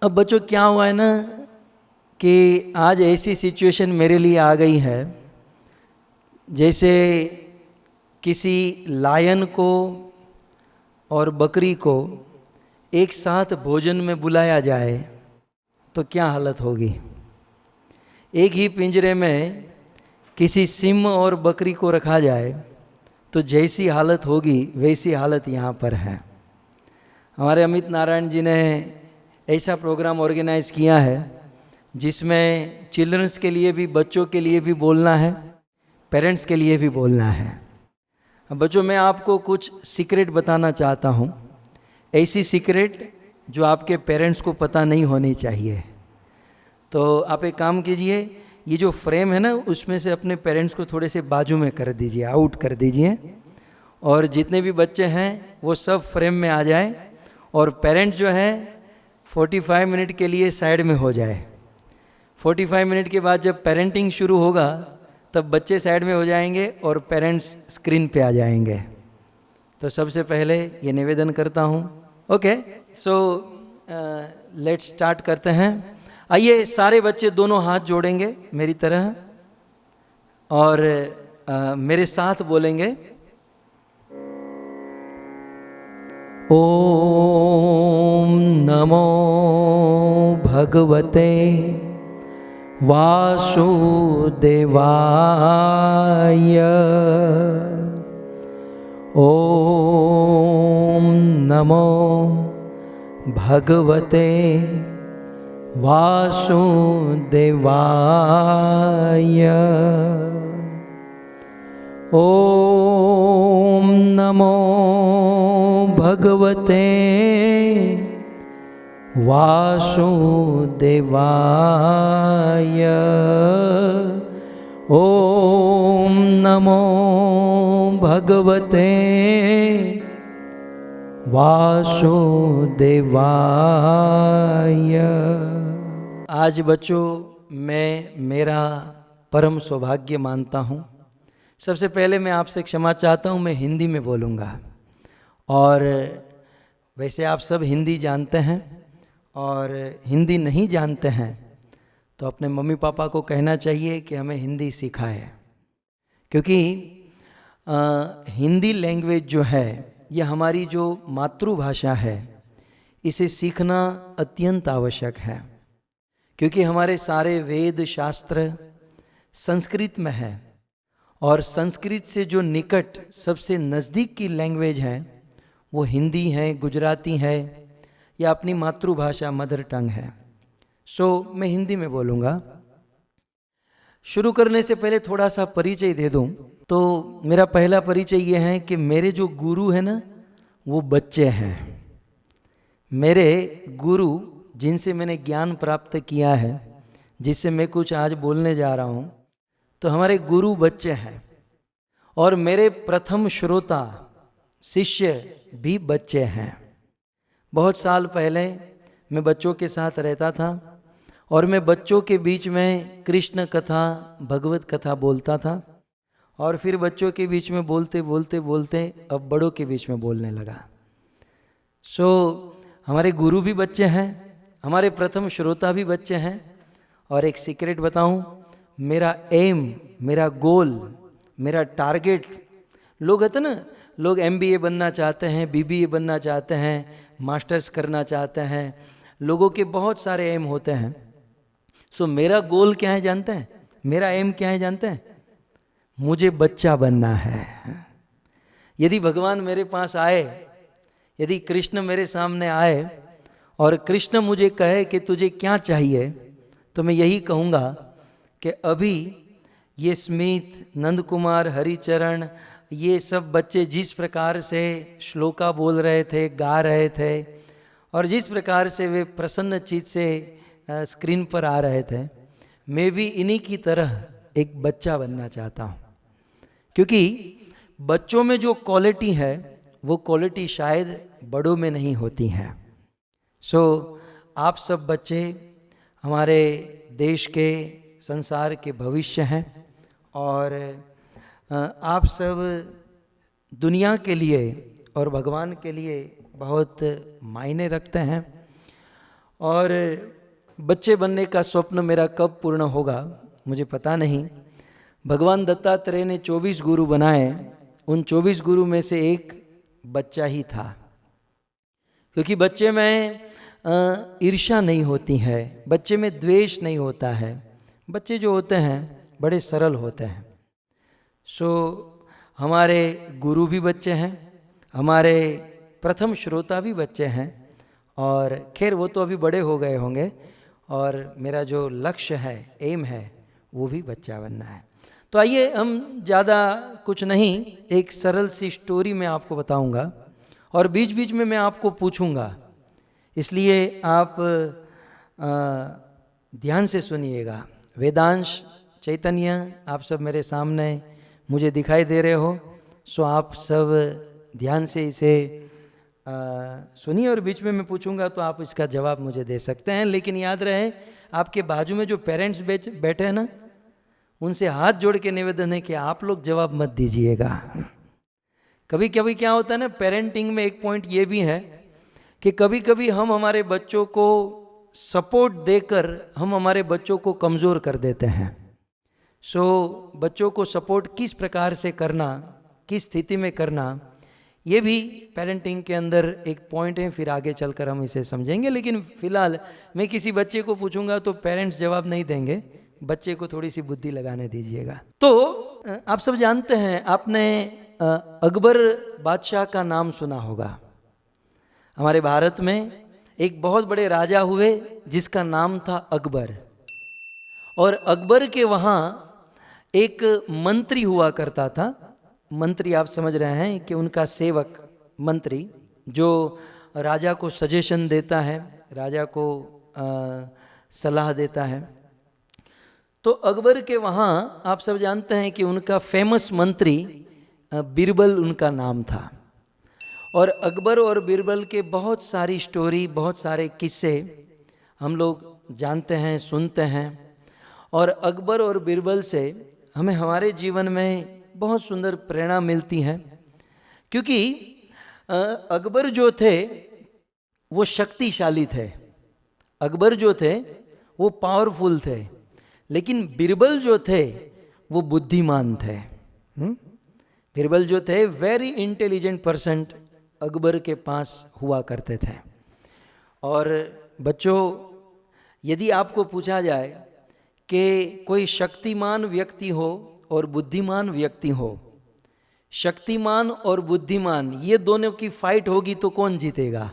अब बच्चों क्या हुआ है ना कि आज ऐसी सिचुएशन मेरे लिए आ गई है जैसे किसी लायन को और बकरी को एक साथ भोजन में बुलाया जाए तो क्या हालत होगी। एक ही पिंजरे में किसी सिंह और बकरी को रखा जाए तो जैसी हालत होगी वैसी हालत यहाँ पर है। हमारे अमित नारायण जी ने ऐसा प्रोग्राम ऑर्गेनाइज किया है जिसमें चिल्ड्रंस के लिए भी, बच्चों के लिए भी बोलना है, पेरेंट्स के लिए भी बोलना है। अब बच्चों, मैं आपको कुछ सीक्रेट बताना चाहता हूँ, ऐसी सीक्रेट जो आपके पेरेंट्स को पता नहीं होनी चाहिए। तो आप एक काम कीजिए, ये जो फ्रेम है ना उसमें से अपने पेरेंट्स को थोड़े से बाजू में कर दीजिए, आउट कर दीजिए, और जितने भी बच्चे हैं वो सब फ्रेम में आ जाए और पेरेंट्स जो है 45 मिनट के लिए साइड में हो जाए। 45 मिनट के बाद जब पेरेंटिंग शुरू होगा तब बच्चे साइड में हो जाएंगे और पेरेंट्स स्क्रीन पे आ जाएंगे। तो सबसे पहले ये निवेदन करता हूँ। ओके, सो लेट्स स्टार्ट करते हैं। आइए, सारे बच्चे दोनों हाथ जोड़ेंगे मेरी तरह और मेरे साथ बोलेंगे, ओम नमो भगवते वासुदेवाय। ओम नमो भगवते वासुदेवाय। ओम नमो भगवते वासुदेवाय। ओम नमो भगवते वासुदेवाय। आज बच्चों, मैं मेरा परम सौभाग्य मानता हूँ। सबसे पहले मैं आपसे क्षमा चाहता हूँ, मैं हिंदी में बोलूँगा। और वैसे आप सब हिंदी जानते हैं, और हिंदी नहीं जानते हैं तो अपने मम्मी पापा को कहना चाहिए कि हमें हिंदी सिखाए, क्योंकि हिंदी लैंग्वेज जो है ये हमारी जो मातृभाषा है, इसे सीखना अत्यंत आवश्यक है, क्योंकि हमारे सारे वेद शास्त्र संस्कृत में है और संस्कृत से जो निकट सबसे नज़दीक की लैंग्वेज है वो हिंदी है, गुजराती है या अपनी मातृभाषा मदर टंग है। सो मैं हिंदी में बोलूँगा। शुरू करने से पहले थोड़ा सा परिचय दे दूँ तो मेरा पहला परिचय ये है कि मेरे जो गुरु हैं ना वो बच्चे हैं। मेरे गुरु जिनसे मैंने ज्ञान प्राप्त किया है, जिससे मैं कुछ आज बोलने जा रहा हूँ, तो हमारे गुरु बच्चे हैं। और मेरे प्रथम श्रोता शिष्य भी बच्चे हैं। बहुत साल पहले मैं बच्चों के साथ रहता था और मैं बच्चों के बीच में कृष्ण कथा, भगवत कथा बोलता था, और फिर बच्चों के बीच में बोलते बोलते बोलते अब बड़ों के बीच में बोलने लगा। सो हमारे गुरु भी बच्चे हैं, हमारे प्रथम श्रोता भी बच्चे हैं। और एक सीक्रेट बताऊं, मेरा एम, मेरा गोल, मेरा टारगेट, लोग कहते ना, लोग MBA बनना चाहते हैं, BBA बनना चाहते हैं, मास्टर्स करना चाहते हैं, लोगों के बहुत सारे एम होते हैं। सो मेरा गोल क्या है जानते हैं? मेरा एम क्या है जानते हैं? मुझे बच्चा बनना है। यदि भगवान मेरे पास आए, यदि कृष्ण मेरे सामने आए और कृष्ण मुझे कहे कि तुझे क्या चाहिए, तो मैं यही कहूँगा कि अभी ये स्मित, नंद कुमार, हरिचरण, ये सब बच्चे जिस प्रकार से श्लोका बोल रहे थे, गा रहे थे, और जिस प्रकार से वे प्रसन्न चित्त से स्क्रीन पर आ रहे थे, मैं भी इन्हीं की तरह एक बच्चा बनना चाहता हूँ। क्योंकि बच्चों में जो क्वालिटी है वो क्वालिटी शायद बड़ों में नहीं होती हैं। सो आप सब बच्चे हमारे देश के, संसार के भविष्य हैं, और आप सब दुनिया के लिए और भगवान के लिए बहुत मायने रखते हैं। और बच्चे बनने का स्वप्न मेरा कब पूर्ण होगा मुझे पता नहीं। भगवान दत्तात्रेय ने 24 गुरु बनाए, उन 24 गुरु में से एक बच्चा ही था, क्योंकि बच्चे में ईर्ष्या नहीं होती है, बच्चे में द्वेष नहीं होता है, बच्चे जो होते हैं बड़े सरल होते हैं। सो हमारे गुरु भी बच्चे हैं, हमारे प्रथम श्रोता भी बच्चे हैं, और खैर वो तो अभी बड़े हो गए होंगे, और मेरा जो लक्ष्य है, एम है, वो भी बच्चा बनना है। तो आइए हम ज़्यादा कुछ नहीं, एक सरल सी स्टोरी मैं आपको बताऊंगा और बीच बीच में मैं आपको पूछूंगा, इसलिए आप ध्यान से सुनिएगा। वेदांश, चैतन्य, आप सब मेरे सामने मुझे दिखाई दे रहे हो, सो आप सब ध्यान से इसे सुनिए, और बीच में मैं पूछूंगा तो आप इसका जवाब मुझे दे सकते हैं। लेकिन याद रहे, आपके बाजू में जो पेरेंट्स बैठे हैं ना, उनसे हाथ जोड़ के निवेदन है कि आप लोग जवाब मत दीजिएगा। कभी कभी क्या होता है ना, पेरेंटिंग में एक पॉइंट ये भी है कि कभी कभी हम हमारे बच्चों को सपोर्ट देकर हम हमारे बच्चों को कमज़ोर कर देते हैं। सो बच्चों को सपोर्ट किस प्रकार से करना, किस स्थिति में करना, ये भी पेरेंटिंग के अंदर एक पॉइंट है, फिर आगे चलकर हम इसे समझेंगे। लेकिन फिलहाल मैं किसी बच्चे को पूछूंगा तो पेरेंट्स जवाब नहीं देंगे, बच्चे को थोड़ी सी बुद्धि लगाने दीजिएगा। तो आप सब जानते हैं, आपने अकबर बादशाह का नाम सुना होगा। हमारे भारत में एक बहुत बड़े राजा हुए जिसका नाम था अकबर, और अकबर के वहाँ एक मंत्री हुआ करता था। मंत्री आप समझ रहे हैं कि उनका सेवक, मंत्री जो राजा को सजेशन देता है, राजा को सलाह देता है। तो अकबर के वहाँ आप सब जानते हैं कि उनका फेमस मंत्री बीरबल उनका नाम था, और अकबर और बीरबल के बहुत सारी स्टोरी, बहुत सारे किस्से हम लोग जानते हैं, सुनते हैं। और अकबर और बीरबल से हमें हमारे जीवन में बहुत सुंदर प्रेरणा मिलती है, क्योंकि अकबर जो थे वो शक्तिशाली थे, अकबर जो थे वो पावरफुल थे, लेकिन बीरबल जो थे वो बुद्धिमान थे। बीरबल जो थे वेरी इंटेलिजेंट पर्सन अकबर के पास हुआ करते थे। और बच्चों, यदि आपको पूछा जाए कि कोई शक्तिमान व्यक्ति हो और बुद्धिमान व्यक्ति हो, शक्तिमान और बुद्धिमान ये दोनों की फाइट होगी तो कौन जीतेगा?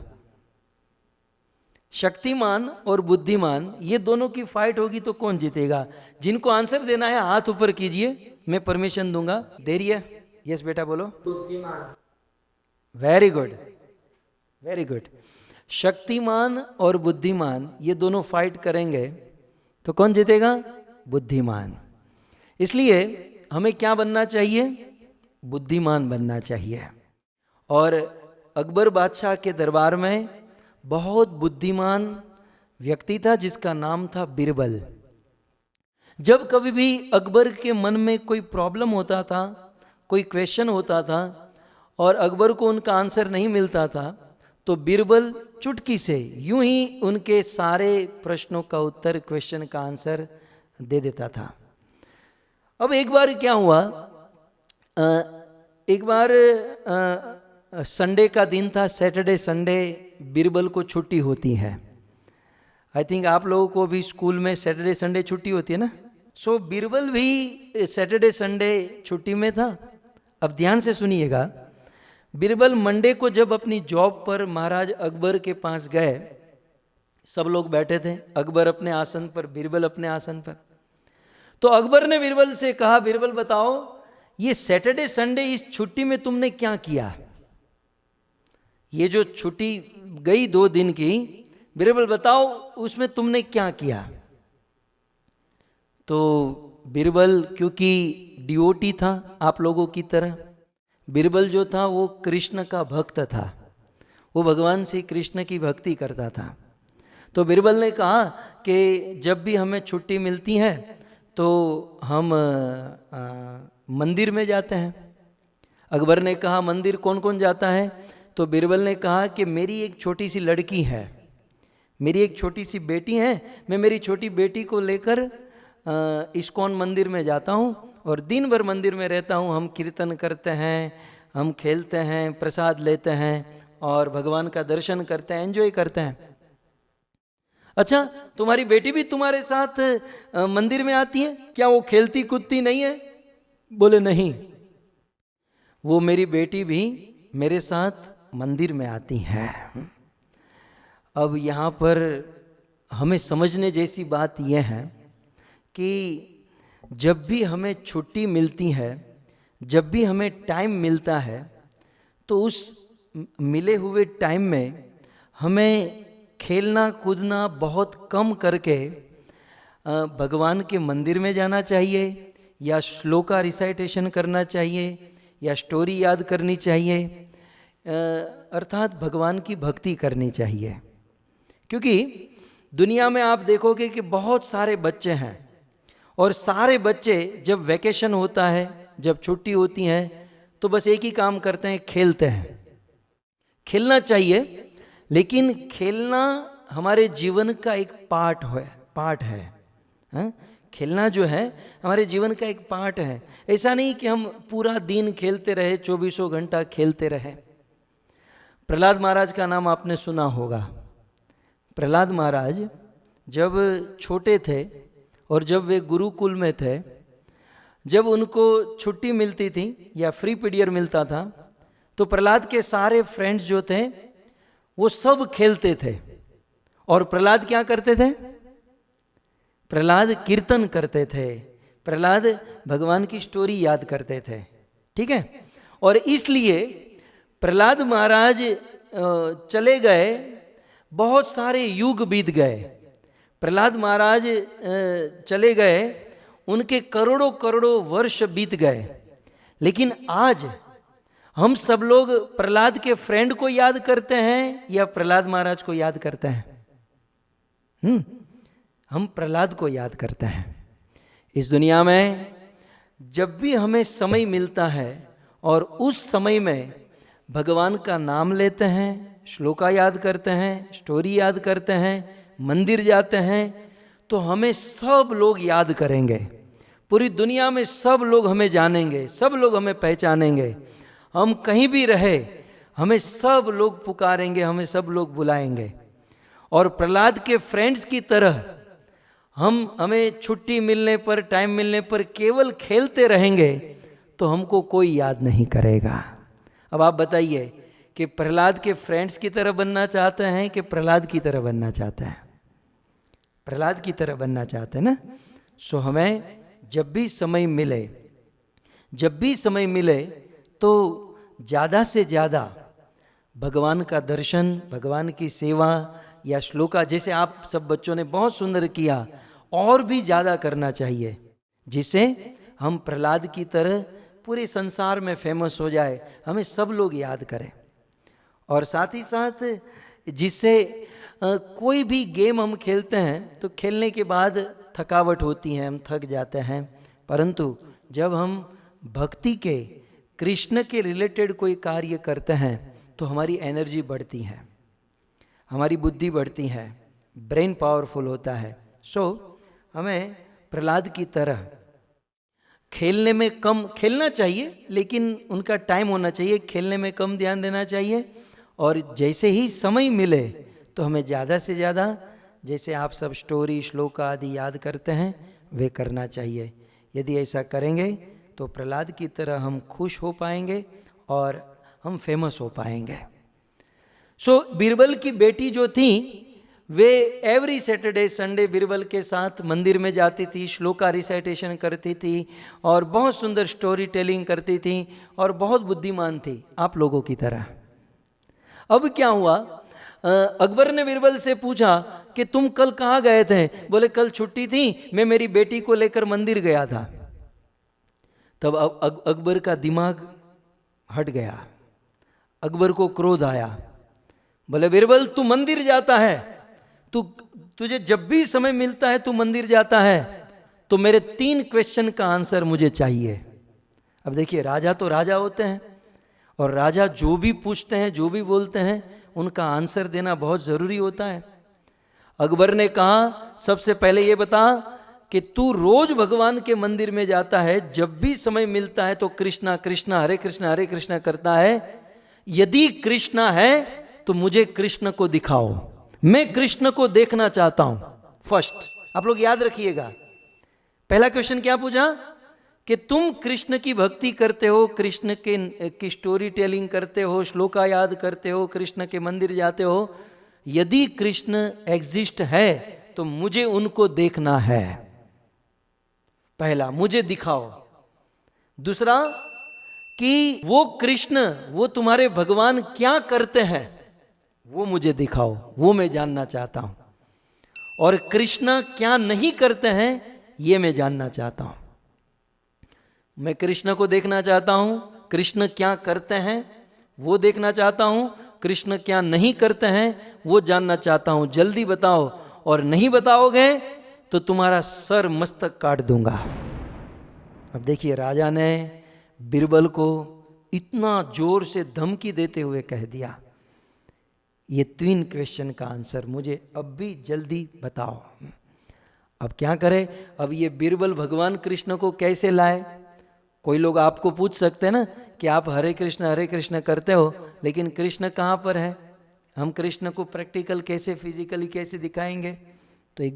शक्तिमान और बुद्धिमान ये दोनों की फाइट होगी तो कौन जीतेगा? जिनको आंसर देना है हाथ ऊपर कीजिए, मैं परमिशन दूंगा। देरी है? यस बेटा बोलो। बुद्धिमान। Very good, very good. Shaktimaan और बुद्धिमान ये दोनों फाइट करेंगे तो कौन जीतेगा? बुद्धिमान। इसलिए हमें क्या बनना चाहिए? बुद्धिमान बनना चाहिए। और अकबर बादशाह के दरबार में बहुत बुद्धिमान व्यक्ति था जिसका नाम था बीरबल। जब कभी भी अकबर के मन में कोई प्रॉब्लम होता था, कोई क्वेश्चन होता था और अकबर को उनका आंसर नहीं मिलता था, तो बीरबल चुटकी से यूं ही उनके सारे प्रश्नों का उत्तर, क्वेश्चन का आंसर दे देता था। अब एक बार क्या हुआ, एक बार संडे का दिन था, सैटरडे संडे बीरबल को छुट्टी होती है। आई थिंक आप लोगों को भी स्कूल में सैटरडे संडे छुट्टी होती है ना। सो बीरबल भी सैटरडे संडे छुट्टी में था। अब ध्यान से सुनिएगा, बीरबल मंडे को जब अपनी जॉब पर महाराज अकबर के पास गए, सब लोग बैठे थे, अकबर अपने आसन पर, बीरबल अपने आसन पर। तो अकबर ने बीरबल से कहा, बीरबल बताओ ये सैटरडे संडे इस छुट्टी में तुमने क्या किया? ये जो छुट्टी गई 2 दिन की, बीरबल बताओ उसमें तुमने क्या किया? तो बीरबल, क्योंकि डिवोटी था आप लोगों की तरह, बीरबल जो था वो कृष्ण का भक्त था, वो भगवान श्री कृष्ण की भक्ति करता था। तो बीरबल ने कहा कि जब भी हमें छुट्टी मिलती है तो हम मंदिर में जाते हैं। अकबर ने कहा मंदिर कौन कौन जाता है? तो बीरबल ने कहा कि मेरी एक छोटी सी लड़की है, मेरी एक छोटी सी बेटी है, मैं मेरी छोटी बेटी को लेकर इस्कॉन मंदिर में जाता हूँ और दिन भर मंदिर में रहता हूँ। हम कीर्तन करते हैं, हम खेलते हैं, प्रसाद लेते हैं और भगवान का दर्शन करते हैं, एंजॉय करते हैं। अच्छा, तुम्हारी बेटी भी तुम्हारे साथ मंदिर में आती है क्या? वो खेलती कूदती नहीं है? बोले नहीं, वो मेरी बेटी भी मेरे साथ मंदिर में आती है। अब यहाँ पर हमें समझने जैसी बात यह है कि जब भी हमें छुट्टी मिलती है, जब भी हमें टाइम मिलता है, तो उस मिले हुए टाइम में हमें खेलना कूदना बहुत कम करके भगवान के मंदिर में जाना चाहिए, या श्लोका रिसाइटेशन करना चाहिए, या स्टोरी याद करनी चाहिए, अर्थात भगवान की भक्ति करनी चाहिए। क्योंकि दुनिया में आप देखोगे कि बहुत सारे बच्चे हैं और सारे बच्चे जब वैकेशन होता है, जब छुट्टी होती है, तो बस एक ही काम करते हैं, खेलते हैं। खेलना चाहिए, लेकिन खेलना हमारे जीवन का एक पार्ट है। हाँ? खेलना जो है हमारे जीवन का एक पार्ट है। ऐसा नहीं कि हम पूरा दिन खेलते रहे, 24 घंटा खेलते रहे। प्रहलाद महाराज का नाम आपने सुना होगा। प्रहलाद महाराज जब छोटे थे और जब वे गुरुकुल में थे, जब उनको छुट्टी मिलती थी या फ्री पीरियड मिलता था, तो प्रहलाद के सारे फ्रेंड्स जो थे वो सब खेलते थे। और प्रहलाद क्या करते थे? प्रहलाद कीर्तन करते थे, प्रहलाद भगवान की स्टोरी याद करते थे। ठीक है? और इसलिए प्रहलाद महाराज चले गए, बहुत सारे युग बीत गए। प्रहलाद महाराज चले गए, उनके करोड़ों करोड़ों वर्ष बीत गए, लेकिन आज हम सब लोग प्रहलाद के फ्रेंड को याद करते हैं या प्रहलाद महाराज को याद करते हैं? हम प्रहलाद को याद करते हैं। इस दुनिया में जब भी हमें समय मिलता है और उस समय में भगवान का नाम लेते हैं, श्लोका याद करते हैं, स्टोरी याद करते हैं, मंदिर जाते हैं, तो हमें सब लोग याद करेंगे। पूरी दुनिया में सब लोग हमें जानेंगे, सब लोग हमें पहचानेंगे। हम कहीं भी रहे, हमें सब लोग पुकारेंगे, हमें सब लोग बुलाएंगे। और प्रहलाद के फ्रेंड्स की तरह हमें छुट्टी मिलने पर, टाइम मिलने पर केवल खेलते रहेंगे तो हमको कोई याद नहीं करेगा। अब आप बताइए कि प्रहलाद के फ्रेंड्स की तरह बनना चाहते हैं कि प्रहलाद की तरह बनना चाहते हैं? प्रहलाद की तरह बनना चाहते हैं ना। सो हमें जब भी समय मिले तो ज़्यादा से ज़्यादा भगवान का दर्शन, भगवान की सेवा या श्लोका, जैसे आप सब बच्चों ने बहुत सुंदर किया, और भी ज़्यादा करना चाहिए, जिससे हम प्रहलाद की तरह पूरे संसार में फेमस हो जाए, हमें सब लोग याद करें। और साथ ही साथ जिससे कोई भी गेम हम खेलते हैं तो खेलने के बाद थकावट होती है, हम थक जाते हैं, परंतु जब हम भक्ति के, कृष्ण के रिलेटेड कोई कार्य करते हैं तो हमारी एनर्जी बढ़ती है, हमारी बुद्धि बढ़ती है, ब्रेन पावरफुल होता है। सो हमें प्रहलाद की तरह खेलने में कम खेलना चाहिए, लेकिन उनका टाइम होना चाहिए, खेलने में कम ध्यान देना चाहिए। और जैसे ही समय मिले तो हमें ज़्यादा से ज़्यादा, जैसे आप सब स्टोरी, श्लोक आदि याद करते हैं, वे करना चाहिए। यदि ऐसा करेंगे तो प्रहलाद की तरह हम खुश हो पाएंगे और हम फेमस हो पाएंगे। सो बीरबल की बेटी जो थी, वे एवरी सैटरडे संडे बीरबल के साथ मंदिर में जाती थी, श्लोका रिसाइटेशन करती थी और बहुत सुंदर स्टोरी टेलिंग करती थी और बहुत बुद्धिमान थी, आप लोगों की तरह। अब क्या हुआ, अकबर ने बीरबल से पूछा कि तुम कल कहाँ गए थे? बोले कल छुट्टी थी, मैं मेरी बेटी को लेकर मंदिर गया था। तब अकबर का दिमाग हट गया, अकबर को क्रोध आया। बोले बीरबल तू मंदिर जाता है, तुझे जब भी समय मिलता है तू मंदिर जाता है, तो मेरे 3 क्वेश्चन का आंसर मुझे चाहिए। अब देखिए, राजा तो राजा होते हैं और राजा जो भी पूछते हैं, जो भी बोलते हैं, उनका आंसर देना बहुत ज़रूरी होता है। अकबर ने कहा सबसे पहले ये बता कि तू रोज भगवान के मंदिर में जाता है, जब भी समय मिलता है तो कृष्णा कृष्णा हरे कृष्णा करता है। यदि कृष्णा है तो मुझे कृष्ण को दिखाओ, मैं कृष्ण को देखना चाहता हूं। फर्स्ट आप लोग याद रखिएगा, पहला क्वेश्चन क्या पूछा कि तुम कृष्ण की भक्ति करते हो, कृष्ण की स्टोरी टेलिंग करते हो, श्लोका याद करते हो, कृष्ण के मंदिर जाते हो। यदि कृष्ण एग्जिस्ट है तो मुझे उनको देखना है, पहला मुझे दिखाओ। दूसरा कि वो कृष्ण, वो तुम्हारे भगवान क्या करते हैं वो मुझे दिखाओ, वो मैं जानना चाहता हूं। और कृष्ण क्या नहीं करते हैं ये मैं जानना चाहता हूं। मैं कृष्ण को देखना चाहता हूं, कृष्ण क्या करते हैं वो देखना चाहता हूं, कृष्ण क्या नहीं करते हैं वो जानना चाहता हूं। जल्दी बताओ, और नहीं बताओगे तो तुम्हारा सर मस्तक काट दूंगा। अब देखिए, राजा ने बिरबल को इतना जोर से धमकी देते हुए कह दिया, ये 3 क्वेश्चन का आंसर मुझे अब भी जल्दी बताओ। अब क्या करे, अब ये बिरबल भगवान कृष्ण को कैसे लाए? कोई लोग आपको पूछ सकते हैं ना कि आप हरे कृष्ण करते हो, लेकिन कृष्ण कहाँ पर है? हम कृष्ण को प्रैक्टिकल कैसे, फिजिकली कैसे दिखाएंगे? तो एक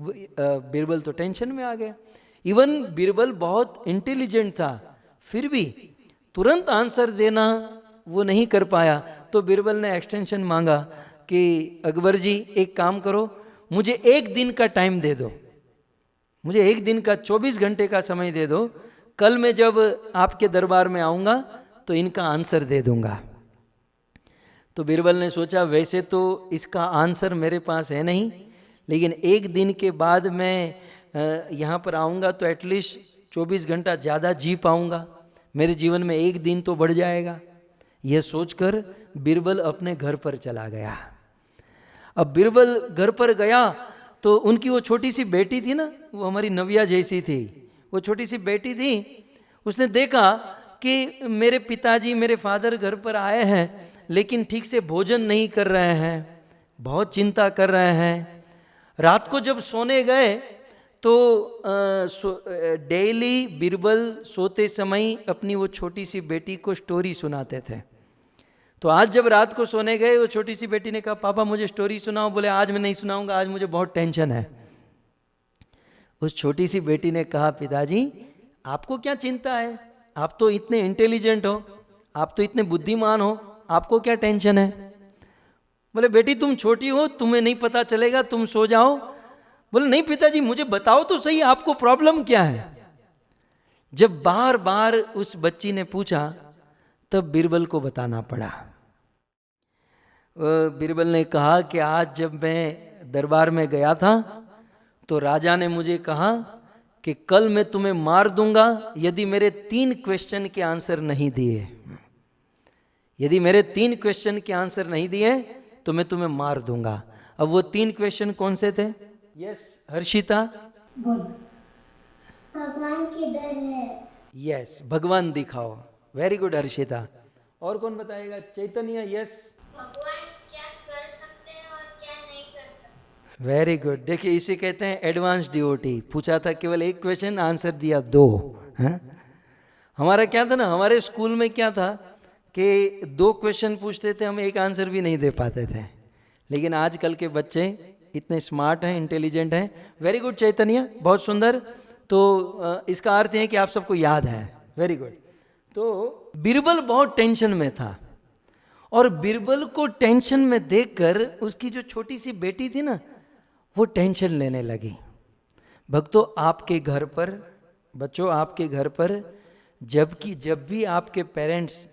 बिरबल तो टेंशन में आ गया। इवन बिरबल बहुत इंटेलिजेंट था, फिर भी तुरंत आंसर देना वो नहीं कर पाया। तो बिरबल ने एक्सटेंशन मांगा कि अकबर जी एक काम करो, मुझे 1 दिन का टाइम दे दो, मुझे 1 दिन का 24 घंटे का समय दे दो। कल मैं जब आपके दरबार में आऊँगा तो इनका आंसर दे दूंगा। तो बिरबल ने सोचा वैसे तो इसका आंसर मेरे पास है नहीं, लेकिन 1 दिन के बाद मैं यहाँ पर आऊँगा तो एटलीस्ट 24 घंटा ज़्यादा जी पाऊँगा, मेरे जीवन में 1 दिन तो बढ़ जाएगा। यह सोचकर बिरबल अपने घर पर चला गया। अब बिरबल घर पर गया तो उनकी वो छोटी सी बेटी थी ना, वो हमारी नव्या जैसी थी, वो छोटी सी बेटी थी। उसने देखा कि मेरे पिताजी, मेरे फादर घर पर आए हैं लेकिन ठीक से भोजन नहीं कर रहे हैं, बहुत चिंता कर रहे हैं। रात को जब सोने गए तो डेली बिरबल सोते समय अपनी वो छोटी सी बेटी को स्टोरी सुनाते थे। तो आज जब रात को सोने गए, वो छोटी सी बेटी ने कहा पापा मुझे स्टोरी सुनाओ। बोले आज मैं नहीं सुनाऊंगा, आज मुझे बहुत टेंशन है। उस छोटी सी बेटी ने कहा पिताजी आपको क्या चिंता है, आप तो इतने इंटेलिजेंट हो, आप तो इतने बुद्धिमान हो, आपको क्या टेंशन है? बोले बेटी तुम छोटी हो, तुम्हें नहीं पता चलेगा, तुम सो जाओ। बोले नहीं पिताजी मुझे बताओ तो सही, आपको प्रॉब्लम क्या है? जब बार बार उस बच्ची ने पूछा तब बिरबल को बताना पड़ा। बिरबल ने कहा कि आज जब मैं दरबार में गया था तो राजा ने मुझे कहा कि कल मैं तुम्हें मार दूंगा यदि मेरे 3 क्वेश्चन के आंसर नहीं दिए। यदि मेरे 3 क्वेश्चन के आंसर नहीं दिए तो मैं तुम्हें मार दूंगा। अब वो 3 क्वेश्चन कौन से थे? यस हर्षिता, भगवान किधर है? यस भगवान दिखाओ। Very good Harshita. और कौन बताएगा? चैतन्य। यस भगवान क्या कर सकते हैं और क्या नहीं कर सकते? Very good. देखिए इसे कहते हैं एडवांस डिवोटी। पूछा था केवल 1 क्वेश्चन, आंसर दिया 2। हमारा क्या था ना, हमारे स्कूल में क्या था कि 2 क्वेश्चन पूछते थे, हम 1 आंसर भी नहीं दे पाते थे। लेकिन आजकल के बच्चे इतने स्मार्ट हैं, इंटेलिजेंट हैं। वेरी गुड चैतन्य, बहुत सुंदर। तो इसका अर्थ है कि आप सबको याद है। Very good. तो बिरबल बहुत टेंशन में था, और बिरबल को टेंशन में देखकर उसकी जो छोटी सी बेटी थी ना, वो टेंशन लेने लगी। भक्तों आपके घर पर, बच्चों आपके घर पर जब भी आपके पेरेंट्स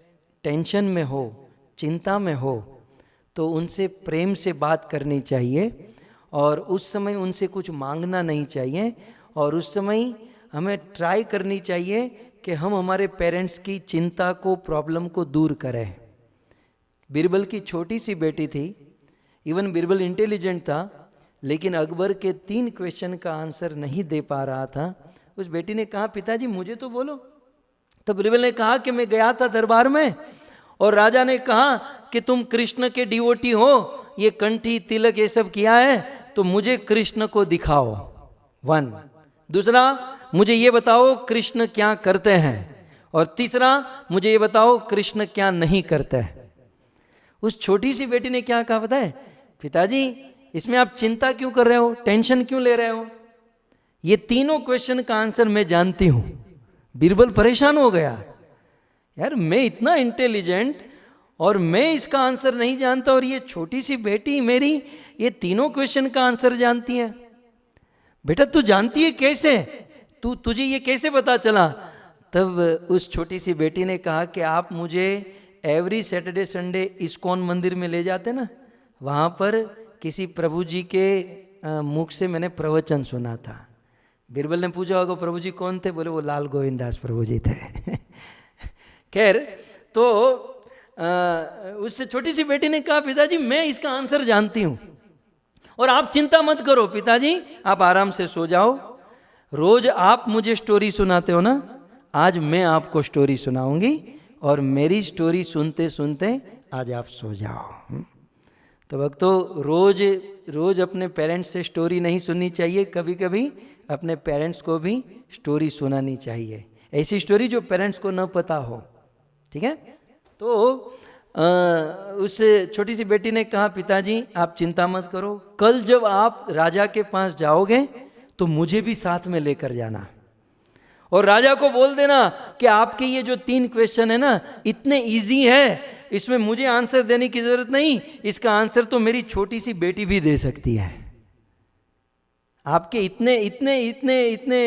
टेंशन में हो, चिंता में हो, तो उनसे प्रेम से बात करनी चाहिए, और उस समय उनसे कुछ मांगना नहीं चाहिए। और उस समय हमें ट्राई करनी चाहिए कि हम हमारे पेरेंट्स की चिंता को, प्रॉब्लम को दूर करें। बिरबल की छोटी सी बेटी थी, इवन बिरबल इंटेलिजेंट था, लेकिन अकबर के 3 क्वेश्चन का आंसर नहीं दे पा रहा था। उस बेटी ने कहा पिताजी मुझे तो बोलो। तो बिरबल ने कहा कि मैं गया था दरबार में और राजा ने कहा कि तुम कृष्ण के डिवोटी हो, ये कंठी तिलक ये सब किया है तो मुझे कृष्ण को दिखाओ, 1। दूसरा, मुझे ये बताओ कृष्ण क्या करते हैं, और तीसरा, मुझे ये बताओ कृष्ण क्या नहीं करते हैं। उस छोटी सी बेटी ने क्या कहा पता है? पिताजी, इसमें आप चिंता क्यों कर रहे हो, टेंशन क्यों ले रहे हो? ये तीनों क्वेश्चन का आंसर मैं जानती हूं। बीरबल परेशान हो गया, यार मैं इतना इंटेलिजेंट और मैं इसका आंसर नहीं जानता, और ये छोटी सी बेटी मेरी ये तीनों क्वेश्चन का आंसर जानती है। बेटा तू जानती है कैसे, तुझे ये कैसे पता चला? तब उस छोटी सी बेटी ने कहा कि आप मुझे एवरी सैटरडे संडे इस्कॉन मंदिर में ले जाते ना, वहाँ पर किसी प्रभु जी के मुख से मैंने प्रवचन सुना था। बीरबल ने पूछा होगा प्रभु जी कौन थे? बोले वो लाल गोविंद दास प्रभु जी थे। खैर, तो उससे छोटी सी बेटी ने कहा पिताजी मैं इसका आंसर जानती हूँ, और आप चिंता मत करो पिताजी, आप आराम से सो जाओ। रोज आप मुझे स्टोरी सुनाते हो ना, आज मैं आपको स्टोरी सुनाऊंगी, और मेरी स्टोरी सुनते सुनते आज आप सो जाओ। तो भक्तों, रोज अपने पेरेंट्स से स्टोरी नहीं सुननी चाहिए, कभी कभी अपने पेरेंट्स को भी स्टोरी सुनानी चाहिए, ऐसी स्टोरी जो पेरेंट्स को न पता हो। ठीक है? तो उस छोटी सी बेटी ने कहा पिताजी आप चिंता मत करो, कल जब आप राजा के पास जाओगे तो मुझे भी साथ में लेकर जाना, और राजा को बोल देना कि आपके ये जो 3 क्वेश्चन है ना इतने इजी है, इसमें मुझे आंसर देने की जरूरत नहीं, इसका आंसर तो मेरी छोटी सी बेटी भी दे सकती है। आपके इतने इतने इतने इतने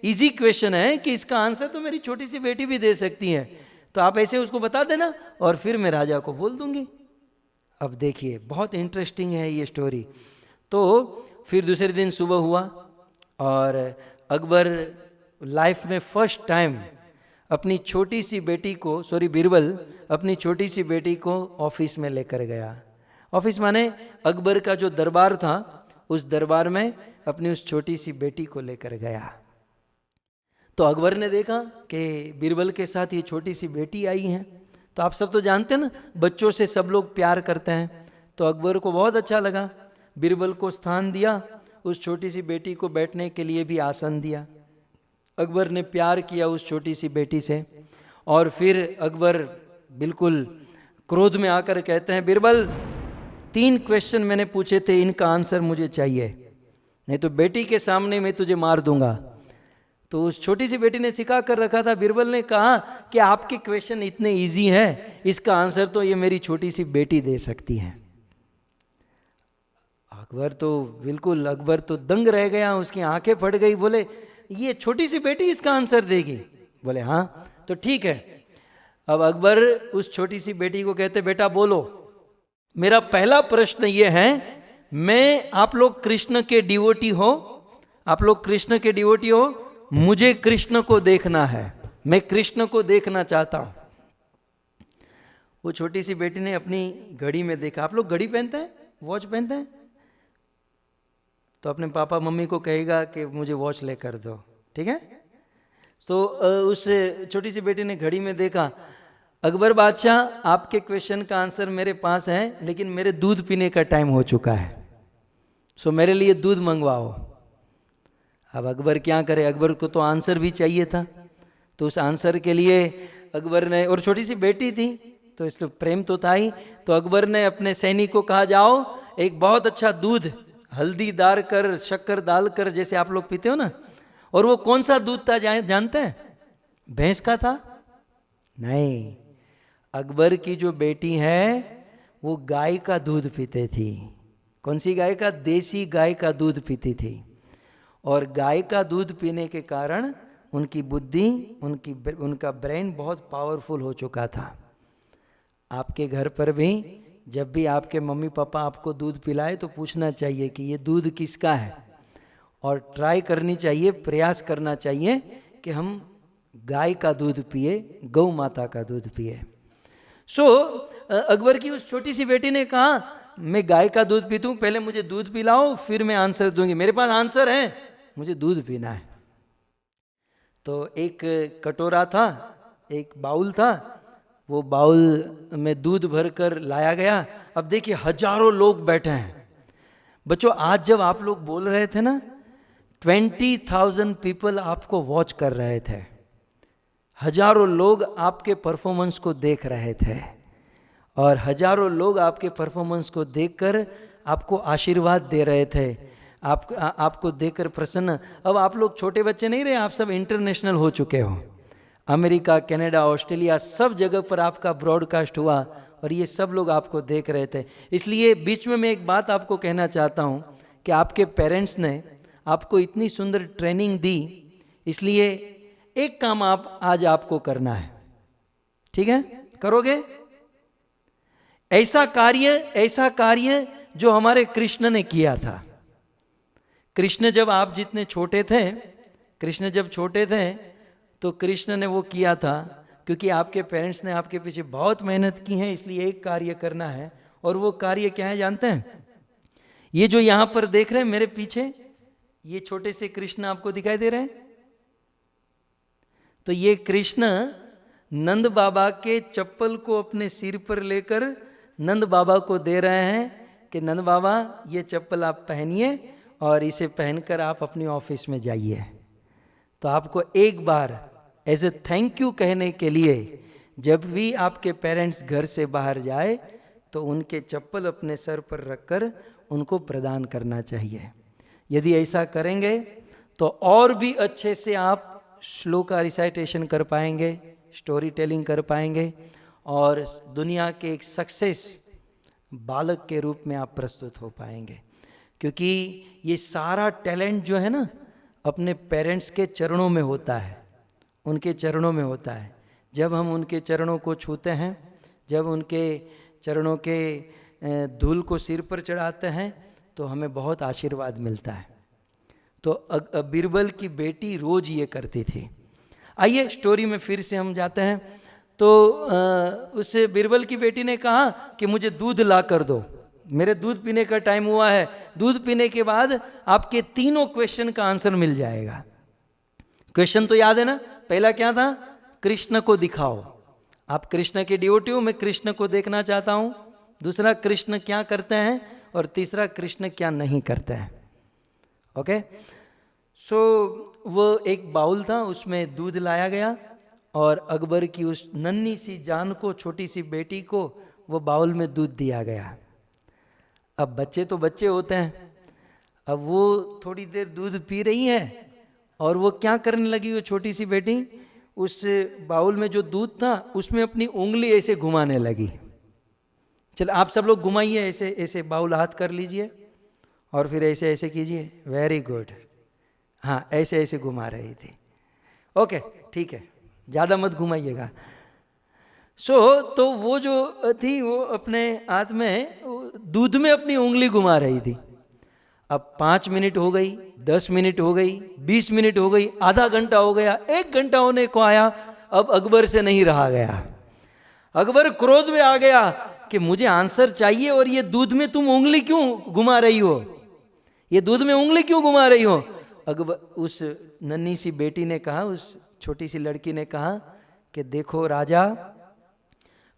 इजी क्वेश्चन है कि इसका आंसर तो मेरी छोटी सी बेटी भी दे सकती है, तो आप ऐसे उसको बता देना और फिर मैं राजा को बोल दूंगी। अब देखिए बहुत इंटरेस्टिंग है ये स्टोरी। तो फिर दूसरे दिन सुबह हुआ और अकबर लाइफ में फर्स्ट टाइम अपनी छोटी सी बेटी को, बीरबल अपनी छोटी सी बेटी को ऑफिस में लेकर गया। ऑफिस माने अकबर का जो दरबार था, उस दरबार में अपनी उस छोटी सी बेटी को लेकर गया। तो अकबर ने देखा कि बीरबल के साथ ये छोटी सी बेटी आई है। तो आप सब तो जानते हैं ना, बच्चों से सब लोग प्यार करते हैं। तो अकबर को बहुत अच्छा लगा, बीरबल को स्थान दिया, उस छोटी सी बेटी को बैठने के लिए भी आसन दिया। अकबर ने प्यार किया उस छोटी सी बेटी से, और फिर अकबर बिल्कुल क्रोध में आकर कहते हैं बीरबल 3 क्वेश्चन मैंने पूछे थे, इनका आंसर मुझे चाहिए, नहीं तो बेटी के सामने मैं तुझे मार दूंगा। तो उस छोटी सी बेटी ने सिखा कर रखा था। बीरबल ने कहा कि आपके क्वेश्चन इतने इजी हैं, इसका आंसर तो ये मेरी छोटी सी बेटी दे सकती है। अकबर तो दंग रह गया, उसकी आंखें फट गई। बोले ये छोटी सी बेटी इसका आंसर देगी? बोले हाँ। तो ठीक है। अब अकबर उस छोटी सी बेटी को कहते बेटा बोलो, मेरा पहला प्रश्न ये है, मैं आप लोग कृष्ण के डिवोटी हो, आप लोग कृष्ण के डिवोटी हो, मुझे कृष्ण को देखना है, मैं कृष्ण को देखना चाहता हूं। वो छोटी सी बेटी ने अपनी घड़ी में देखा। आप लोग घड़ी पहनते हैं, वॉच पहनते हैं? तो अपने पापा मम्मी को कहेगा कि मुझे वॉच लेकर दो, ठीक है? तो उस छोटी सी बेटी ने घड़ी में देखा, अकबर बादशाह आपके क्वेश्चन का आंसर मेरे पास है, लेकिन मेरे दूध पीने का टाइम हो चुका है, सो मेरे लिए दूध मंगवाओ। अब अकबर क्या करे, अकबर को तो आंसर भी चाहिए था। तो उस आंसर के लिए अकबर ने, और छोटी सी बेटी थी तो इसलिए प्रेम तो था ही, तो अकबर ने अपने सैनिक को कहा जाओ एक बहुत अच्छा दूध हल्दी डाल कर, शक्कर डालकर, जैसे आप लोग पीते हो ना। और वो कौन सा दूध था जानते हैं? भैंस का था? नहीं, अकबर की जो बेटी है वो गाय का दूध पीते थी। कौन सी गाय का? देसी गाय का दूध पीती थी। और गाय का दूध पीने के कारण उनकी बुद्धि, उनका ब्रेन बहुत पावरफुल हो चुका था। आपके घर पर भी जब भी आपके मम्मी पापा आपको दूध पिलाए तो पूछना चाहिए कि ये दूध किसका है, और ट्राई करनी चाहिए, प्रयास करना चाहिए कि हम गाय का दूध पिए, गौ माता का दूध पिए। सो अकबर की उस छोटी सी बेटी ने कहा मैं गाय का दूध पीती हूँ, पहले मुझे दूध पिलाओ फिर मैं आंसर दूंगी, मेरे पास आंसर है, मुझे दूध पीना है। तो एक कटोरा था, एक बाउल था, वो बाउल में दूध भरकर लाया गया। अब देखिए हजारों लोग बैठे हैं, बच्चों आज जब आप लोग बोल रहे थे ना, 20,000 पीपल आपको वॉच कर रहे थे, हजारों लोग आपके परफॉर्मेंस को देख रहे थे, और हजारों लोग आपके परफॉर्मेंस को देखकर आपको आशीर्वाद दे रहे थे, आपको देखकर प्रसन्न। अब आप लोग छोटे बच्चे नहीं रहे, आप सब इंटरनेशनल हो चुके हो। अमेरिका, कनाडा, ऑस्ट्रेलिया, सब जगह पर आपका ब्रॉडकास्ट हुआ और ये सब लोग आपको देख रहे थे। इसलिए बीच में मैं एक बात आपको कहना चाहता हूँ कि आपके पेरेंट्स ने आपको इतनी सुंदर ट्रेनिंग दी, इसलिए एक काम आज आपको करना है, ठीक है? करोगे? ऐसा कार्य जो हमारे कृष्ण ने किया था। कृष्ण जब आप जितने छोटे थे, कृष्ण जब छोटे थे तो कृष्ण ने वो किया था, क्योंकि आपके पेरेंट्स ने आपके पीछे बहुत मेहनत की है, इसलिए एक कार्य करना है। और वो कार्य क्या है जानते हैं? ये जो यहाँ पर देख रहे हैं मेरे पीछे, ये छोटे से कृष्ण आपको दिखाई दे रहे हैं, तो ये कृष्ण नंद बाबा के चप्पल को अपने सिर पर लेकर नंद बाबा को दे रहे हैं कि नंद बाबा ये चप्पल आप पहनिए और इसे पहनकर आप अपनी ऑफिस में जाइए। तो आपको एक बार एज ए थैंक यू कहने के लिए, जब भी आपके पेरेंट्स घर से बाहर जाए तो उनके चप्पल अपने सर पर रखकर उनको प्रदान करना चाहिए। यदि ऐसा करेंगे तो और भी अच्छे से आप श्लोक का रिसाइटेशन कर पाएंगे, स्टोरी टेलिंग कर पाएंगे, और दुनिया के एक सक्सेस बालक के रूप में आप प्रस्तुत हो पाएंगे। क्योंकि ये सारा टैलेंट जो है ना, अपने पेरेंट्स के चरणों में होता है, उनके चरणों में होता है। जब हम उनके चरणों को छूते हैं, जब उनके चरणों के धूल को सिर पर चढ़ाते हैं, तो हमें बहुत आशीर्वाद मिलता है। तो बीरबल की बेटी रोज ये करती थी। आइए स्टोरी में फिर से हम जाते हैं। तो उस बीरबल की बेटी ने कहा कि मुझे दूध ला कर दो, मेरे दूध पीने का टाइम हुआ है। दूध पीने के बाद आपके तीनों क्वेश्चन का आंसर मिल जाएगा। क्वेश्चन तो याद है ना? पहला क्या था? कृष्ण को दिखाओ। आप कृष्ण के डिवोटी हो, मैं कृष्ण को देखना चाहता हूं। दूसरा, कृष्ण क्या करते हैं, और तीसरा, कृष्ण क्या नहीं करते हैं। ओके, सो वो एक बाउल था, उसमें दूध लाया गया और अकबर की उस नन्ही सी जान को, छोटी सी बेटी को वो बाउल में दूध दिया गया। अब बच्चे तो बच्चे होते हैं, अब वो थोड़ी देर दूध पी रही है और वो क्या करने लगी, वो छोटी सी बेटी उस बाउल में जो दूध था उसमें अपनी उंगली ऐसे घुमाने लगी। चल आप सब लोग घुमाइए, ऐसे ऐसे बाउल हाथ कर लीजिए और फिर ऐसे ऐसे कीजिए। वेरी गुड, हाँ ऐसे ऐसे घुमा रही थी। ओके ठीक है, ज़्यादा मत घुमाइएगा। तो वो जो थी वो अपने हाथ में दूध में अपनी उंगली घुमा रही थी। अब 5 मिनट हो गई, 10 मिनट हो गई, 20 मिनट हो गई, आधा घंटा हो गया, 1 घंटा होने को आया। अब अकबर से नहीं रहा गया। अकबर क्रोध में आ गया कि मुझे आंसर चाहिए, और ये दूध में तुम उंगली क्यों घुमा रही हो, ये दूध में उंगली क्यों घुमा रही हो। अकबर, उस नन्ही सी बेटी ने कहा, उस छोटी सी लड़की ने कहा कि देखो राजा,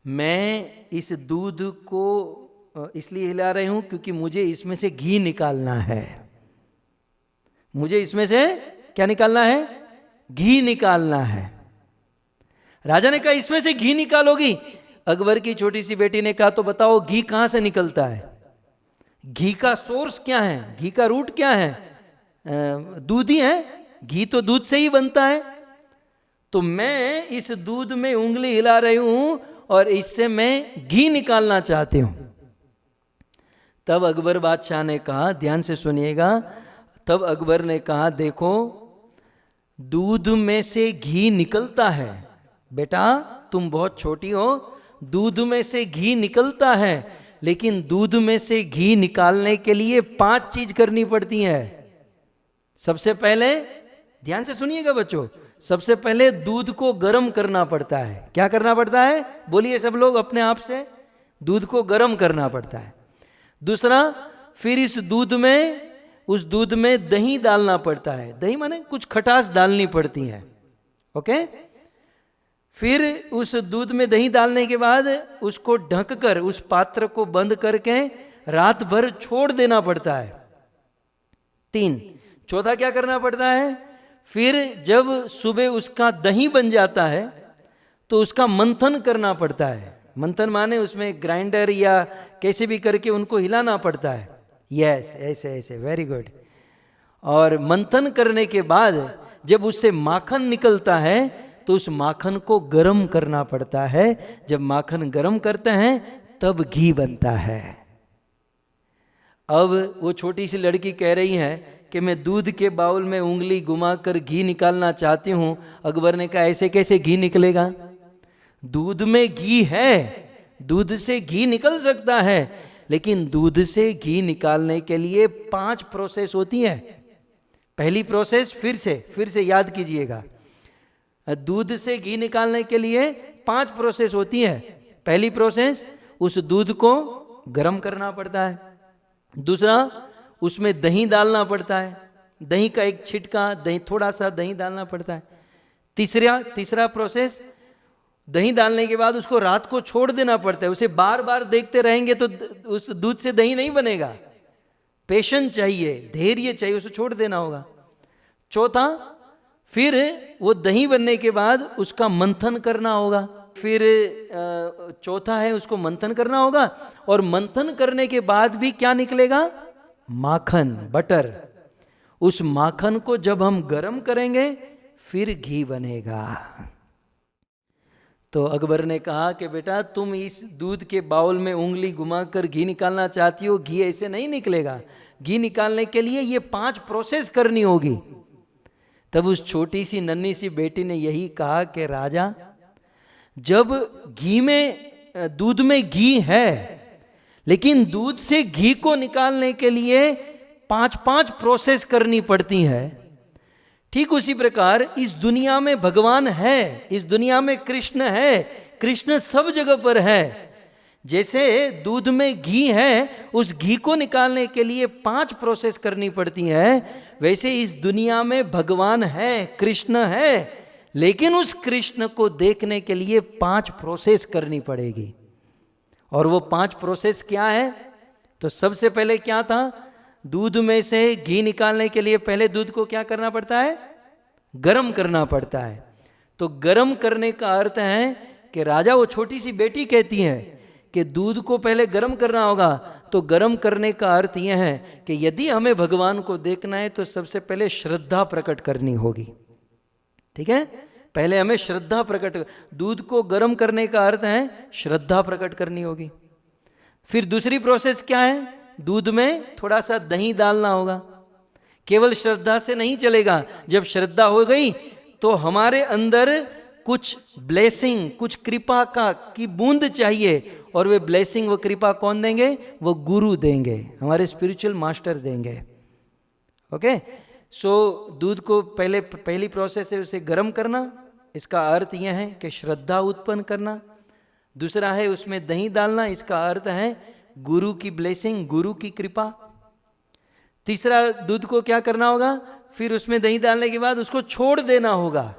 मैं इस दूध को इसलिए हिला रही हूं क्योंकि मुझे इसमें से घी निकालना है। मुझे इसमें से क्या निकालना है? घी निकालना है। राजा ने कहा इसमें से घी निकालोगी? अकबर की छोटी सी बेटी ने कहा तो बताओ घी कहां से निकलता है, घी का सोर्स क्या है, घी का रूट क्या है? दूध ही है, घी तो दूध से ही बनता है। तो मैं इस दूध में उंगली हिला रही हूं और इससे मैं घी निकालना चाहती हूं। तब अकबर बादशाह ने कहा, ध्यान से सुनिएगा, तब अकबर ने कहा देखो दूध में से घी निकलता है बेटा, तुम बहुत छोटी हो, दूध में से घी निकलता है, लेकिन दूध में से घी निकालने के लिए 5 चीज करनी पड़ती हैं। सबसे पहले, ध्यान से सुनिएगा बच्चों, सबसे पहले दूध को गर्म करना पड़ता है। क्या करना पड़ता है? बोलिए सब लोग अपने आप से, दूध को गर्म करना पड़ता है। दूसरा, फिर इस दूध में, उस दूध में दही डालना पड़ता है। दही माने कुछ खटास डालनी पड़ती है। ओके, फिर उस दूध में दही डालने के बाद उसको ढककर, उस पात्र को बंद करके रात भर छोड़ देना पड़ता है। 3, चौथा क्या करना पड़ता है, फिर जब सुबह उसका दही बन जाता है तो उसका मंथन करना पड़ता है। मंथन माने उसमें ग्राइंडर या कैसे भी करके उनको हिलाना पड़ता है। यस, ऐसे ऐसे, वेरी गुड। और मंथन करने के बाद जब उससे माखन निकलता है तो उस माखन को गरम करना पड़ता है। जब माखन गरम करते हैं तब घी बनता है। अब वो छोटी सी लड़की कह रही है कि मैं दूध के बाउल में उंगली घुमाकर घी निकालना चाहती हूं। अकबर ने कहा ऐसे कैसे घी निकलेगा, दूध में घी है, दूध से घी निकल सकता है, लेकिन दूध से घी निकालने के लिए 5 प्रोसेस होती है। पहली प्रोसेस फिर से याद कीजिएगा, दूध से घी निकालने के लिए 5 प्रोसेस होती है। पहली प्रोसेस, उस दूध को गर्म करना पड़ता है। दूसरा, उसमें दही डालना पड़ता है, दही का एक छिटका, दही थोड़ा सा दही डालना पड़ता है। तीसरा प्रोसेस, दही डालने के बाद उसको रात को छोड़ देना पड़ता है। उसे बार बार देखते रहेंगे तो उस दूध से दही नहीं बनेगा। पेशेंस चाहिए, धैर्य चाहिए, उसे छोड़ देना होगा। चौथा, फिर वो दही बनने के बाद उसका मंथन करना होगा। फिर चौथा है उसको मंथन करना होगा, और मंथन करने के बाद भी क्या निकलेगा, माखन, बटर। उस माखन को जब हम गरम करेंगे फिर घी बनेगा। तो अकबर ने कहा कि बेटा तुम इस दूध के बाउल में उंगली घुमाकर घी निकालना चाहती हो, घी ऐसे नहीं निकलेगा। घी निकालने के लिए ये 5 प्रोसेस करनी होगी। तब उस छोटी सी नन्ही सी बेटी ने यही कहा कि राजा, जब दूध में घी है, लेकिन दूध से घी को निकालने के लिए 5 प्रोसेस करनी पड़ती है, ठीक उसी प्रकार इस दुनिया में भगवान है, इस दुनिया में कृष्ण है, कृष्ण सब जगह पर है। जैसे दूध में घी है, उस घी को निकालने के लिए 5 प्रोसेस करनी पड़ती है, वैसे इस दुनिया में भगवान है, कृष्ण है, लेकिन उस कृष्ण को देखने के लिए 5 प्रोसेस करनी पड़ेगी। और वो 5 प्रोसेस क्या है? तो सबसे पहले क्या था, दूध में से घी निकालने के लिए पहले दूध को क्या करना पड़ता है, गरम करना पड़ता है। तो गरम करने का अर्थ है कि राजा, वो छोटी सी बेटी कहती है कि दूध को पहले गरम करना होगा। तो गरम करने का अर्थ यह है कि यदि हमें भगवान को देखना है तो सबसे पहले श्रद्धा प्रकट करनी होगी। ठीक है, पहले हमें श्रद्धा प्रकट, दूध को गरम करने का अर्थ है श्रद्धा प्रकट करनी होगी। फिर दूसरी प्रोसेस क्या है, दूध में थोड़ा सा दही डालना होगा। केवल श्रद्धा से नहीं चलेगा, जब श्रद्धा हो गई तो हमारे अंदर कुछ ब्लेसिंग, कुछ कृपा की बूंद चाहिए, और वे ब्लेसिंग, वो कृपा कौन देंगे, वो गुरु देंगे, हमारे स्पिरिचुअल मास्टर देंगे। ओके, सो दूध को पहली प्रोसेस है उसे गर्म करना, इसका अर्थ यह है कि श्रद्धा उत्पन्न करना। दूसरा है उसमें दही डालना, इसका अर्थ है गुरु की ब्लेसिंग, गुरु की कृपा। तीसरा, दूध को क्या करना होगा, फिर उसमें दही डालने के बाद उसको छोड़ देना होगा।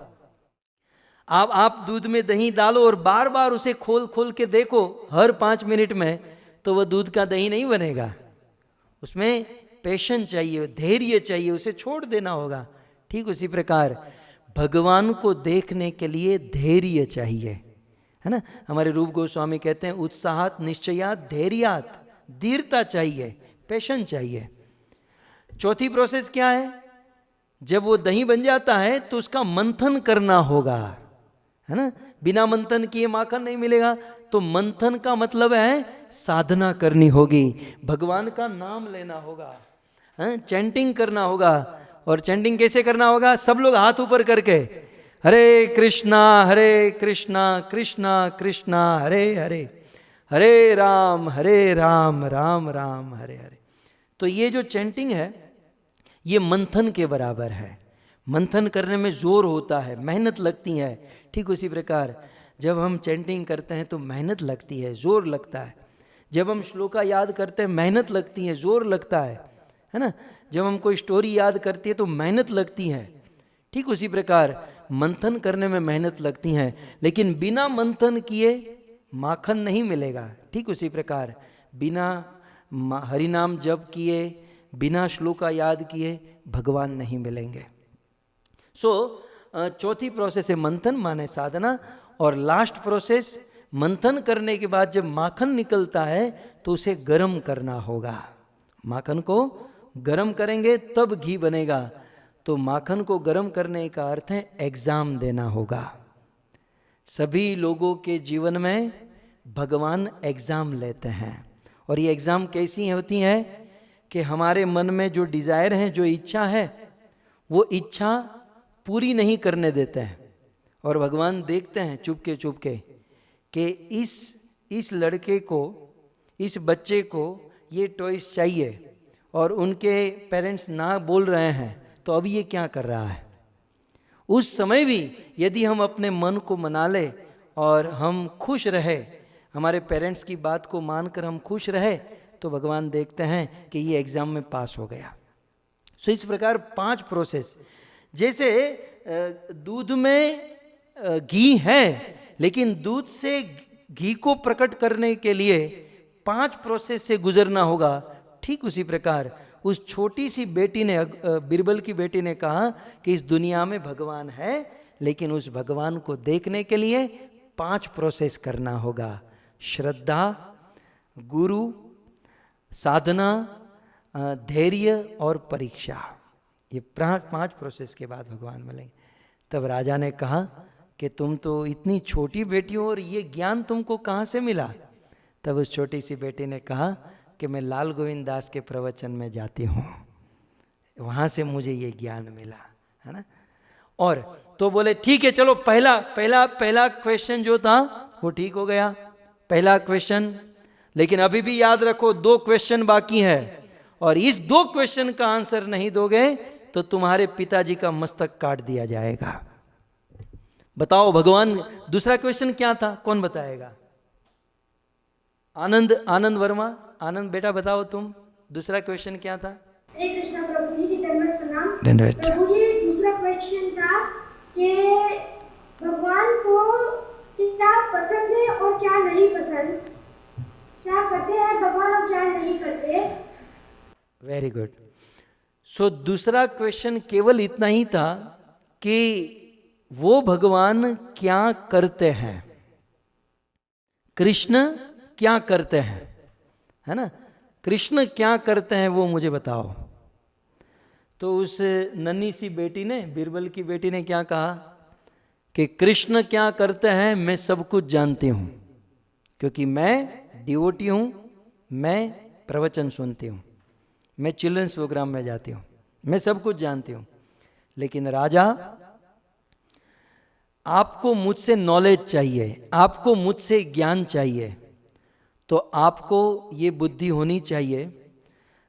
आप दूध में दही डालो और बार बार उसे खोल के देखो हर 5 मिनट में, तो वह दूध का दही नहीं बनेगा। उसमें पेशेंस चाहिए, धैर्य चाहिए, उसे छोड़ देना होगा। ठीक उसी प्रकार भगवान को देखने के लिए धैर्य चाहिए, है ना। हमारे रूप गोस्वामी कहते हैं उत्साहात निश्चयात धैर्यात, धीरता चाहिए, पेशेंस चाहिए। चौथी प्रोसेस क्या है, जब वो दही बन जाता है तो उसका मंथन करना होगा, है ना। बिना मंथन किए माखन नहीं मिलेगा। तो मंथन का मतलब है साधना करनी होगी, भगवान का नाम लेना होगा, चैंटिंग करना होगा। और चैंटिंग कैसे करना होगा, सब लोग हाथ ऊपर करके हरे कृष्णा कृष्णा कृष्णा हरे हरे, हरे राम राम राम हरे हरे। तो ये जो चैंटिंग है ये मंथन के बराबर है। मंथन करने में जोर होता है, मेहनत लगती है। ठीक उसी प्रकार जब हम चैंटिंग करते हैं तो मेहनत लगती है, जोर लगता है। जब हम श्लोका याद करते हैं मेहनत लगती है, जोर लगता है ना। जब हम कोई स्टोरी याद करती है तो मेहनत लगती है। ठीक उसी प्रकार मंथन करने में मेहनत लगती है, लेकिन बिना मंथन किए माखन नहीं मिलेगा। ठीक उसी प्रकार बिना हरि नाम जप किए, बिना श्लोका याद किए भगवान नहीं मिलेंगे। चौथी प्रोसेस है मंथन माने साधना, और लास्ट प्रोसेस मंथन करने के बाद जब माखन निकलता है तो उसे गर्म करना होगा। माखन को गर्म करेंगे तब घी बनेगा। तो माखन को गर्म करने का अर्थ है एग्जाम देना होगा। सभी लोगों के जीवन में भगवान एग्जाम लेते हैं, और ये एग्जाम कैसी होती हैं कि हमारे मन में जो डिजायर है, जो इच्छा है, वो इच्छा पूरी नहीं करने देते हैं। और भगवान देखते हैं चुपके चुपके कि इस लड़के को, इस बच्चे को ये टॉयस चाहिए, और उनके पेरेंट्स ना बोल रहे हैं, तो अब ये क्या कर रहा है। उस समय भी यदि हम अपने मन को मना ले और हम खुश रहे, हमारे पेरेंट्स की बात को मानकर हम खुश रहे, तो भगवान देखते हैं कि ये एग्जाम में पास हो गया। इस प्रकार 5 प्रोसेस, जैसे दूध में घी है, लेकिन दूध से घी को प्रकट करने के लिए 5 प्रोसेस से गुजरना होगा। ठीक उसी प्रकार उस छोटी सी बेटी ने, बिरबल की बेटी ने कहा कि इस दुनिया में भगवान है, लेकिन उस भगवान को देखने के लिए 5 प्रोसेस करना होगा। श्रद्धा, गुरु, साधना, धैर्य और परीक्षा। ये 5 प्रोसेस के बाद भगवान मिलेंगे। तब राजा ने कहा कि तुम तो इतनी छोटी बेटी हो और ये ज्ञान तुमको कहाँ से मिला। तब उस छोटी सी बेटी ने कहा कि मैं लाल गोविंद दास के प्रवचन में जाती हूँ, वहाँ से मुझे ये ज्ञान मिला, है ना। और तो बोले ठीक है, चलो पहला क्वेश्चन जो था वो ठीक हो गया, पहला क्वेश्चन। लेकिन अभी भी याद रखो 2 क्वेश्चन बाकी है, और इस 2 क्वेश्चन का आंसर नहीं दोगे तो तुम्हारे पिताजी का मस्तक काट दिया जाएगा। बताओ भगवान, दूसरा क्वेश्चन क्या था, कौन बताएगा? आनंद वर्मा, आनंद बेटा बताओ तुम, दूसरा क्वेश्चन क्या था? हरे कृष्णा प्रभु जी, दंडवत प्रणाम। दंडवत। प्रभु जी, दूसरा क्वेश्चन था कि भगवान को क्या पसंद है और क्या नहीं पसंद, क्या करते हैं भगवान और क्या नहीं करते। Very good. दूसरा क्वेश्चन केवल इतना ही था कि वो भगवान क्या करते हैं, कृष्ण क्या करते हैं, है ना। कृष्ण क्या करते हैं वो मुझे बताओ। तो उस नन्ही सी बेटी ने, बिरबल की बेटी ने क्या कहा कि कृष्ण क्या करते हैं मैं सब कुछ जानती हूँ, क्योंकि मैं डिवोटी हूँ, मैं प्रवचन सुनती हूँ, मैं चिल्ड्रंस प्रोग्राम में जाती हूँ, मैं सब कुछ जानती हूँ। लेकिन राजा, आपको मुझसे नॉलेज चाहिए, आपको मुझसे ज्ञान चाहिए, तो आपको ये बुद्धि होनी चाहिए,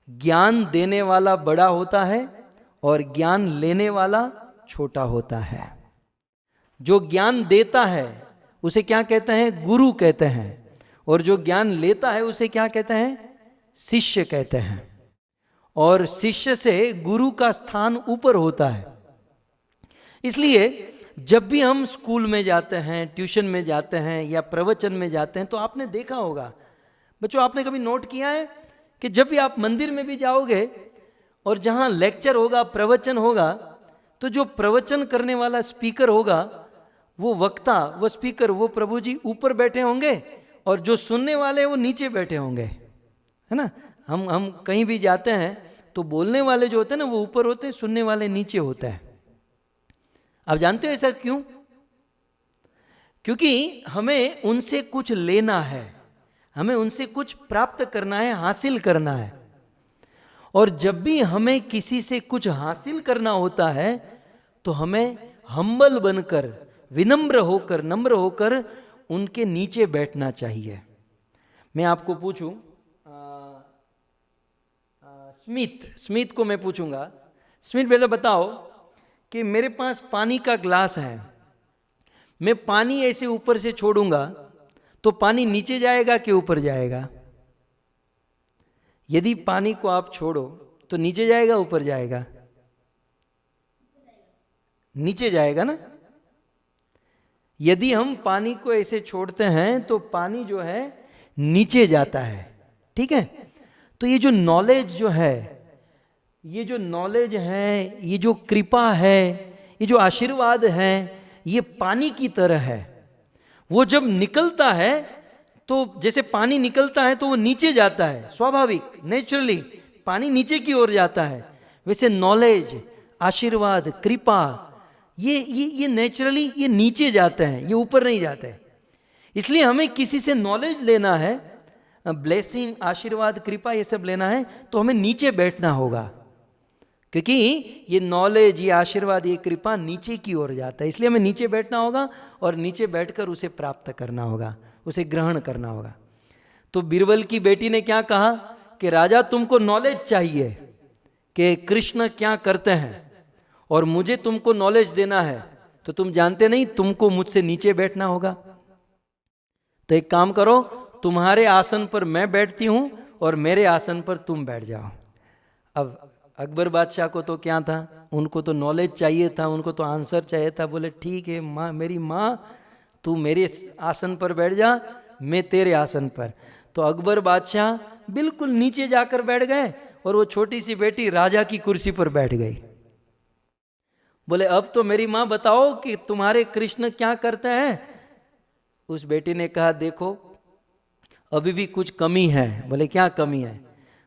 ज्ञान देने वाला बड़ा होता है और ज्ञान लेने वाला छोटा होता है। जो ज्ञान देता है उसे क्या कहते हैं? गुरु कहते हैं। और जो ज्ञान लेता है उसे क्या कहते हैं? शिष्य कहते हैं। और शिष्य से गुरु का स्थान ऊपर होता है। इसलिए जब भी हम स्कूल में जाते हैं, ट्यूशन में जाते हैं या प्रवचन में जाते हैं, तो आपने देखा होगा बच्चों, आपने कभी नोट किया है कि जब भी आप मंदिर में भी जाओगे और जहां लेक्चर होगा, प्रवचन होगा, तो जो प्रवचन करने वाला स्पीकर होगा, वो वक्ता, वो स्पीकर, वो प्रभु जी ऊपर बैठे होंगे और जो सुनने वाले वो नीचे बैठे होंगे, है ना। हम कहीं भी जाते हैं तो बोलने वाले जो होते हैं ना वो ऊपर होते हैं, सुनने वाले नीचे होते हैं। आप जानते हो ऐसा क्यों? क्योंकि हमें उनसे कुछ लेना है, हमें उनसे कुछ प्राप्त करना है, हासिल करना है। और जब भी हमें किसी से कुछ हासिल करना होता है तो हमें हम्बल बनकर, विनम्र होकर, नम्र होकर उनके नीचे बैठना चाहिए। मैं आपको पूछूं, स्मित को मैं पूछूंगा, स्मित बेटा बताओ कि मेरे पास पानी का ग्लास है, मैं पानी ऐसे ऊपर से छोड़ूंगा तो पानी नीचे जाएगा कि ऊपर जाएगा? यदि पानी को आप छोड़ो तो नीचे जाएगा, ऊपर जाएगा? नीचे जाएगा ना। यदि हम पानी को ऐसे छोड़ते हैं तो पानी जो है नीचे जाता है, ठीक है। तो ये जो नॉलेज जो है, ये जो नॉलेज है, ये जो कृपा है, ये जो आशीर्वाद है, ये पानी की तरह है। वो जब निकलता है तो जैसे पानी निकलता है तो वो नीचे जाता है, स्वाभाविक नेचुरली पानी नीचे की ओर जाता है। वैसे नॉलेज, आशीर्वाद, कृपा ये नेचुरली ये नीचे जाते हैं, ये ऊपर नहीं जाते हैं। इसलिए हमें किसी से नॉलेज लेना है, ब्लेसिंग, आशीर्वाद, कृपा ये सब लेना है तो हमें नीचे बैठना होगा, क्योंकि ये नॉलेज, ये आशीर्वाद, ये कृपा नीचे की ओर जाता है। इसलिए हमें नीचे बैठना होगा और नीचे बैठकर उसे प्राप्त करना होगा, उसे ग्रहण करना होगा। तो बीरबल की बेटी ने क्या कहा कि राजा तुमको नॉलेज चाहिए कि कृष्ण क्या करते हैं और मुझे तुमको नॉलेज देना है, तो तुम जानते नहीं, तुमको मुझसे नीचे बैठना होगा। तो एक काम करो, तुम्हारे आसन पर मैं बैठती हूं और मेरे आसन पर तुम बैठ जाओ। अब अकबर बादशाह को तो क्या था, उनको तो नॉलेज चाहिए था, उनको तो आंसर चाहिए था। बोले ठीक है माँ, मेरी माँ, तू मेरे आसन पर बैठ जा, मैं तेरे आसन पर। तो अकबर बादशाह बिल्कुल नीचे जाकर बैठ गए और वो छोटी सी बेटी राजा की कुर्सी पर बैठ गई। बोले अब तो मेरी माँ बताओ कि तुम्हारे कृष्ण क्या करते हैं। उस बेटी ने कहा देखो अभी भी कुछ कमी है। बोले क्या कमी है?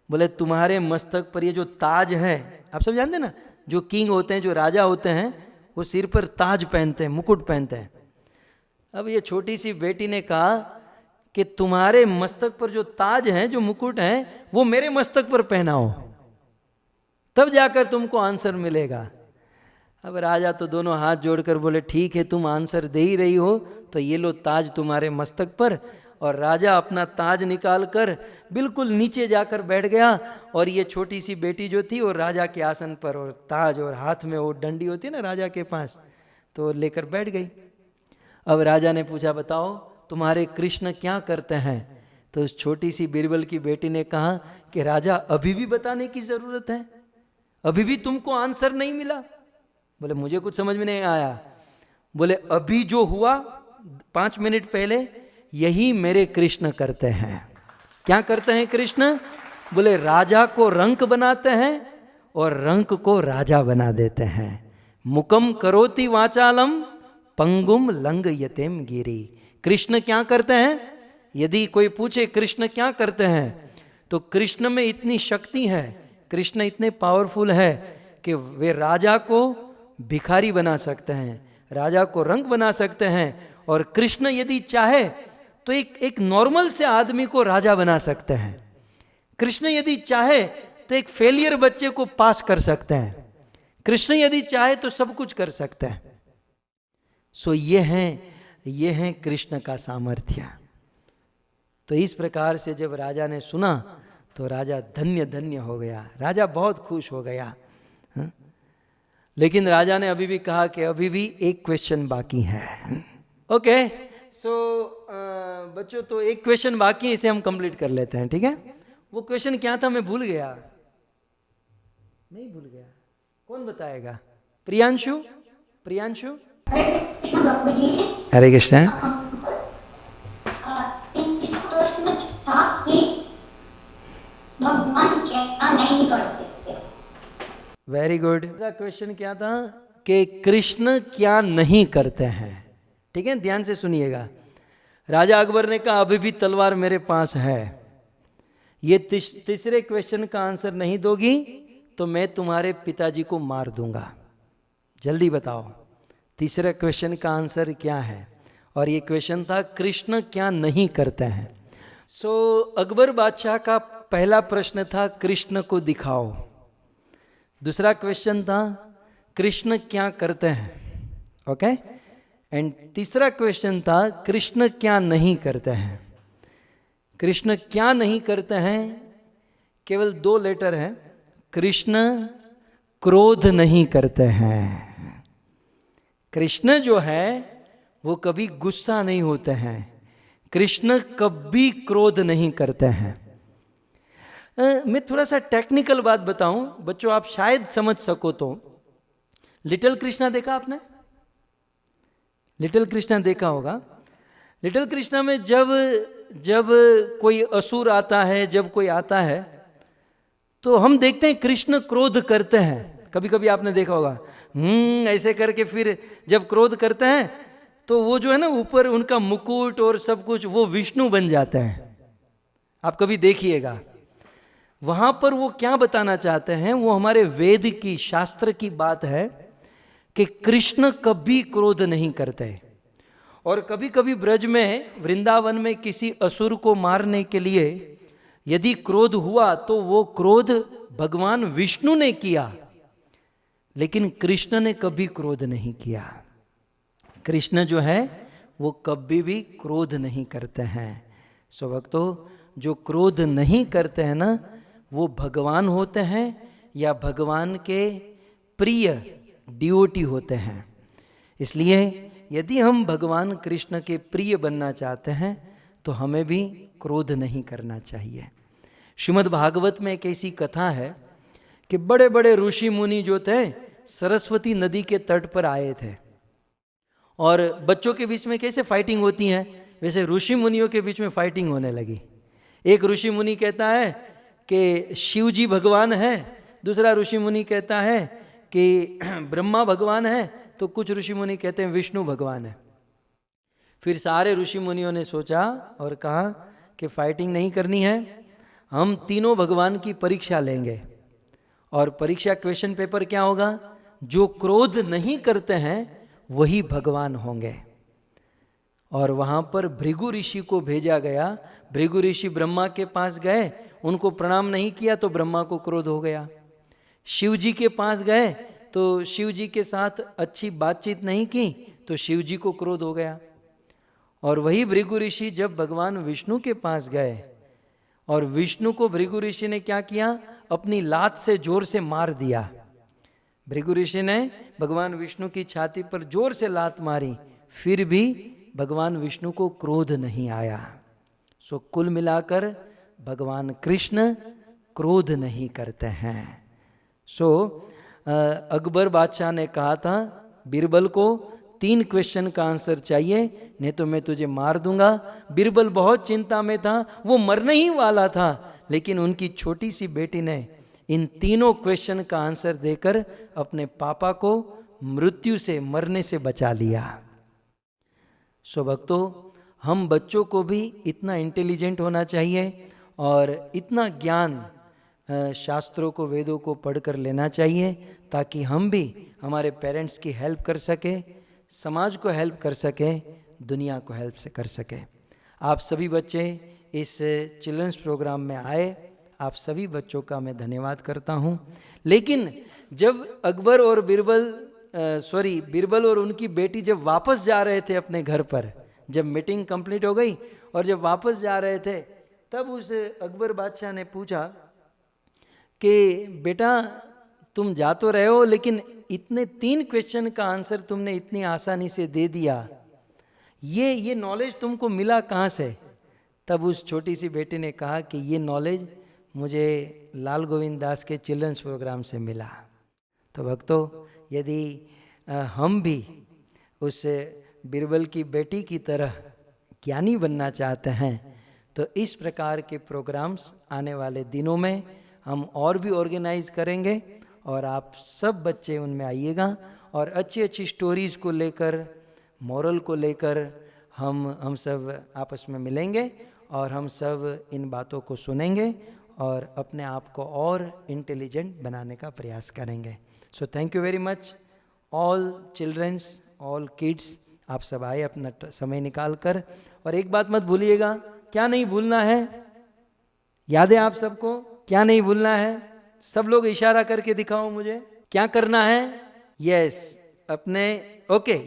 बोले तुम्हारे मस्तक पर ये जो ताज है, आप सब जानते हैं ना, जो किंग होते हैं, जो राजा होते हैं, वो सिर पर ताज पहनते हैं, मुकुट पहनते हैं। अब ये छोटी सी बेटी ने कहा कि तुम्हारे मस्तक पर जो ताज है, जो मुकुट है, वो मेरे मस्तक पर पहनाओ, तब जाकर तुमको आंसर मिलेगा। अब राजा तो दोनों हाथ जोड़कर बोले ठीक है, तुम आंसर दे ही रही हो तो ये लो ताज तुम्हारे मस्तक पर। और राजा अपना ताज निकाल कर बिल्कुल नीचे जाकर बैठ गया और ये छोटी सी बेटी जो थी वो राजा के आसन पर, और ताज और हाथ में वो डंडी होती है ना राजा के पास, तो लेकर बैठ गई। अब राजा ने पूछा बताओ तुम्हारे कृष्ण क्या करते हैं? तो उस छोटी सी बीरबल की बेटी ने कहा कि राजा अभी भी बताने की ज़रूरत है, अभी भी तुमको आंसर नहीं मिला। बोले मुझे कुछ समझ में नहीं आया। बोले अभी जो हुआ 5 मिनट पहले यही मेरे कृष्ण करते हैं। क्या करते हैं कृष्ण? बोले राजा को रंक बनाते हैं और रंक को राजा बना देते हैं। मुकम करोति वाचालम पंगुम लंग यतेम गिरी। कृष्ण क्या करते हैं? यदि कोई पूछे कृष्ण क्या करते हैं, तो कृष्ण में इतनी शक्ति है, कृष्ण इतने पावरफुल है कि वे राजा को भिखारी बना सकते हैं, राजा को रंक बना सकते हैं। और कृष्ण यदि चाहे तो एक नॉर्मल से आदमी को राजा बना सकते हैं। कृष्ण यदि चाहे तो एक फेलियर बच्चे को पास कर सकते हैं। कृष्ण यदि चाहे तो सब कुछ कर सकते हैं। सो ये है कृष्ण का सामर्थ्य। तो इस प्रकार से जब राजा ने सुना तो राजा धन्य धन्य हो गया, राजा बहुत खुश हो गया। हा? लेकिन राजा ने अभी भी कहा कि अभी भी एक क्वेश्चन बाकी है। ओके, सो बच्चों तो एक क्वेश्चन बाकी है, इसे हम कंप्लीट कर लेते हैं, ठीक है? वो क्वेश्चन क्या था मैं भूल गया, नहीं भूल गया, कौन बताएगा? Priyanshu, Priyanshu. Hare Krishna. Very good. Question क्या था कि कृष्ण क्या नहीं करते हैं? ठीक है, ध्यान से सुनिएगा। राजा अकबर ने कहा अभी भी तलवार मेरे पास है। ये तीसरे क्वेश्चन का आंसर नहीं दोगी तो मैं तुम्हारे पिताजी को मार दूंगा। जल्दी बताओ तीसरे क्वेश्चन का आंसर क्या है? और ये क्वेश्चन था कृष्ण क्या नहीं करते हैं। सो अकबर बादशाह का पहला प्रश्न था कृष्ण को दिखाओ। दूसरा क्वेश्चन था कृष्ण क्या करते हैं, ओके? एंड तीसरा क्वेश्चन था कृष्ण क्या नहीं करते हैं। कृष्ण क्या नहीं करते हैं, केवल 2 लेटर हैं। कृष्ण क्रोध नहीं करते हैं। कृष्ण जो है वो कभी गुस्सा नहीं होते हैं, कृष्ण कभी क्रोध नहीं करते हैं। मैं थोड़ा सा टेक्निकल बात बताऊं बच्चों, आप शायद समझ सको तो। लिटिल कृष्णा देखा आपने? लिटिल कृष्णा देखा होगा। लिटिल कृष्णा में जब कोई असुर आता है, जब कोई आता है तो हम देखते हैं कृष्ण क्रोध करते हैं, कभी कभी आपने देखा होगा, ऐसे करके फिर जब क्रोध करते हैं तो वो जो है ना ऊपर उनका मुकुट और सब कुछ वो विष्णु बन जाता है। आप कभी देखिएगा, वहां पर वो क्या बताना चाहते हैं, वो हमारे वेद की शास्त्र की बात है कि कृष्ण कभी क्रोध नहीं करते। और कभी कभी ब्रज में, वृंदावन में किसी असुर को मारने के लिए यदि क्रोध हुआ तो वो क्रोध भगवान विष्णु ने किया, लेकिन कृष्ण ने कभी क्रोध नहीं किया। कृष्ण जो है वो कभी भी क्रोध नहीं करते हैं। सो भक्तों, जो क्रोध नहीं करते हैं ना, वो भगवान होते हैं या भगवान के प्रिय डिवोटी होते हैं। इसलिए यदि हम भगवान कृष्ण के प्रिय बनना चाहते हैं तो हमें भी क्रोध नहीं करना चाहिए। श्रीमद् भागवत में एक ऐसी कथा है कि बड़े बड़े ऋषि मुनि जो थे सरस्वती नदी के तट पर आए थे, और बच्चों के बीच में कैसे फाइटिंग होती है, वैसे ऋषि मुनियों के बीच में फाइटिंग होने लगी। एक ऋषि मुनि कहता है कि शिव जी भगवान है, दूसरा ऋषि मुनि कहता है कि ब्रह्मा भगवान है, तो कुछ ऋषि मुनि कहते हैं विष्णु भगवान है। फिर सारे ऋषि मुनियों ने सोचा और कहा कि फाइटिंग नहीं करनी है, हम तीनों भगवान की परीक्षा लेंगे। और परीक्षा क्वेश्चन पेपर क्या होगा, जो क्रोध नहीं करते हैं वही भगवान होंगे। और वहाँ पर भृगु ऋषि को भेजा गया। भृगु ऋषि ब्रह्मा के पास गए, उनको प्रणाम नहीं किया तो ब्रह्मा को क्रोध हो गया। शिव जी के पास गए तो शिव जी के साथ अच्छी बातचीत नहीं की तो शिव जी को क्रोध हो गया। और वही भृगु ऋषि जब भगवान विष्णु के पास गए और विष्णु को भृगु ऋषि ने क्या किया, अपनी लात से जोर से मार दिया। भृगु ऋषि ने भगवान विष्णु की छाती पर जोर से लात मारी, फिर भी भगवान विष्णु को क्रोध नहीं आया। सो कुल मिलाकर भगवान कृष्ण क्रोध नहीं करते हैं। सो अकबर बादशाह ने कहा था बीरबल को 3 क्वेश्चन का आंसर चाहिए, नहीं तो मैं तुझे मार दूंगा। बीरबल बहुत चिंता में था, वो मरने ही वाला था, लेकिन उनकी छोटी सी बेटी ने इन तीनों क्वेश्चन का आंसर देकर अपने पापा को मृत्यु से, मरने से बचा लिया। सो भक्तों, हम बच्चों को भी इतना इंटेलिजेंट होना चाहिए और इतना ज्ञान शास्त्रों को, वेदों को पढ़कर लेना चाहिए, ताकि हम भी हमारे पेरेंट्स की हेल्प कर सके, समाज को हेल्प कर सके, दुनिया को हेल्प से कर सके। आप सभी बच्चे इस चिल्ड्रंस प्रोग्राम में आए, आप सभी बच्चों का मैं धन्यवाद करता हूँ। लेकिन जब अकबर और बीरबल और उनकी बेटी जब वापस जा रहे थे अपने घर पर, जब मीटिंग कंप्लीट हो गई और जब वापस जा रहे थे, तब उस अकबर बादशाह ने पूछा कि बेटा तुम जा तो रहे हो, लेकिन इतने 3 क्वेश्चन का आंसर तुमने इतनी आसानी से दे दिया, ये नॉलेज तुमको मिला कहाँ से? तब उस छोटी सी बेटी ने कहा कि ये नॉलेज मुझे लाल गोविंद दास के चिल्ड्रंस प्रोग्राम से मिला। तो भक्तों, यदि हम भी उस बीरबल की बेटी की तरह ज्ञानी बनना चाहते हैं तो इस प्रकार के प्रोग्राम्स आने वाले दिनों में हम और भी ऑर्गेनाइज करेंगे, और आप सब बच्चे उनमें आइएगा और अच्छी अच्छी स्टोरीज़ को लेकर, मॉरल को लेकर हम सब आपस में मिलेंगे और हम सब इन बातों को सुनेंगे और अपने आप को और इंटेलिजेंट बनाने का प्रयास करेंगे। So thank you very much all childrens, all kids. आप सब आए अपना समय निकाल कर। और एक बात मत भूलिएगा, क्या नहीं भूलना है? याद है आप सबको? क्या नहीं भूलना है? सब लोग इशारा करके दिखाओ मुझे, क्या करना है? यस, अपने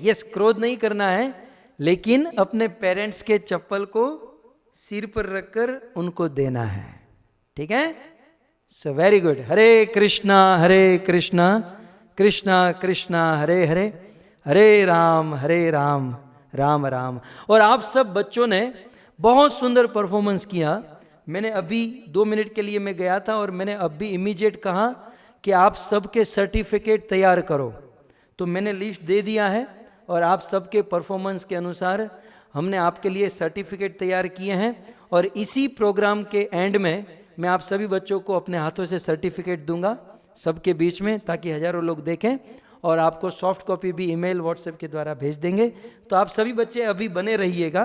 यस, क्रोध नहीं करना है, लेकिन अपने पेरेंट्स के चप्पल को सिर पर रखकर उनको देना है। ठीक है? So very good. Hare Krishna Krishna Krishna Hare Hare, Hare Ram Ram Ram. और आप सब बच्चों ने बहुत सुंदर परफॉर्मेंस किया। मैंने अभी 2 मिनट के लिए मैं गया था और मैंने अभी इमीडिएट कहा कि आप सबके सर्टिफिकेट तैयार करो, तो मैंने लिस्ट दे दिया है और आप सबके परफॉर्मेंस के अनुसार हमने आपके लिए सर्टिफिकेट तैयार किए हैं। और इसी प्रोग्राम के एंड में मैं आप सभी बच्चों को अपने हाथों से सर्टिफिकेट दूंगा सबके बीच में, ताकि हजारों लोग देखें, और आपको सॉफ्ट कॉपी भी ईमेल व्हाट्सएप के द्वारा भेज देंगे। तो आप सभी बच्चे अभी बने रहिएगा,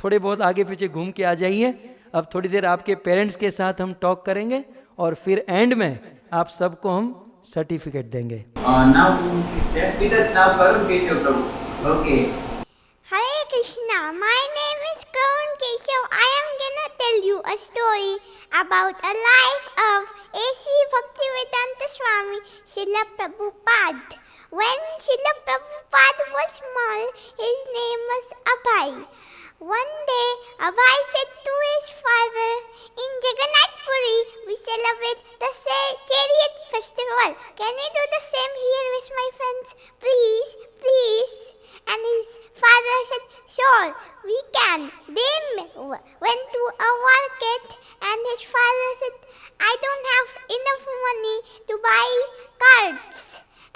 थोड़े बहुत आगे पीछे घूम के आ जाइए। अब थोड़ी देर आपके पेरेंट्स के साथ हम टॉक करेंगे और फिर एंड में आप सबको हम सर्टिफिकेट देंगे। Now let us now Karun Keshav Prabhu. Okay. Hare Krishna, my name is Karun Keshav. I am gonna tell you a story about a life of A.C. Bhaktivedanta Swami Srila Prabhupada. When Srila Prabhupada was small, his name was Abhay. One day, Abhay said to his father, "In Jagannath Puri, we celebrate the chariot festival. Can we do the same here with my friends? Please, please." And his father said, "Sure, we can." They went to a market and his father said, "I don't have enough money to buy cards."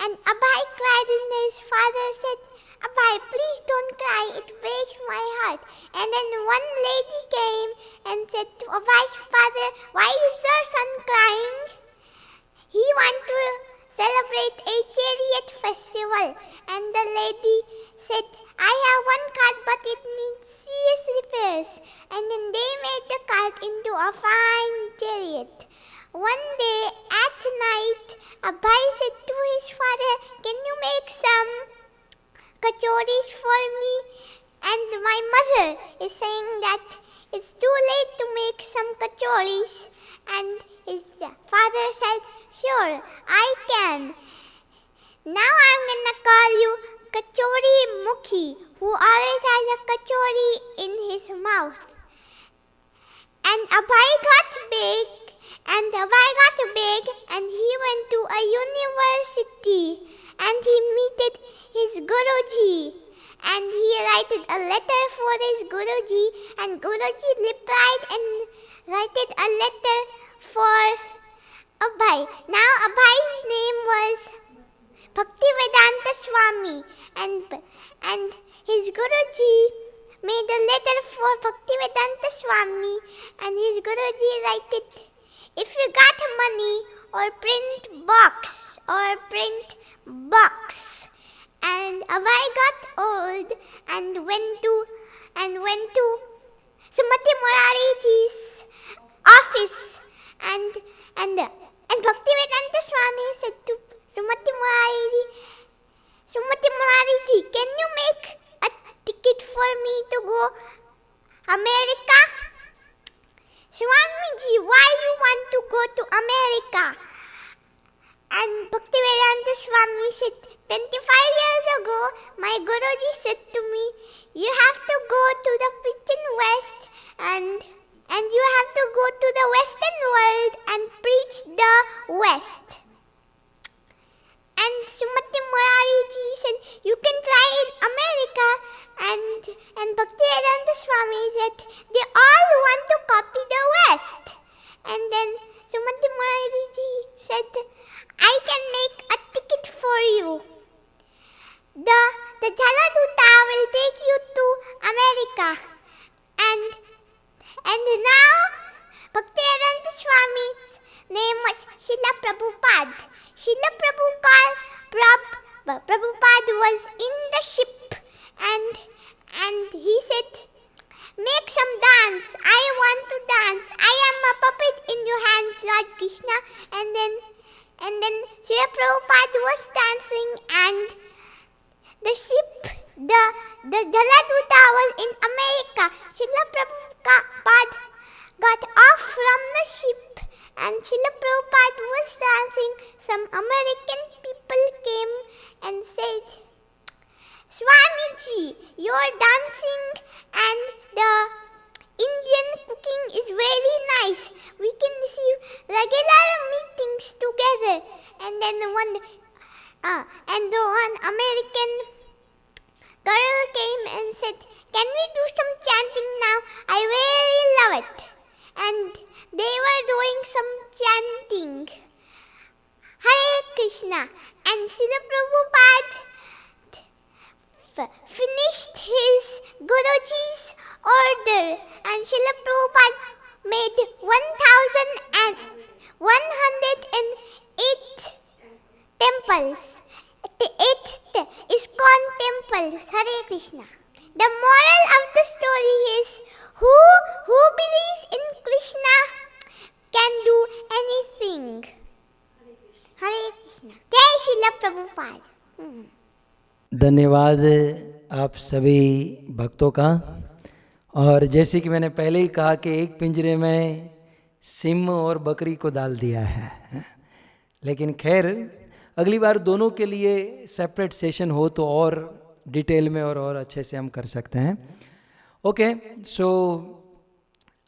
And Abhay cried and his father said, "Abhay, please don't cry, it breaks my heart." And then one lady came and said to Abhay's father, "Why is your son crying? He wants to celebrate a chariot festival." And the lady said, "I have one cart but it needs serious repairs." And then they made the cart into a fine chariot. One day at night, Abhay said to his father, "Can you make some kachoris for me?" And my mother is saying that it's too late to make some kachoris. And his father said, "Sure, I can. Now I'm gonna call you Kachori Mukhi, who always has a kachori in his mouth." And Abhay got big, and he went to a university, and he met his Guruji, and he wrote a letter for his Guruji, and Guruji replied and wrote a letter for Abhay. Now Abhay's name was Bhaktivedanta Swami, and his Guruji made a letter for Bhaktivedanta Swami, and his Guruji wrote it, "If you got money, or print box." And Abhay got old and went to Sumati Murariji's office, and Bhaktivedanta Swami said to Sumati Murariji, "Can you make a ticket for me to go America?" "Swamiji, why you want to go to America?" And Bhaktivedanta Swami said, 25 years ago, my Guruji said to me, "You have to go to the Christian West and you have to go to the Western world and preach the West." And Sumati Murariji said, "You can try in America." And Bhaktivedanta Swami said, "They all want to copy the West." And then Sumati Murariji said, "I can make a ticket for you. The Jaladuta will take you to America." And now Bhaktivedanta Swami's name was Srila Prabhupada. Srila Prabhupada was in the ship, and he said, "Make some dance. I want to dance. I am a puppet in your hands, Lord Krishna." And then Srila Prabhupada was dancing, and the ship, the Jaladuta was in America. Srila Prabhupada got off from the ship, and Srila Prabhupada was dancing. Some American people came and said, "Swamiji, you're dancing and the Indian cooking is very nice. We can see regular meetings together." And then one American girl came and said, "Can we do some chanting now? I really love it." And they were doing some chanting, Hare Krishna. And Srila Prabhupada finished his Guruji's order, and Srila Prabhupada made 1,000 108 temples. The 8th ISKCON temples. Hare Krishna. The moral of the story is who believes in Krishna can do anything. Hare Krishna. Jai Srila Prabhupada. धन्यवाद आप सभी भक्तों का। और जैसे कि मैंने पहले ही कहा कि एक पिंजरे में सिंह और बकरी को डाल दिया है, लेकिन खैर अगली बार दोनों के लिए सेपरेट सेशन हो तो और डिटेल में और अच्छे से हम कर सकते हैं। ओके, सो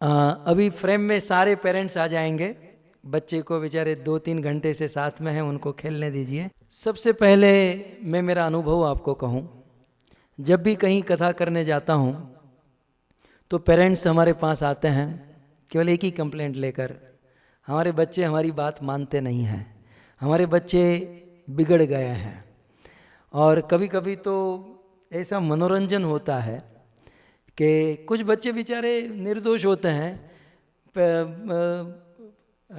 अभी फ्रेम में सारे पेरेंट्स आ जाएंगे। बच्चे को बेचारे 2-3 घंटे से साथ में हैं, उनको खेलने दीजिए। सबसे पहले मैं मेरा अनुभव आपको कहूँ, जब भी कहीं कथा करने जाता हूँ तो पेरेंट्स हमारे पास आते हैं केवल एक ही कंप्लेंट लेकर, हमारे बच्चे हमारी बात मानते नहीं हैं, हमारे बच्चे बिगड़ गए हैं। और कभी कभी तो ऐसा मनोरंजन होता है कि कुछ बच्चे बेचारे निर्दोष होते हैं।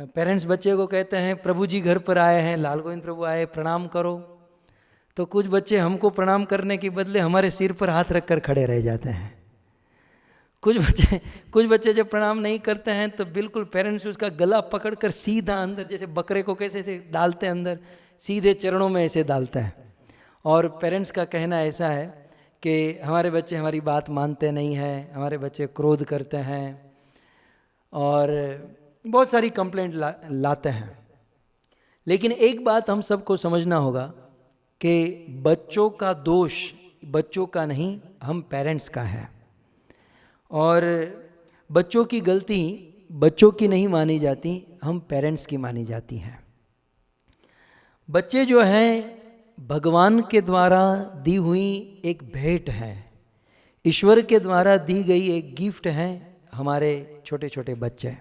पेरेंट्स बच्चे को कहते हैं प्रभु जी घर पर आए हैं, लाल गोविंद प्रभु आए, प्रणाम करो। तो कुछ बच्चे हमको प्रणाम करने के बदले हमारे सिर पर हाथ रखकर खड़े रह जाते हैं। कुछ बच्चे जब प्रणाम नहीं करते हैं तो बिल्कुल पेरेंट्स उसका गला पकड़कर सीधा अंदर, जैसे बकरे को कैसे से डालते हैं अंदर, सीधे चरणों में ऐसे डालते हैं। और पेरेंट्स का कहना ऐसा है कि हमारे बच्चे हमारी बात मानते नहीं हैं, हमारे बच्चे क्रोध करते हैं और बहुत सारी कंप्लेंट लाते हैं। लेकिन एक बात हम सबको समझना होगा कि बच्चों का दोष बच्चों का नहीं, हम पेरेंट्स का है। और बच्चों की गलती बच्चों की नहीं मानी जाती, हम पेरेंट्स की मानी जाती है। बच्चे जो हैं भगवान के द्वारा दी हुई एक भेंट है, ईश्वर के द्वारा दी गई एक गिफ्ट है। हमारे छोटे छोटे बच्चे,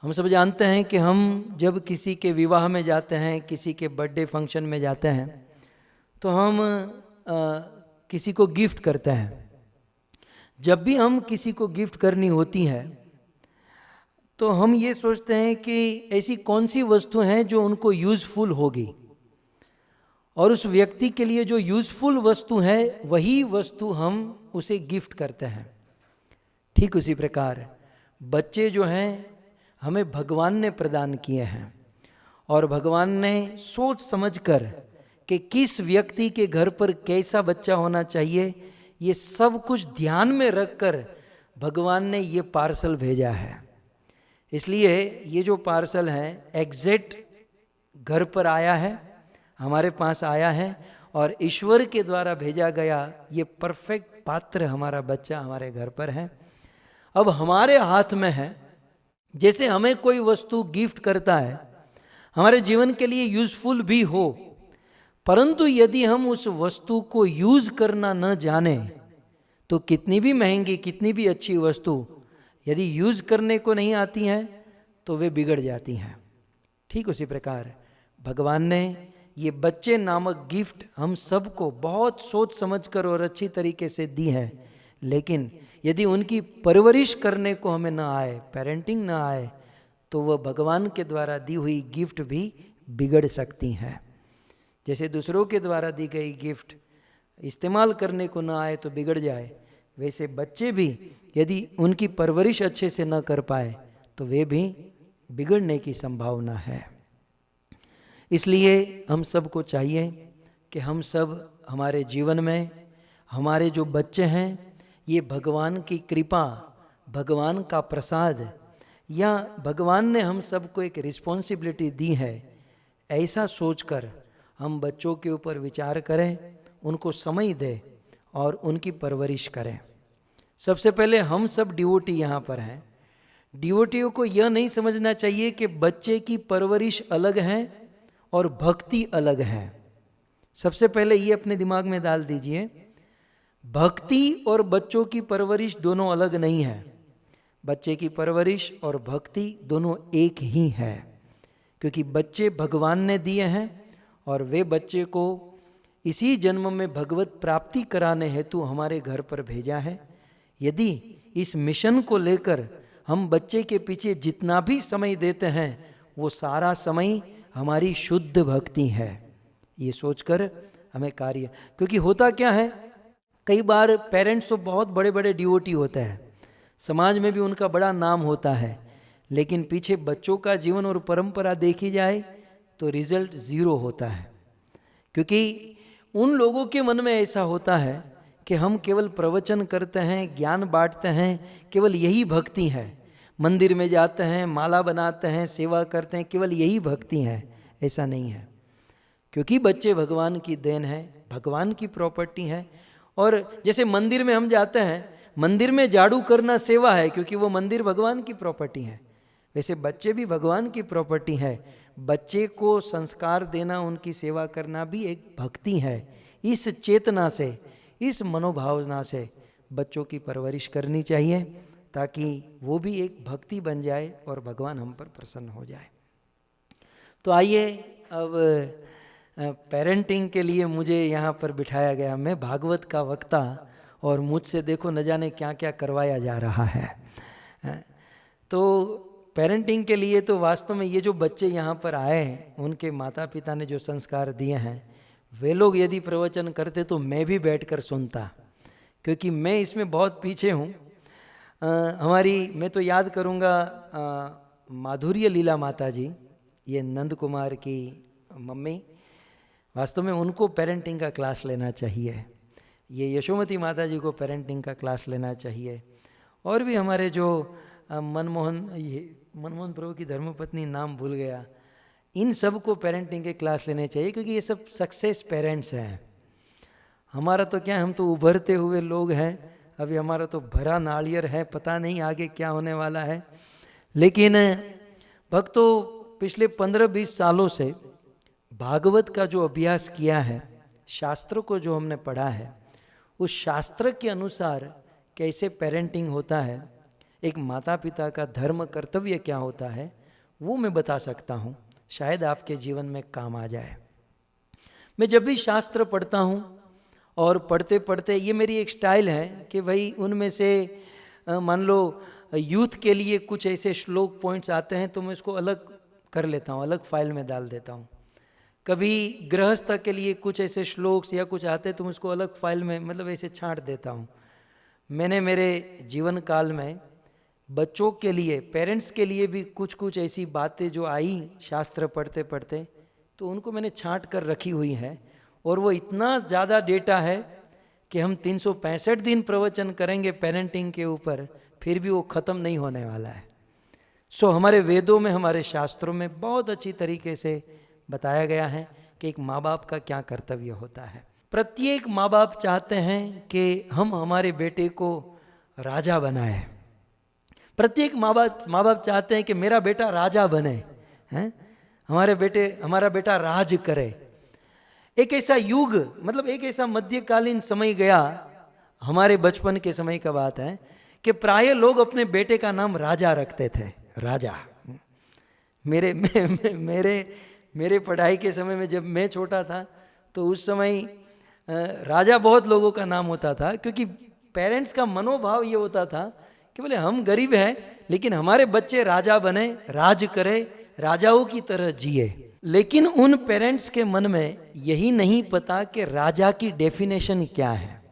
हम सब जानते हैं कि हम जब किसी के विवाह में जाते हैं, किसी के बर्थडे फंक्शन में जाते हैं, तो हम किसी को गिफ्ट करते हैं। जब भी हम किसी को गिफ्ट करनी होती है तो हम ये सोचते हैं कि ऐसी कौन सी वस्तु हैं जो उनको यूज़फुल होगी, और उस व्यक्ति के लिए जो यूज़फुल वस्तु है वही वस्तु हम उसे गिफ्ट करते हैं। ठीक उसी प्रकार बच्चे जो हैं हमें भगवान ने प्रदान किए हैं, और भगवान ने सोच समझकर कि किस व्यक्ति के घर पर कैसा बच्चा होना चाहिए, ये सब कुछ ध्यान में रखकर भगवान ने ये पार्सल भेजा है। इसलिए ये जो पार्सल है एग्जैक्ट घर पर आया है, हमारे पास आया है, और ईश्वर के द्वारा भेजा गया ये परफेक्ट पात्र हमारा बच्चा हमारे घर पर है। अब हमारे हाथ में है, जैसे हमें कोई वस्तु गिफ्ट करता है हमारे जीवन के लिए यूज़फुल भी हो, परंतु यदि हम उस वस्तु को यूज़ करना न जाने तो कितनी भी महंगी कितनी भी अच्छी वस्तु यदि यूज़ करने को नहीं आती हैं तो वे बिगड़ जाती हैं। ठीक उसी प्रकार भगवान ने ये बच्चे नामक गिफ्ट हम सबको बहुत सोच समझकर और अच्छी तरीके से दी है, लेकिन यदि उनकी परवरिश करने को हमें ना आए, पेरेंटिंग ना आए, तो वह भगवान के द्वारा दी हुई गिफ्ट भी बिगड़ सकती हैं। जैसे दूसरों के द्वारा दी गई गिफ्ट इस्तेमाल करने को ना आए तो बिगड़ जाए, वैसे बच्चे भी यदि उनकी परवरिश अच्छे से न कर पाए तो वे भी बिगड़ने की संभावना है। इसलिए हम सबको चाहिए कि हम सब हमारे जीवन में हमारे जो बच्चे हैं ये भगवान की कृपा, भगवान का प्रसाद, या भगवान ने हम सबको एक रिस्पॉन्सिबिलिटी दी है, ऐसा सोचकर हम बच्चों के ऊपर विचार करें, उनको समय दें और उनकी परवरिश करें। सबसे पहले हम सब डिवोटी यहाँ पर हैं। डिवोटियों को यह नहीं समझना चाहिए कि बच्चे की परवरिश अलग है और भक्ति अलग है। सबसे पहले ये अपने दिमाग में डाल दीजिए, भक्ति और बच्चों की परवरिश दोनों अलग नहीं है। बच्चे की परवरिश और भक्ति दोनों एक ही है, क्योंकि बच्चे भगवान ने दिए हैं और वे बच्चे को इसी जन्म में भगवत प्राप्ति कराने हेतु हमारे घर पर भेजा है। यदि इस मिशन को लेकर हम बच्चे के पीछे जितना भी समय देते हैं वो सारा समय हमारी शुद्ध भक्ति है, ये सोचकर हमें कार्य। क्योंकि होता क्या है, कई बार पेरेंट्स तो बहुत बड़े बड़े डिवोटी होते हैं, समाज में भी उनका बड़ा नाम होता है, लेकिन पीछे बच्चों का जीवन और परंपरा देखी जाए तो रिजल्ट ज़ीरो होता है। क्योंकि उन लोगों के मन में ऐसा होता है कि हम केवल प्रवचन करते हैं, ज्ञान बांटते हैं, केवल यही भक्ति है, मंदिर में जाते हैं, माला बनाते हैं, सेवा करते हैं, केवल यही भक्ति है। ऐसा नहीं है, क्योंकि बच्चे भगवान की देन है, भगवान की प्रॉपर्टी है। और जैसे मंदिर में हम जाते हैं, मंदिर में झाड़ू करना सेवा है, क्योंकि वो मंदिर भगवान की प्रॉपर्टी है, वैसे बच्चे भी भगवान की प्रॉपर्टी है। बच्चे को संस्कार देना, उनकी सेवा करना भी एक भक्ति है। इस चेतना से, इस मनोभावना से बच्चों की परवरिश करनी चाहिए, ताकि वो भी एक भक्ति बन जाए और भगवान हम पर प्रसन्न हो जाए। तो आइए, अब पेरेंटिंग के लिए मुझे यहाँ पर बिठाया गया। मैं भागवत का वक्ता, और मुझसे देखो न जाने क्या क्या करवाया जा रहा है। तो पेरेंटिंग के लिए तो वास्तव में ये जो बच्चे यहाँ पर आए हैं, उनके माता पिता ने जो संस्कार दिए हैं, वे लोग यदि प्रवचन करते तो मैं भी बैठकर सुनता, क्योंकि मैं इसमें बहुत पीछे हूँ। मैं तो याद करूँगा माधुर्य लीला माता जी, ये नंद कुमार की मम्मी, वास्तव में उनको पेरेंटिंग का क्लास लेना चाहिए। ये यशोमती माता जी को पेरेंटिंग का क्लास लेना चाहिए। और भी हमारे जो मनमोहन प्रभु की धर्मपत्नी, नाम भूल गया, इन सब को पेरेंटिंग के क्लास लेने चाहिए, क्योंकि ये सब सक्सेस पेरेंट्स हैं। हमारा तो क्या, हम तो उभरते हुए लोग हैं, अभी हमारा तो भरा नारियल है, पता नहीं आगे क्या होने वाला है। लेकिन भक्तों, पिछले 15-20 सालों से भागवत का जो अभ्यास किया है, शास्त्र को जो हमने पढ़ा है, उस शास्त्र के अनुसार कैसे पेरेंटिंग होता है, एक माता पिता का धर्म कर्तव्य क्या होता है, वो मैं बता सकता हूँ। शायद आपके जीवन में काम आ जाए। मैं जब भी शास्त्र पढ़ता हूँ, और पढ़ते पढ़ते ये मेरी एक स्टाइल है कि भाई उनमें से मान लो यूथ के लिए कुछ ऐसे श्लोक पॉइंट्स आते हैं तो मैं उसको अलग कर लेता हूँ, अलग फाइल में डाल देता हूँ। कभी गृहस्थ के लिए कुछ ऐसे श्लोक्स या कुछ आते हैं तो मैं उसको अलग फाइल में, मतलब ऐसे छांट देता हूँ। मैंने मेरे जीवन काल में बच्चों के लिए, पेरेंट्स के लिए भी कुछ कुछ ऐसी बातें जो आई शास्त्र पढ़ते पढ़ते, तो उनको मैंने छांट कर रखी हुई है। और वो इतना ज़्यादा डेटा है कि हम 365 दिन प्रवचन करेंगे पेरेंटिंग के ऊपर, फिर भी वो ख़त्म नहीं होने वाला है। सो हमारे वेदों में, हमारे शास्त्रों में बहुत अच्छी तरीके से बताया गया है कि एक माँ बाप का क्या कर्तव्य होता है। प्रत्येक माँ बाप चाहते हैं कि हम हमारे बेटे को राजा बनाए। प्रत्येक माँ बाप चाहते हैं कि मेरा बेटा राजा बने, हैं, हमारा बेटा राज करे। एक ऐसा युग, मतलब एक ऐसा मध्यकालीन समय गया, हमारे बचपन के समय का बात है, कि प्राय लोग अपने बेटे का नाम राजा रखते थे। राजा, मेरे पढ़ाई के समय में जब मैं छोटा था तो उस समय राजा बहुत लोगों का नाम होता था, क्योंकि पेरेंट्स का मनोभाव ये होता था कि बोले हम गरीब हैं लेकिन हमारे बच्चे राजा बने, राज करे, राजाओं की तरह जिए। लेकिन उन पेरेंट्स के मन में यही नहीं पता कि राजा की डेफिनेशन क्या है।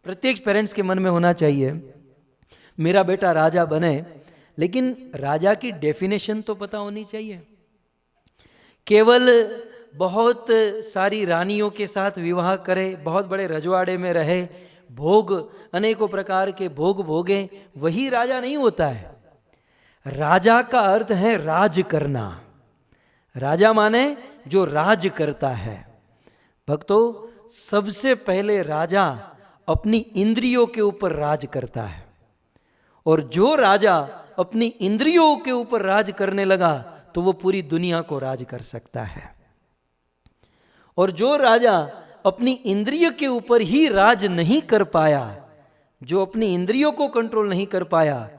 प्रत्येक पेरेंट्स के मन में होना चाहिए मेरा बेटा राजा बने, लेकिन राजा की डेफिनेशन तो पता होनी चाहिए। केवल बहुत सारी रानियों के साथ विवाह करे, बहुत बड़े रजवाड़े में रहे, भोग, अनेकों प्रकार के भोग भोगे, वही राजा नहीं होता है। राजा का अर्थ है राज करना। राजा माने जो राज करता है। भक्तों, सबसे पहले राजा अपनी इंद्रियों के ऊपर राज करता है, और जो राजा अपनी इंद्रियों के ऊपर राज करने लगा तो वो पूरी दुनिया को राज कर सकता है। और जो राजा अपनी इंद्रिय के ऊपर ही राज नहीं कर पाया, जो अपनी इंद्रियों को कंट्रोल नहीं कर पाया,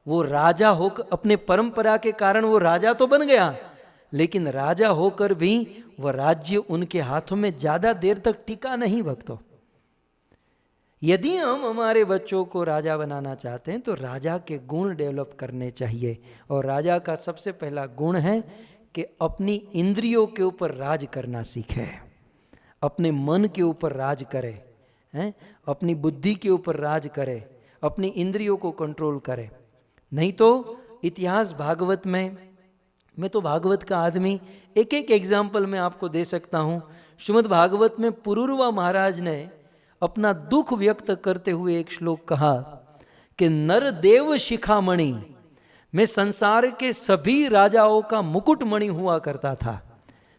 वो राजा होकर, अपने परंपरा के कारण वो राजा तो बन गया, लेकिन राजा होकर भी वह राज्य उनके हाथों में ज्यादा देर तक टिका नहीं। भक्तों, यदि हम हमारे बच्चों को राजा बनाना चाहते हैं तो राजा के गुण डेवलप करने चाहिए। और राजा का सबसे पहला गुण है कि अपनी इंद्रियों के ऊपर राज करना सीखे, अपने मन के ऊपर राज करे, हैं, अपनी बुद्धि के ऊपर राज करे, अपनी इंद्रियों को कंट्रोल करे। नहीं तो इतिहास भागवत में, मैं तो भागवत का आदमी, एक एक एग्जाम्पल मैं आपको दे सकता हूँ। श्रीमद् भागवत में पुरूरवा महाराज ने अपना दुख व्यक्त करते हुए एक श्लोक कहा कि नर देव शिखामणि, मैं संसार के सभी राजाओं का मुकुटमणि हुआ करता था,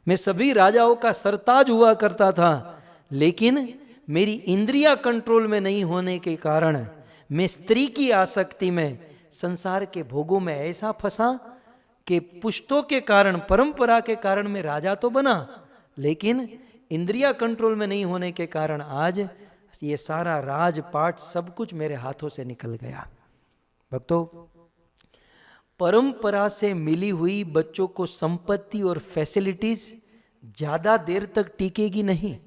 मैं सभी राजाओं का सरताज हुआ करता था, लेकिन मेरी इंद्रिया कंट्रोल में नहीं होने के कारण मैं स्त्री की आसक्ति में, संसार के भोगों में ऐसा फंसा कि पुश्तों के कारण, परंपरा के कारण मैं राजा तो बना, लेकिन इंद्रिया कंट्रोल में नहीं होने के कारण आज ये सारा राजपाट सब कुछ मेरे हाथों से निकल गया। भक्तों, परंपरा से मिली हुई बच्चों को संपत्ति और फैसिलिटीज ज्यादा देर तक टिकेगी नहीं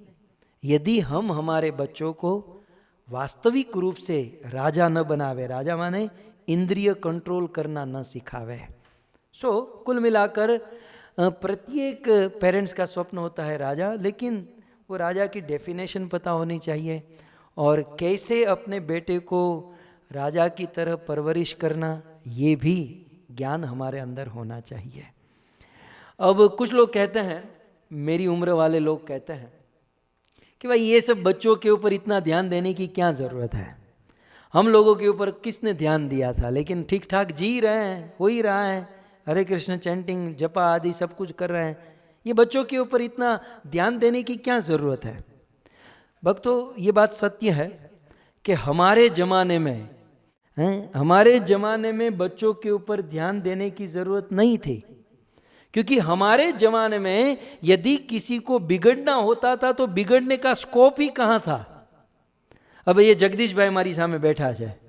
यदि हम हमारे बच्चों को वास्तविक रूप से राजा न बनावे। राजा माने इंद्रिय कंट्रोल करना न सिखावे। कुल मिलाकर प्रत्येक पेरेंट्स का स्वप्न होता है राजा, लेकिन वो राजा की डेफिनेशन पता होनी चाहिए और कैसे अपने बेटे को राजा की तरह परवरिश करना, ये भी ज्ञान हमारे अंदर होना चाहिए। अब कुछ लोग कहते हैं, मेरी उम्र वाले लोग कहते हैं कि भाई ये सब बच्चों के ऊपर इतना ध्यान देने की क्या ज़रूरत है, हम लोगों के ऊपर किसने ध्यान दिया था, लेकिन ठीक ठाक जी रहे हैं, हो ही रहा है, हरे कृष्ण चैंटिंग, जपा आदि सब कुछ कर रहे हैं, ये बच्चों के ऊपर इतना ध्यान देने की क्या ज़रूरत है। भक्तों, ये बात सत्य है कि हमारे ज़माने में बच्चों के ऊपर ध्यान देने की ज़रूरत नहीं थी, क्योंकि हमारे ज़माने में यदि किसी को बिगड़ना होता था तो बिगड़ने का स्कोप ही कहाँ था। अब ये जगदीश भाई मारी सामे बैठा है,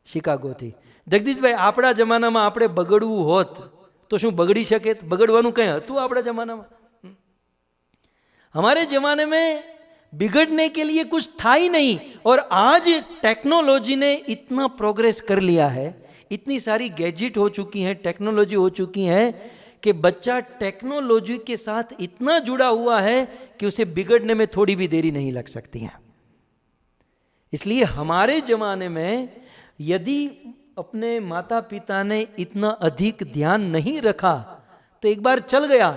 शिकागोથી। जगदीश भाई, આપણા જમાનામાં આપણે બગડવું હોત तो શું બગડી શકે? બગડવાનું કંઈ હતું આપણા જમાનામાં? हमारे ज़माने में बिगड़ने के लिए कुछ था ही नहीं। और आज टेक्नोलॉजी ने इतना प्रोग्रेस कर लिया है, इतनी सारी गैजेट हो चुकी हैं, टेक्नोलॉजी हो चुकी है कि बच्चा टेक्नोलॉजी के साथ इतना जुड़ा हुआ है कि उसे बिगड़ने में थोड़ी भी देरी नहीं लग सकती है। इसलिए हमारे ज़माने में यदि अपने माता पिता ने इतना अधिक ध्यान नहीं रखा तो एक बार चल गया,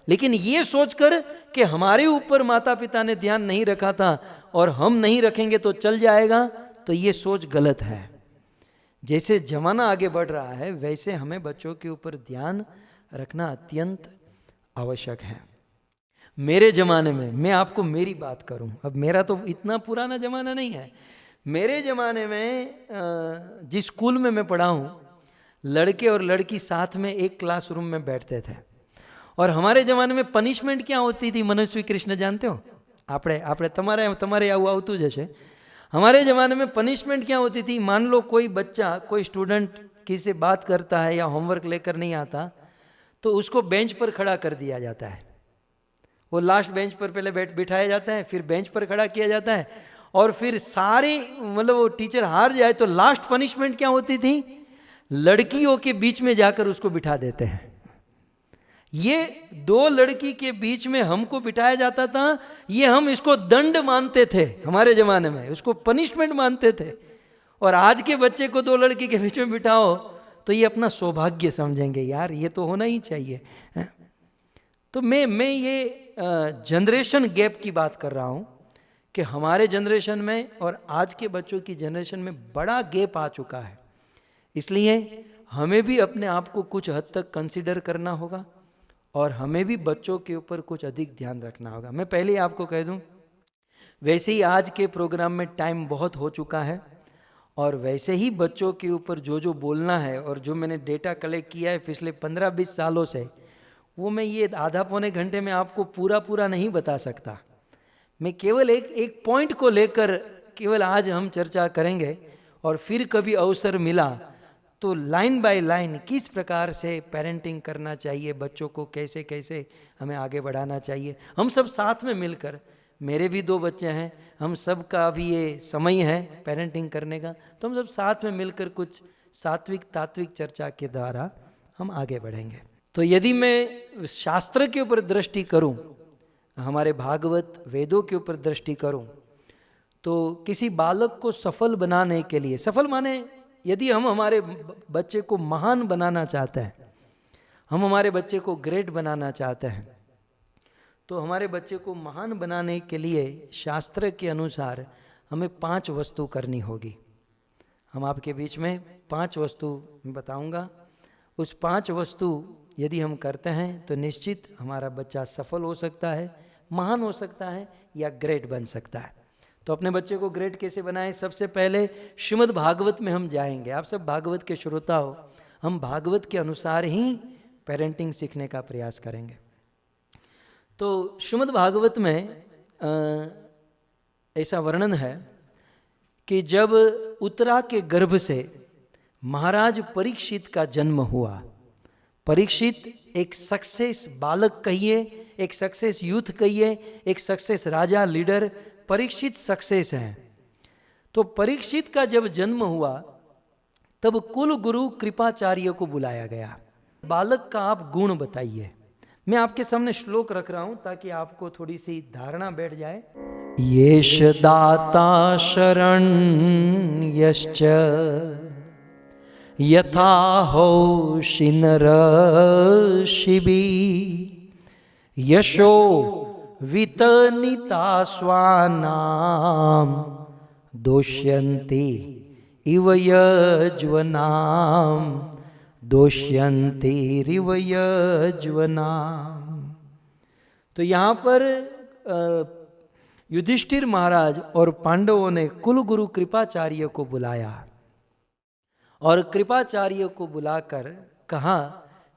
लेकिन ये सोचकर कि हमारे ऊपर माता पिता ने ध्यान नहीं रखा था और हम नहीं रखेंगे तो चल जाएगा, तो ये सोच गलत है। जैसे जमाना आगे बढ़ रहा है वैसे हमें बच्चों के ऊपर ध्यान रखना अत्यंत आवश्यक है। मेरे ज़माने में, मैं आपको मेरी बात करूं, अब मेरा तो इतना पुराना ज़माना नहीं है, मेरे ज़माने में जिस स्कूल में मैं पढ़ा हूँ, लड़के और लड़की साथ में एक क्लासरूम में बैठते थे। और हमारे ज़माने में पनिशमेंट क्या होती थी, मनस्वी कृष्ण जानते हो? આપણે તમારે આવું આવતું જ હશે। हमारे ज़माने में पनिशमेंट क्या होती थी, मान लो कोई बच्चा, कोई स्टूडेंट किसी से बात करता है या होमवर्क लेकर नहीं आता तो उसको बेंच पर खड़ा कर दिया जाता है। वो लास्ट बेंच पर पहले बिठाया जाता है, फिर बेंच पर खड़ा किया जाता है, और फिर सारी मतलब वो टीचर हार जाए तो लास्ट पनिशमेंट क्या होती थी, लड़कियों के बीच में जाकर उसको बिठा देते हैं। ये दो लड़की के बीच में हमको बिठाया जाता था, ये हम इसको दंड मानते थे हमारे ज़माने में, उसको पनिशमेंट मानते थे। और आज के बच्चे को दो लड़की के बीच में बिठाओ तो ये अपना सौभाग्य समझेंगे, यार ये तो होना ही चाहिए। तो मैं ये जनरेशन गैप की बात कर रहा हूँ कि हमारे जनरेशन में और आज के बच्चों की जनरेशन में बड़ा गैप आ चुका है। इसलिए हमें भी अपने आप को कुछ हद तक कंसिडर करना होगा और हमें भी बच्चों के ऊपर कुछ अधिक ध्यान रखना होगा। मैं पहले ही आपको कह दूं, वैसे ही आज के प्रोग्राम में टाइम बहुत हो चुका है और वैसे ही बच्चों के ऊपर जो जो बोलना है और जो मैंने डेटा कलेक्ट किया है पिछले 15-20 सालों से, वो मैं ये आधा पौने घंटे में आपको पूरा नहीं बता सकता। मैं केवल एक पॉइंट को लेकर केवल आज हम चर्चा करेंगे और फिर कभी अवसर मिला तो लाइन बाय लाइन किस प्रकार से पेरेंटिंग करना चाहिए, बच्चों को कैसे कैसे हमें आगे बढ़ाना चाहिए, हम सब साथ में मिलकर मेरे भी 2 बच्चे हैं, हम सब का भी ये समय है पेरेंटिंग करने का, तो हम सब साथ में मिलकर कुछ सात्विक तात्विक चर्चा के द्वारा हम आगे बढ़ेंगे। तो यदि मैं शास्त्र के ऊपर दृष्टि करूं, हमारे भागवत वेदों के ऊपर दृष्टि करूं, तो किसी बालक को सफल बनाने के लिए, सफल माने यदि हम हमारे बच्चे को महान बनाना चाहते हैं, हम हमारे बच्चे को ग्रेट बनाना चाहते हैं, तो हमारे बच्चे को महान बनाने के लिए शास्त्र के अनुसार हमें 5 वस्तु करनी होगी। हम आपके बीच में 5 वस्तु बताऊंगा। उस 5 वस्तु यदि हम करते हैं तो निश्चित हमारा बच्चा सफल हो सकता है, महान हो सकता है या ग्रेट बन सकता है। तो अपने बच्चे को ग्रेट कैसे बनाएं? सबसे पहले श्रीमद् भागवत में हम जाएंगे। आप सब भागवत के श्रोता हो, हम भागवत के अनुसार ही पेरेंटिंग सीखने का प्रयास करेंगे। तो श्रीमद् भागवत में ऐसा वर्णन है कि जब उत्तरा के गर्भ से महाराज परीक्षित का जन्म हुआ, परीक्षित एक सक्सेस बालक कहिए, एक सक्सेस यूथ कहिए, एक सक्सेस राजा लीडर, परीक्षित सक्सेस हैं। तो परीक्षित का जब जन्म हुआ तब कुल गुरु कृपाचार्य को बुलाया गया। बालक का आप गुण बताइए। मैं आपके सामने श्लोक रख रहा हूं ताकि आपको थोड़ी सी धारणा बैठ जाए। येष दाता शरण्यश्च यथा होषि नरशिबि यशो वितनिता स्वानाम दोष्यन्ति इव यज्वनाम दोष्यन्तिरिव यज्वनाम। तो यहाँ पर युधिष्ठिर महाराज और पांडवों ने कुल गुरु कृपाचार्य को बुलाया और कृपाचार्य को बुलाकर कहा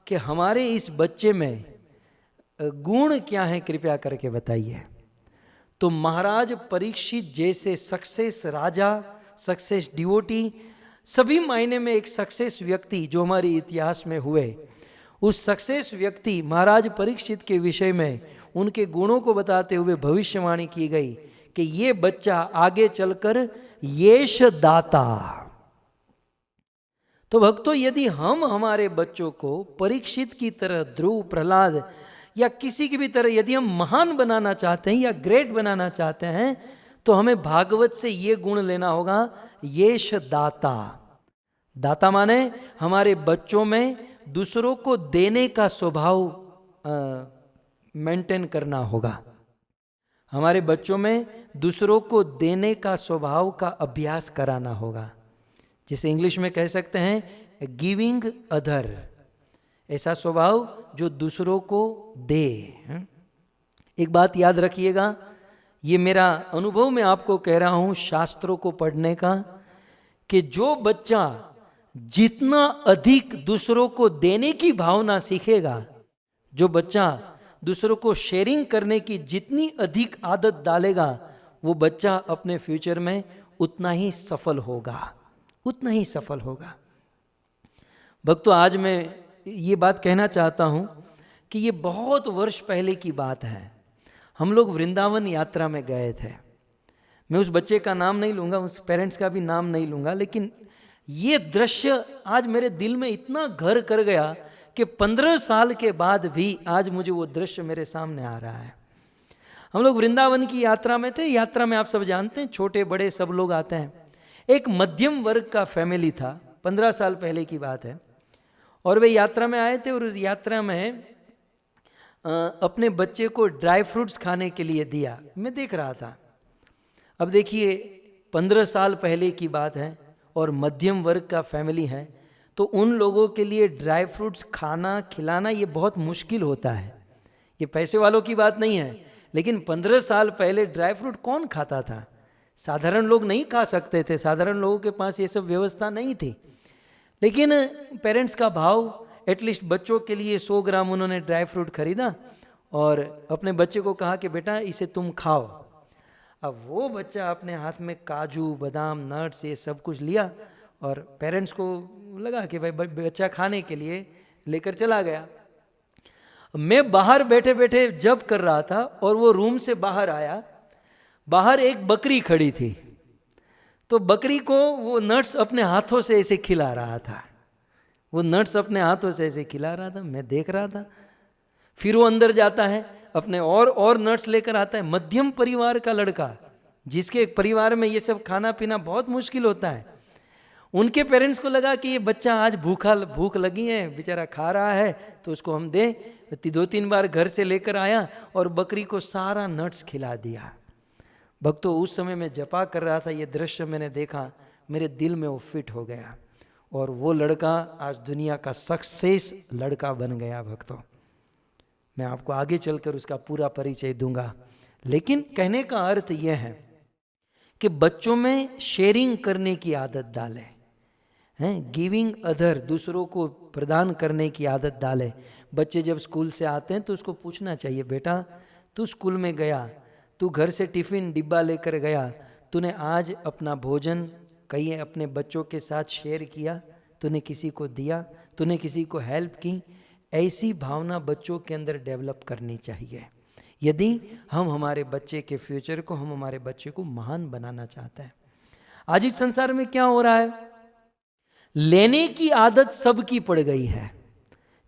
कि हमारे इस बच्चे में गुण क्या है, कृपया करके बताइए। तो महाराज परीक्षित जैसे सक्सेस राजा, सक्सेस डिवोटी, सभी मायने में एक सक्सेस व्यक्ति जो हमारे इतिहास में हुए, उस सक्सेस व्यक्ति महाराज परीक्षित के विषय में उनके गुणों को बताते हुए भविष्यवाणी की गई कि ये बच्चा आगे चलकर यश दाता। तो भक्तों, यदि हम हमारे बच्चों को परीक्षित की तरह, ध्रुव, प्रहलाद या किसी की भी तरह यदि हम महान बनाना चाहते हैं या ग्रेट बनाना चाहते हैं, तो हमें भागवत से ये गुण लेना होगा, यश दाता। दाता माने हमारे बच्चों में दूसरों को देने का स्वभाव मेंटेन करना होगा। हमारे बच्चों में दूसरों को देने का स्वभाव का अभ्यास कराना होगा, जिसे इंग्लिश में कह सकते हैं गिविंग अदर, ऐसा स्वभाव जो दूसरों को दे। एक बात याद रखिएगा, ये मेरा अनुभव मैं आपको कह रहा हूं शास्त्रों को पढ़ने का, कि जो बच्चा जितना अधिक दूसरों को देने की भावना सीखेगा, जो बच्चा दूसरों को शेयरिंग करने की जितनी अधिक आदत डालेगा, वो बच्चा अपने फ्यूचर में उतना ही सफल होगा, उतना ही सफल होगा। भक्तों, आज मैं ये बात कहना चाहता हूं कि ये बहुत वर्ष पहले की बात है। हम लोग वृंदावन यात्रा में गए थे। मैं उस बच्चे का नाम नहीं लूँगा, उस पेरेंट्स का भी नाम नहीं लूँगा, लेकिन ये दृश्य आज मेरे दिल में इतना घर कर गया कि 15 साल के बाद भी आज मुझे वो दृश्य मेरे सामने आ रहा है। हम लोग वृंदावन की यात्रा में थे। यात्रा में आप सब जानते हैं छोटे बड़े सब लोग आते हैं। एक मध्यम वर्ग का फैमिली था, 15 साल पहले की बात है, और वे यात्रा में आए थे और उस यात्रा में अपने बच्चे को ड्राई फ्रूट्स खाने के लिए दिया। मैं देख रहा था। अब देखिए, 15 साल पहले की बात है और मध्यम वर्ग का फैमिली है, तो उन लोगों के लिए ड्राई फ्रूट्स खाना खिलाना ये बहुत मुश्किल होता है। ये पैसे वालों की बात नहीं है, लेकिन 15 साल पहले ड्राई फ्रूट कौन खाता था? साधारण लोग नहीं खा सकते थे, साधारण लोगों के पास ये सब व्यवस्था नहीं थी। लेकिन पेरेंट्स का भाव, एटलीस्ट बच्चों के लिए 100 ग्राम उन्होंने ड्राई फ्रूट खरीदा और अपने बच्चे को कहा कि बेटा इसे तुम खाओ। अब वो बच्चा अपने हाथ में काजू बादाम नट्स ये सब कुछ लिया और पेरेंट्स को लगा कि भाई बच्चा खाने के लिए लेकर चला गया। मैं बाहर बैठे बैठे जब कर रहा था और वो रूम से बाहर आया बाहर एक बकरी खड़ी थी, तो बकरी को वो नट्स अपने हाथों से ऐसे खिला रहा था, वो नट्स अपने हाथों से ऐसे खिला रहा था, मैं देख रहा था। फिर वो अंदर जाता है, अपने और नट्स लेकर आता है। मध्यम परिवार का लड़का, जिसके परिवार में ये सब खाना पीना बहुत मुश्किल होता है, उनके पेरेंट्स को लगा कि ये बच्चा आज भूख लगी है, बेचारा खा रहा है, तो उसको हम दें। 2-3 बार घर से लेकर आया और बकरी को सारा नट्स खिला दिया। भक्तों, उस समय मैं जपा कर रहा था, ये दृश्य मैंने देखा, मेरे दिल में वो फिट हो गया, और वो लड़का आज दुनिया का सक्सेस लड़का बन गया। भक्तों, मैं आपको आगे चलकर उसका पूरा परिचय दूंगा, लेकिन कहने का अर्थ यह है कि बच्चों में शेयरिंग करने की आदत डालें, गिविंग अदर, दूसरों को प्रदान करने की आदत डालें। बच्चे जब स्कूल से आते हैं तो उसको पूछना चाहिए, बेटा तू स्कूल में गया, तू घर से टिफिन डिब्बा लेकर गया, तूने आज अपना भोजन कहीं अपने बच्चों के साथ शेयर किया, तूने किसी को दिया, तूने किसी को हेल्प की। ऐसी भावना बच्चों के अंदर डेवलप करनी चाहिए, यदि हम हमारे बच्चे के फ्यूचर को, हम हमारे बच्चे को महान बनाना चाहते हैं। आज इस संसार में क्या हो रहा है, लेने की आदत सबकी पड़ गई है,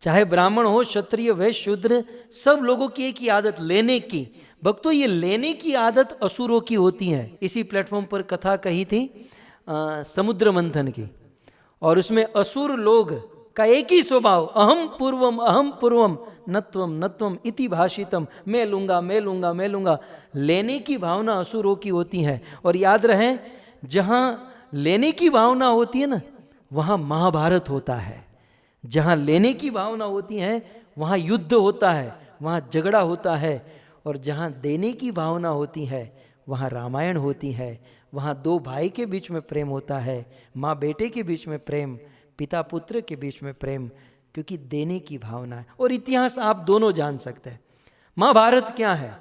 चाहे ब्राह्मण हो, क्षत्रिय, वैश्य, शूद्र, सब लोगों की एक ही आदत, लेने की। भक्तों, ये लेने की आदत असुरों की होती है। इसी प्लेटफॉर्म पर कथा कही थी समुद्र मंथन की, और उसमें असुर लोग का एक ही स्वभाव, अहम पूर्वम नत्वम नत्वम इति भाषितम, मैं लूंगा मैं लूंगा मैं लूंगा। लेने की भावना असुरों की होती है। और याद रहे, जहां लेने की भावना होती है ना, वहां महाभारत होता है। जहां लेने की भावना होती है वहां युद्ध होता है, वहां झगड़ा होता है। और जहां देने की भावना होती है वहां रामायण होती है। वहां 2 भाई के बीच में प्रेम होता है, माँ बेटे के बीच में प्रेम, पिता पुत्र के बीच में प्रेम, क्योंकि देने की भावना है। और इतिहास आप दोनों जान सकते हैं। महाभारत क्या है,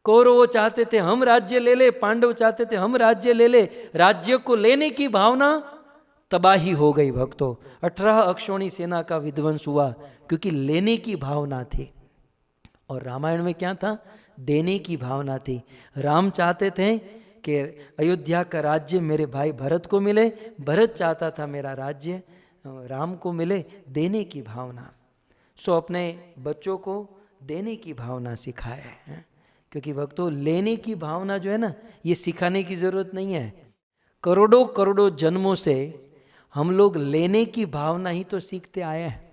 कौरव चाहते थे हम राज्य ले ले, पांडव चाहते थे हम राज्य ले ले। राज्य को लेने की भावना तबाही हो गई भक्तों। 18 अक्षौणी सेना का विध्वंस हुआ क्योंकि लेने की भावना थी। और रामायण में क्या था, देने की भावना थी। राम चाहते थे कि अयोध्या का राज्य मेरे भाई भरत को मिले, भरत चाहता था मेरा राज्य राम को मिले, देने की भावना। सो अपने बच्चों को देने की भावना सिखाए, क्योंकि भक्तों लेने की भावना जो है ना, ये सिखाने की जरूरत नहीं है। करोड़ों करोड़ों जन्मों से हम लोग लेने की भावना ही तो सीखते आए हैं।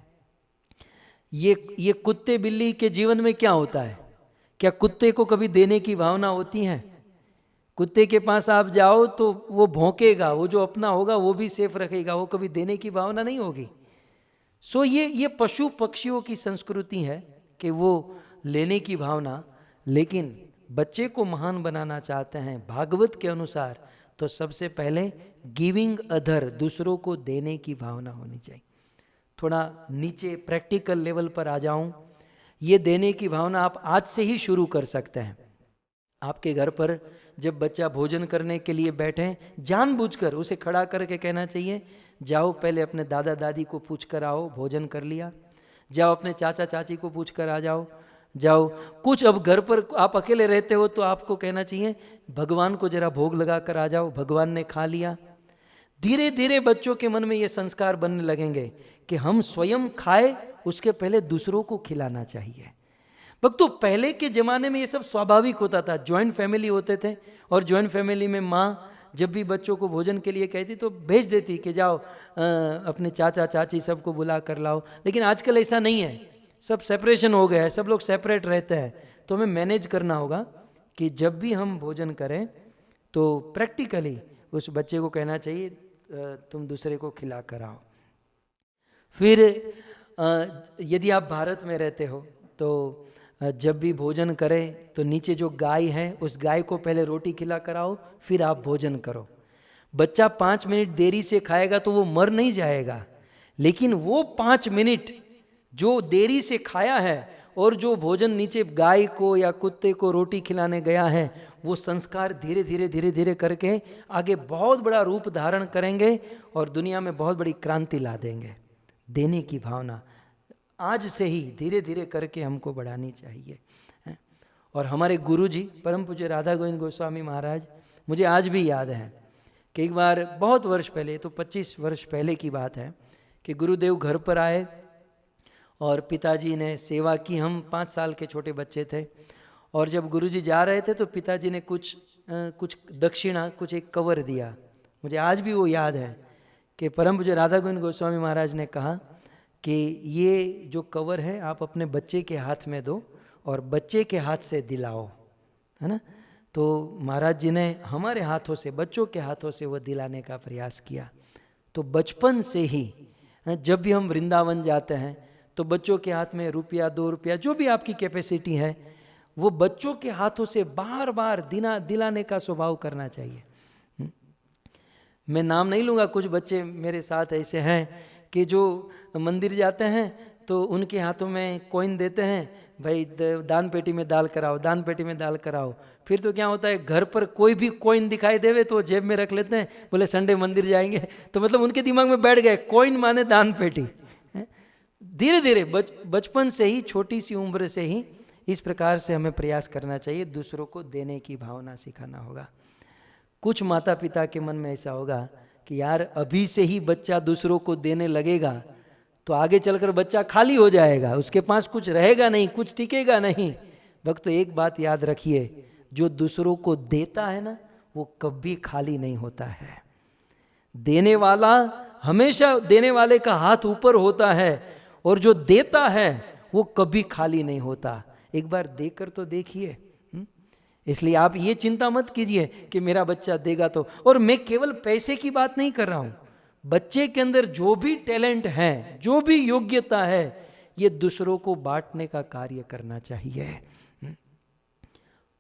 ये कुत्ते बिल्ली के जीवन में क्या होता है, क्या कुत्ते को कभी देने की भावना होती है? कुत्ते के पास आप जाओ तो वो भौंकेगा, वो जो अपना होगा वो भी सेफ रखेगा, वो कभी देने की भावना नहीं होगी। सो ये पशु पक्षियों की संस्कृति है कि वो लेने की भावना। लेकिन बच्चे को महान बनाना चाहते हैं भागवत के अनुसार, तो सबसे पहले गिविंग अदर, दूसरों को देने की भावना होनी चाहिए। थोड़ा नीचे प्रैक्टिकल लेवल पर आ जाऊं, ये देने की भावना आप आज से ही शुरू कर सकते हैं। आपके घर पर जब बच्चा भोजन करने के लिए बैठे, जानबूझकर उसे खड़ा करके कहना चाहिए, जाओ पहले अपने दादा दादी को पूछ कर आओ, भोजन कर लिया। जाओ अपने चाचा चाची को पूछ कर आ जाओ। कुछ अब घर पर आप अकेले रहते हो तो आपको कहना चाहिए, भगवान को जरा भोग लगा कर आ जाओ, भगवान ने खा लिया। धीरे धीरे बच्चों के मन में ये संस्कार बनने लगेंगे कि हम स्वयं खाए, उसके पहले दूसरों को खिलाना चाहिए। भक्तों, पहले के ज़माने में ये सब स्वाभाविक होता था। जॉइंट फैमिली होते थे, और जॉइंट फैमिली में माँ जब भी बच्चों को भोजन के लिए कहती तो भेज देती कि जाओ अपने चाचा चाची सबको बुला कर लाओ। लेकिन आजकल ऐसा नहीं है, सब सेपरेशन हो गया है, सब लोग सेपरेट रहते हैं। तो हमें मैनेज करना होगा कि जब भी हम भोजन करें तो प्रैक्टिकली उस बच्चे को कहना चाहिए, तुम दूसरे को खिला कर आओ। फिर यदि आप भारत में रहते हो तो जब भी भोजन करें तो नीचे जो गाय है उस गाय को पहले रोटी खिला कर आओ, फिर आप भोजन करो। बच्चा 5 मिनट देरी से खाएगा तो वो मर नहीं जाएगा, लेकिन वो 5 मिनट जो देरी से खाया है और जो भोजन नीचे गाय को या कुत्ते को रोटी खिलाने गया है, वो संस्कार धीरे धीरे धीरे धीरे करके आगे बहुत बड़ा रूप धारण करेंगे और दुनिया में बहुत बड़ी क्रांति ला देंगे। देने की भावना आज से ही धीरे धीरे करके हमको बढ़ानी चाहिए। और हमारे गुरुजी परम पूज्य राधा गोविंद गोस्वामी महाराज, मुझे आज भी याद है कि एक बार बहुत वर्ष पहले, तो 25 वर्ष पहले की बात है, कि गुरुदेव घर पर आए और पिताजी ने सेवा की। हम 5 साल के छोटे बच्चे थे और जब गुरुजी जा रहे थे तो पिताजी ने कुछ दक्षिणा, कुछ एक कवर दिया। मुझे आज भी वो याद है कि परम पूज्य राधा गोविंद गोस्वामी महाराज ने कहा कि ये जो कवर है आप अपने बच्चे के हाथ में दो और बच्चे के हाथ से दिलाओ, है ना। तो महाराज जी ने हमारे हाथों से, बच्चों के हाथों से वो दिलाने का प्रयास किया। तो बचपन से ही जब भी हम वृंदावन जाते हैं तो बच्चों के हाथ में रुपया 2 रुपया जो भी आपकी कैपेसिटी है वो बच्चों के हाथों से बार बार दिलाने का स्वभाव करना चाहिए। मैं नाम नहीं लूँगा, कुछ बच्चे मेरे साथ ऐसे हैं कि जो मंदिर जाते हैं तो उनके हाथों में कॉइन देते हैं, भाई दान पेटी में डाल कराओ, दान पेटी में डाल कराओ। फिर तो क्या होता है, घर पर कोई भी कॉइन दिखाई देवे तो जेब में रख लेते हैं, बोले संडे मंदिर जाएंगे। तो मतलब उनके दिमाग में बैठ गए कॉइन माने दान पेटी। धीरे धीरे बचपन से ही, छोटी सी उम्र से ही इस प्रकार से हमें प्रयास करना चाहिए, दूसरों को देने की भावना सिखाना होगा। कुछ माता पिता के मन में ऐसा होगा कि यार अभी से ही बच्चा दूसरों को देने लगेगा तो आगे चलकर बच्चा खाली हो जाएगा, उसके पास कुछ रहेगा नहीं, कुछ टिकेगा नहीं। भक्त एक बात याद रखिए, जो दूसरों को देता है ना वो कभी खाली नहीं होता है। देने वाला हमेशा, देने वाले का हाथ ऊपर होता है और जो देता है वो कभी खाली नहीं होता। एक बार देकर तो देखिए। इसलिए आप ये चिंता मत कीजिए कि मेरा बच्चा देगा तो। और मैं केवल पैसे की बात नहीं कर रहा हूं, बच्चे के अंदर जो भी टैलेंट है, जो भी योग्यता है, ये दूसरों को बांटने का कार्य करना चाहिए।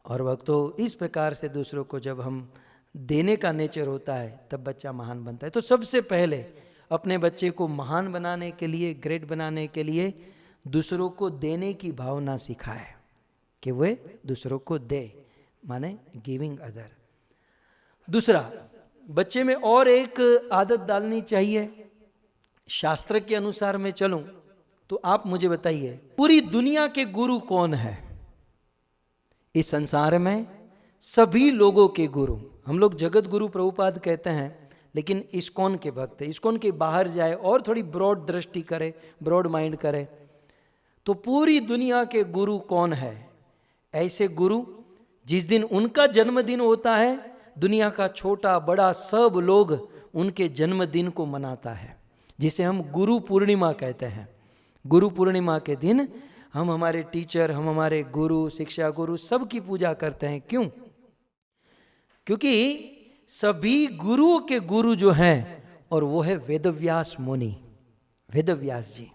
और भक्तों, इस प्रकार से दूसरों को जब हम देने का नेचर होता है तब बच्चा महान बनता है। तो सबसे पहले अपने बच्चे को महान बनाने के लिए, ग्रेट बनाने के लिए दूसरों को देने की भावना सिखाए कि वे दूसरों को दे, माने गिविंग अदर। दूसरा, बच्चे में और एक आदत डालनी चाहिए। शास्त्र के अनुसार मैं चलूं तो आप मुझे बताइए, पूरी दुनिया के गुरु कौन है? इस संसार में सभी लोगों के गुरु, हम लोग जगत गुरु प्रभुपाद कहते हैं, लेकिन इस्कॉन के भक्त है। इस्कॉन के बाहर जाए और थोड़ी ब्रॉड दृष्टि करे, ब्रॉड माइंड करे, तो पूरी दुनिया के गुरु कौन है? ऐसे गुरु जिस दिन उनका जन्मदिन होता है, दुनिया का छोटा बड़ा सब लोग उनके जन्मदिन को मनाता है, जिसे हम गुरु पूर्णिमा कहते हैं। गुरु पूर्णिमा के दिन हम हमारे टीचर, हम हमारे गुरु, शिक्षा गुरु सबकी पूजा करते हैं। क्यों? क्योंकि सभी गुरुओं के गुरु जो हैं, और वो है वेदव्यास मुनि, वेदव्यास जी।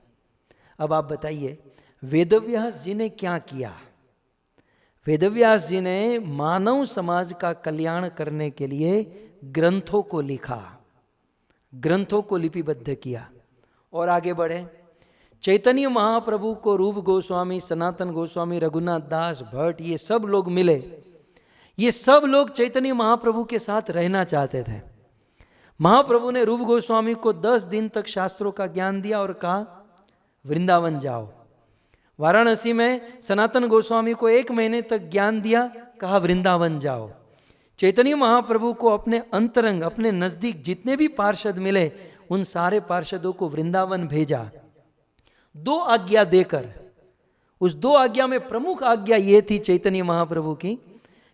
अब आप बताइए, वेदव्यास जी ने क्या किया? वेदव्यास जी ने मानव समाज का कल्याण करने के लिए ग्रंथों को लिखा, ग्रंथों को लिपिबद्ध किया और आगे बढ़े। चैतन्य महाप्रभु को रूप गोस्वामी, सनातन गोस्वामी, रघुनाथ दास, भट्ट, ये सब लोग मिले। ये सब लोग चैतन्य महाप्रभु के साथ रहना चाहते थे। महाप्रभु ने रूप गोस्वामी को 10 दिन तक शास्त्रों का ज्ञान दिया और कहा वृंदावन जाओ। वाराणसी में सनातन गोस्वामी को 1 महीने तक ज्ञान दिया, कहा वृंदावन जाओ। चैतन्य महाप्रभु को अपने अंतरंग, अपने नजदीक जितने भी पार्षद मिले, उन सारे पार्षदों को वृंदावन भेजा 2 आज्ञा देकर। उस 2 आज्ञा में प्रमुख आज्ञा ये थी चैतन्य महाप्रभु की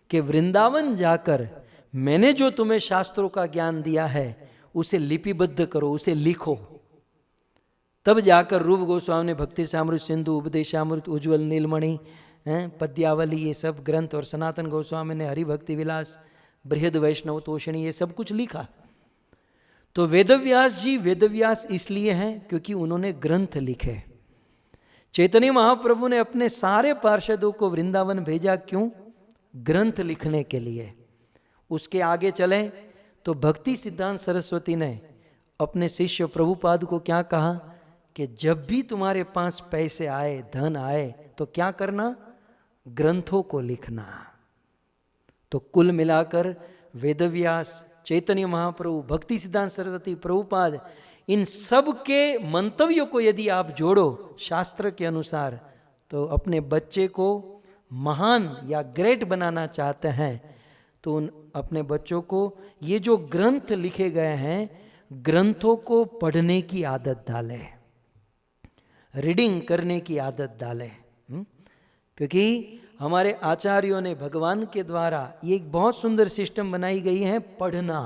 कि वृंदावन जाकर मैंने जो तुम्हें शास्त्रों का ज्ञान दिया है उसे लिपिबद्ध करो, उसे लिखो। तब जाकर रूप गोस्वामी ने भक्ति सामृत सिंधु, उपदेशामृत, उज्ज्वल नीलमणि, पद्यावली, ये सब ग्रंथ, और सनातन गोस्वामी ने हरिभक्ति विलास, बृहद वैष्णव तोषणी, ये सब कुछ लिखा। तो वेदव्यास जी वेदव्यास इसलिए हैं क्योंकि उन्होंने ग्रंथ लिखे। चैतन्य महाप्रभु ने अपने सारे पार्षदों को वृंदावन भेजा, क्यों? ग्रंथ लिखने के लिए। उसके आगे चलें तो भक्ति सिद्धांत सरस्वती ने अपने शिष्य प्रभुपाद को क्या कहा कि जब भी तुम्हारे पास पैसे आए, धन आए, तो क्या करना? ग्रंथों को लिखना। तो कुल मिलाकर वेदव्यास, चैतन्य महाप्रभु, भक्ति सिद्धांत सरस्वती, प्रभुपाद, इन सब के मंतव्यों को यदि आप जोड़ो शास्त्र के अनुसार, तो अपने बच्चे को महान या ग्रेट बनाना चाहते हैं तो उन अपने बच्चों को ये जो ग्रंथ लिखे गए हैं ग्रंथों को पढ़ने की आदत डालें, रीडिंग करने की आदत डालें। क्योंकि हमारे आचार्यों ने भगवान के द्वारा ये एक बहुत सुंदर सिस्टम बनाई गई है पढ़ना।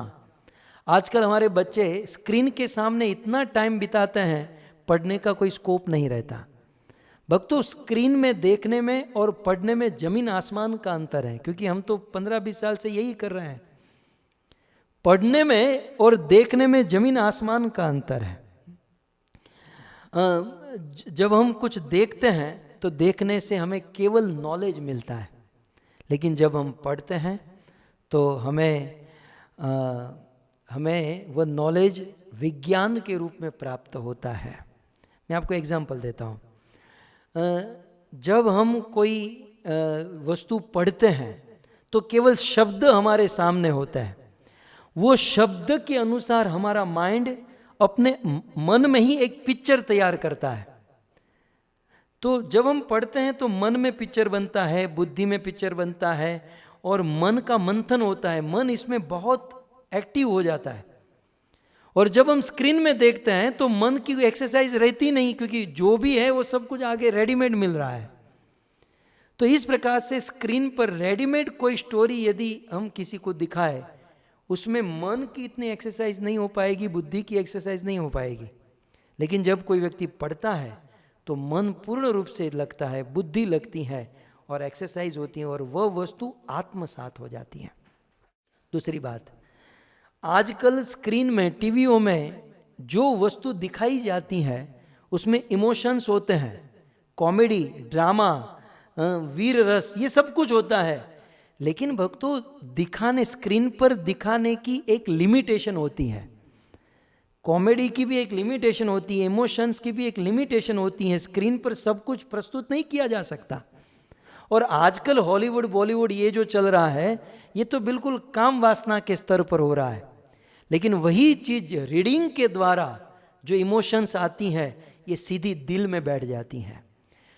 आजकल हमारे बच्चे स्क्रीन के सामने इतना टाइम बिताते हैं, पढ़ने का कोई स्कोप नहीं रहता। भक्तों, स्क्रीन में देखने में और पढ़ने में जमीन आसमान का अंतर है, क्योंकि हम तो 15-20 साल से यही कर रहे हैं। पढ़ने में और देखने में जमीन आसमान का अंतर है। जब हम कुछ देखते हैं तो देखने से हमें केवल नॉलेज मिलता है, लेकिन जब हम पढ़ते हैं तो हमें वह नॉलेज विज्ञान के रूप में प्राप्त होता है। मैं आपको एग्जांपल देता हूँ। जब हम कोई वस्तु पढ़ते हैं तो केवल शब्द हमारे सामने होते हैं, वो शब्द के अनुसार हमारा माइंड अपने मन में ही एक पिक्चर तैयार करता है। तो जब हम पढ़ते हैं तो मन में पिक्चर बनता है, बुद्धि में पिक्चर बनता है और मन का मंथन होता है, मन इसमें बहुत एक्टिव हो जाता है। और जब हम स्क्रीन में देखते हैं तो मन की एक्सरसाइज रहती नहीं, क्योंकि जो भी है वो सब कुछ आगे रेडीमेड मिल रहा है। तो इस प्रकार से स्क्रीन पर रेडीमेड कोई स्टोरी यदि हम किसी को दिखाए, उसमें मन की इतनी एक्सरसाइज नहीं हो पाएगी, बुद्धि की एक्सरसाइज नहीं हो पाएगी। लेकिन जब कोई व्यक्ति पढ़ता है तो मन पूर्ण रूप से लगता है, बुद्धि लगती है और एक्सरसाइज होती है और वह वस्तु आत्मसात हो जाती है। दूसरी बात, आजकल स्क्रीन में, टीवीओ में जो वस्तु दिखाई जाती है उसमें इमोशंस होते हैं, कॉमेडी, ड्रामा, वीर रस, ये सब कुछ होता है। लेकिन भक्तों, दिखाने, स्क्रीन पर दिखाने की एक लिमिटेशन होती है। कॉमेडी की भी एक लिमिटेशन होती है, इमोशंस की भी एक लिमिटेशन होती है। स्क्रीन पर सब कुछ प्रस्तुत नहीं किया जा सकता। और आजकल हॉलीवुड, बॉलीवुड ये जो चल रहा है, ये तो बिल्कुल काम वासना के स्तर पर हो रहा है। लेकिन वही चीज रीडिंग के द्वारा जो इमोशंस आती हैं, ये सीधी दिल में बैठ जाती हैं।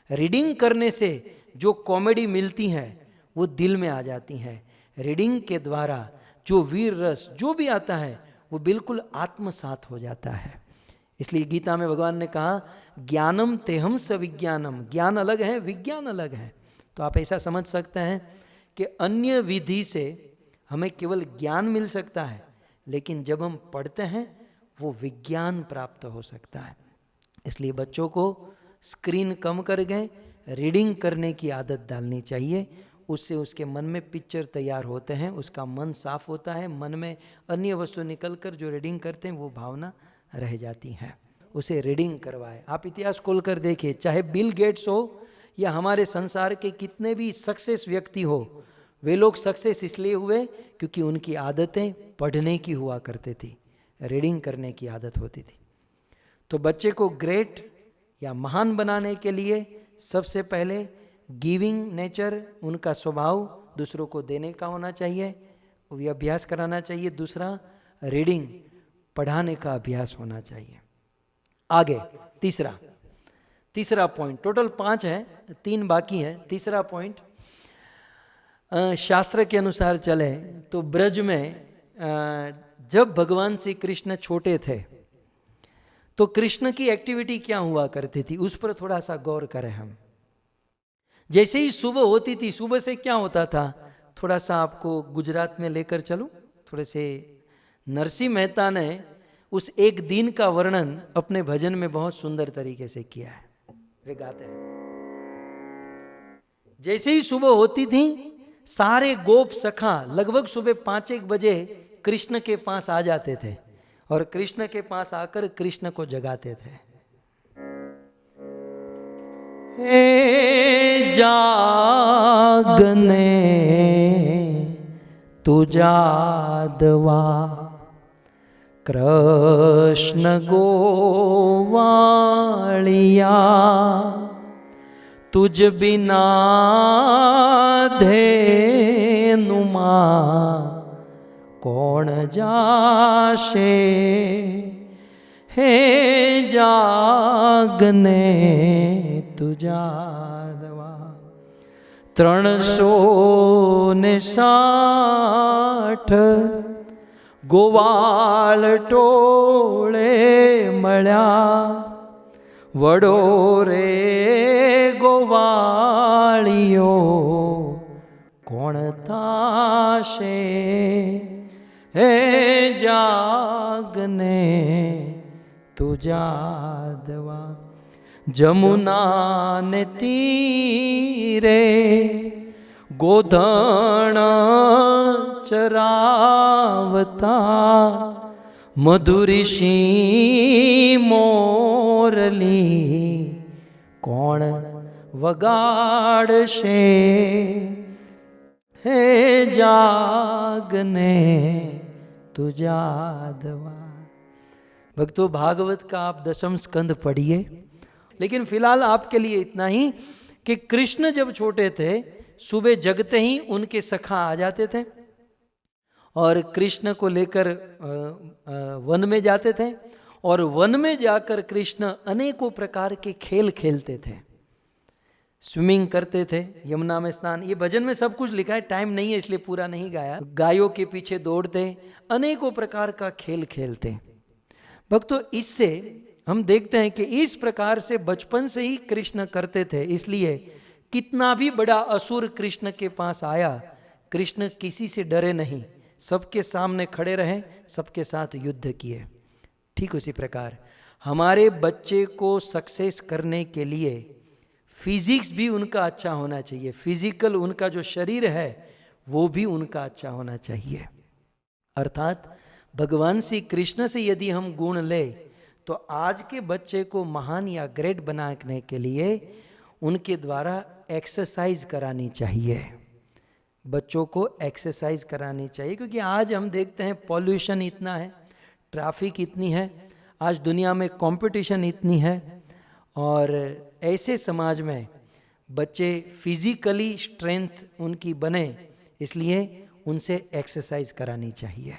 रीडिंग करने से जो कॉमेडी मिलती है वो दिल में आ जाती हैं। रीडिंग के द्वारा जो वीर रस जो भी आता है वो बिल्कुल आत्मसात हो जाता है। इसलिए गीता में भगवान ने कहा, ज्ञानम तेहम स विज्ञानम, ज्ञान अलग है, विज्ञान अलग है। तो आप ऐसा समझ सकते हैं कि अन्य विधि से हमें केवल ज्ञान मिल सकता है, लेकिन जब हम पढ़ते हैं वो विज्ञान प्राप्त हो सकता है। इसलिए बच्चों को स्क्रीन कम कर गए, रीडिंग करने की आदत डालनी चाहिए। उससे उसके मन में पिक्चर तैयार होते हैं, उसका मन साफ होता है, मन में अन्य वस्तु निकलकर जो रीडिंग करते हैं वो भावना रह जाती है। उसे रीडिंग करवाए। आप इतिहास खोलकर देखिए, चाहे बिल गेट्स हो या हमारे संसार के कितने भी सक्सेस व्यक्ति हो, वे लोग सक्सेस इसलिए हुए क्योंकि उनकी आदतें पढ़ने की हुआ करती थी, रीडिंग करने की आदत होती थी। तो बच्चे को ग्रेट या महान बनाने के लिए सबसे पहले गिविंग नेचर, उनका स्वभाव दूसरों को देने का होना चाहिए, वो अभ्यास कराना चाहिए। दूसरा, रीडिंग, पढ़ाने का अभ्यास होना चाहिए। आगे तीसरा पॉइंट, टोटल 5 है, 3 बाकी है। तीसरा पॉइंट, शास्त्र के अनुसार चले तो ब्रज में जब भगवान श्री कृष्ण छोटे थे तो कृष्ण की एक्टिविटी क्या हुआ करती थी, उस पर थोड़ा सा गौर करें हम। जैसे ही सुबह होती थी, सुबह से क्या होता था, थोड़ा सा आपको गुजरात में लेकर चलूं। थोड़े से नरसिंह मेहता ने उस एक दिन का वर्णन अपने भजन में बहुत सुंदर तरीके से किया है। वे गाते हैं, जैसे ही सुबह होती थी सारे गोप सखा लगभग सुबह 5-1 बजे कृष्ण के पास आ जाते थे और कृष्ण के पास आकर कृष्ण को जगाते थे। हे जागने तू जादवा, कृष्ण गोवालिया, तुझ बिना धेनुमा कौन जाशे, हे जागने तू जादवा। 360 ગોવાળ ટોળે મળ્યા, વડો રે ગોવાળિયો કોણ થાશે, હે જાગને તું જાદવા. જમુના ને તીરે ગોધણ ચરાવતા, મધુરિષી મોરલી કોણ વગાડશે, હે જાગને તું જાદવા. भक्तों, भागवत का आप 10वें स्कंद पढ़िए, लेकिन फिलहाल आपके लिए इतना ही कि कृष्ण जब छोटे थे सुबह जगते ही उनके सखा आ जाते थे और कृष्ण को लेकर वन में जाते थे, और वन में जाकर कृष्ण अनेकों प्रकार के खेल खेलते थे. स्विमिंग करते थे, यमुना में स्नान, ये भजन में सब कुछ लिखा है, टाइम नहीं है इसलिए पूरा नहीं गाया. गायों के पीछे दौड़ते, अनेकों प्रकार का खेल खेलते. भक्तों, इससे हम देखते हैं कि इस प्रकार से बचपन से ही कृष्ण करते थे, इसलिए कितना भी बड़ा असुर कृष्ण के पास आया, कृष्ण किसी से डरे नहीं, सबके सामने खड़े रहे, सबके साथ युद्ध किए. ठीक उसी प्रकार हमारे बच्चे को सक्सेस करने के लिए फिजिक्स भी उनका अच्छा होना चाहिए, फिजिकल उनका जो शरीर है वो भी उनका अच्छा होना चाहिए. अर्थात भगवान श्री कृष्ण से यदि हम गुण ले तो आज के बच्चे को महान या ग्रेट बनाने के लिए उनके द्वारा एक्सरसाइज करानी चाहिए. बच्चों को एक्सरसाइज करानी चाहिए, क्योंकि आज हम देखते हैं पॉल्यूशन इतना है, ट्रैफिक इतनी है, आज दुनिया में कंपटीशन इतनी है, और ऐसे समाज में बच्चे फिजिकली स्ट्रेंथ उनकी बने, इसलिए उनसे एक्सरसाइज करानी चाहिए.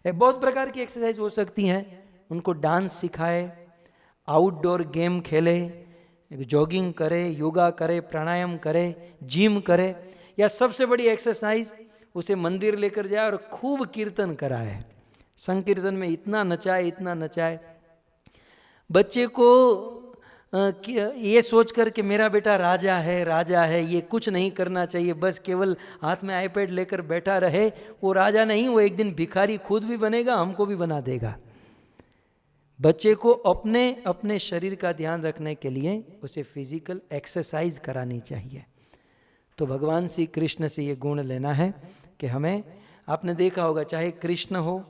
बहुत प्रकार की एक्सरसाइज हो सकती हैं, उनको डांस सिखाए, आउटडोर गेम खेले, जॉगिंग करे, योगा करे, प्राणायाम करे, जिम करे, या सबसे बड़ी एक्सरसाइज उसे मंदिर लेकर जाए और खूब कीर्तन कराए, संकीर्तन में इतना नचाए, इतना नचाए. बच्चे को ये सोचकर कि मेरा बेटा राजा है, ये कुछ नहीं करना चाहिए, बस केवल हाथ में आईपैड लेकर बैठा रहे, वो राजा नहीं, वो एक दिन भिखारी खुद भी बनेगा, हमको भी बना देगा. बच्चे को अपने अपने शरीर का ध्यान रखने के लिए उसे फिजिकल एक्सरसाइज करानी चाहिए. तो भगवान श्री कृष्ण से ये गुण लेना है कि हमें, आपने देखा होगा, चाहे कृष्ण हो,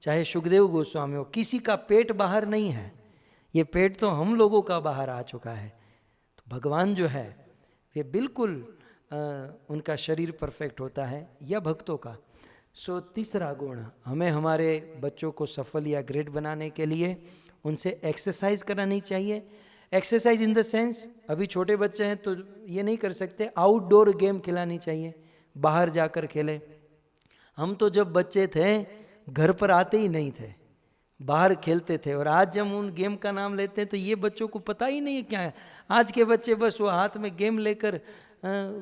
चाहे सुखदेव गोस्वामी हो, किसी का पेट बाहर नहीं है, ये पेट तो हम लोगों का बाहर आ चुका है. तो भगवान जो है वे बिल्कुल उनका शरीर परफेक्ट होता है, या भक्तों का. सो तीसरा गुण, हमें हमारे बच्चों को सफल या ग्रेट बनाने के लिए उनसे एक्सरसाइज करानी चाहिए. एक्सरसाइज इन द सेंस, अभी छोटे बच्चे हैं तो ये नहीं कर सकते, आउटडोर गेम खिलानी चाहिए, बाहर जाकर खेले. हम तो जब बच्चे थे घर पर आते ही नहीं थे, बाहर खेलते थे, और आज जब उन गेम का नाम लेते हैं तो ये बच्चों को पता ही नहीं है क्या है. आज के बच्चे बस वो हाथ में गेम लेकर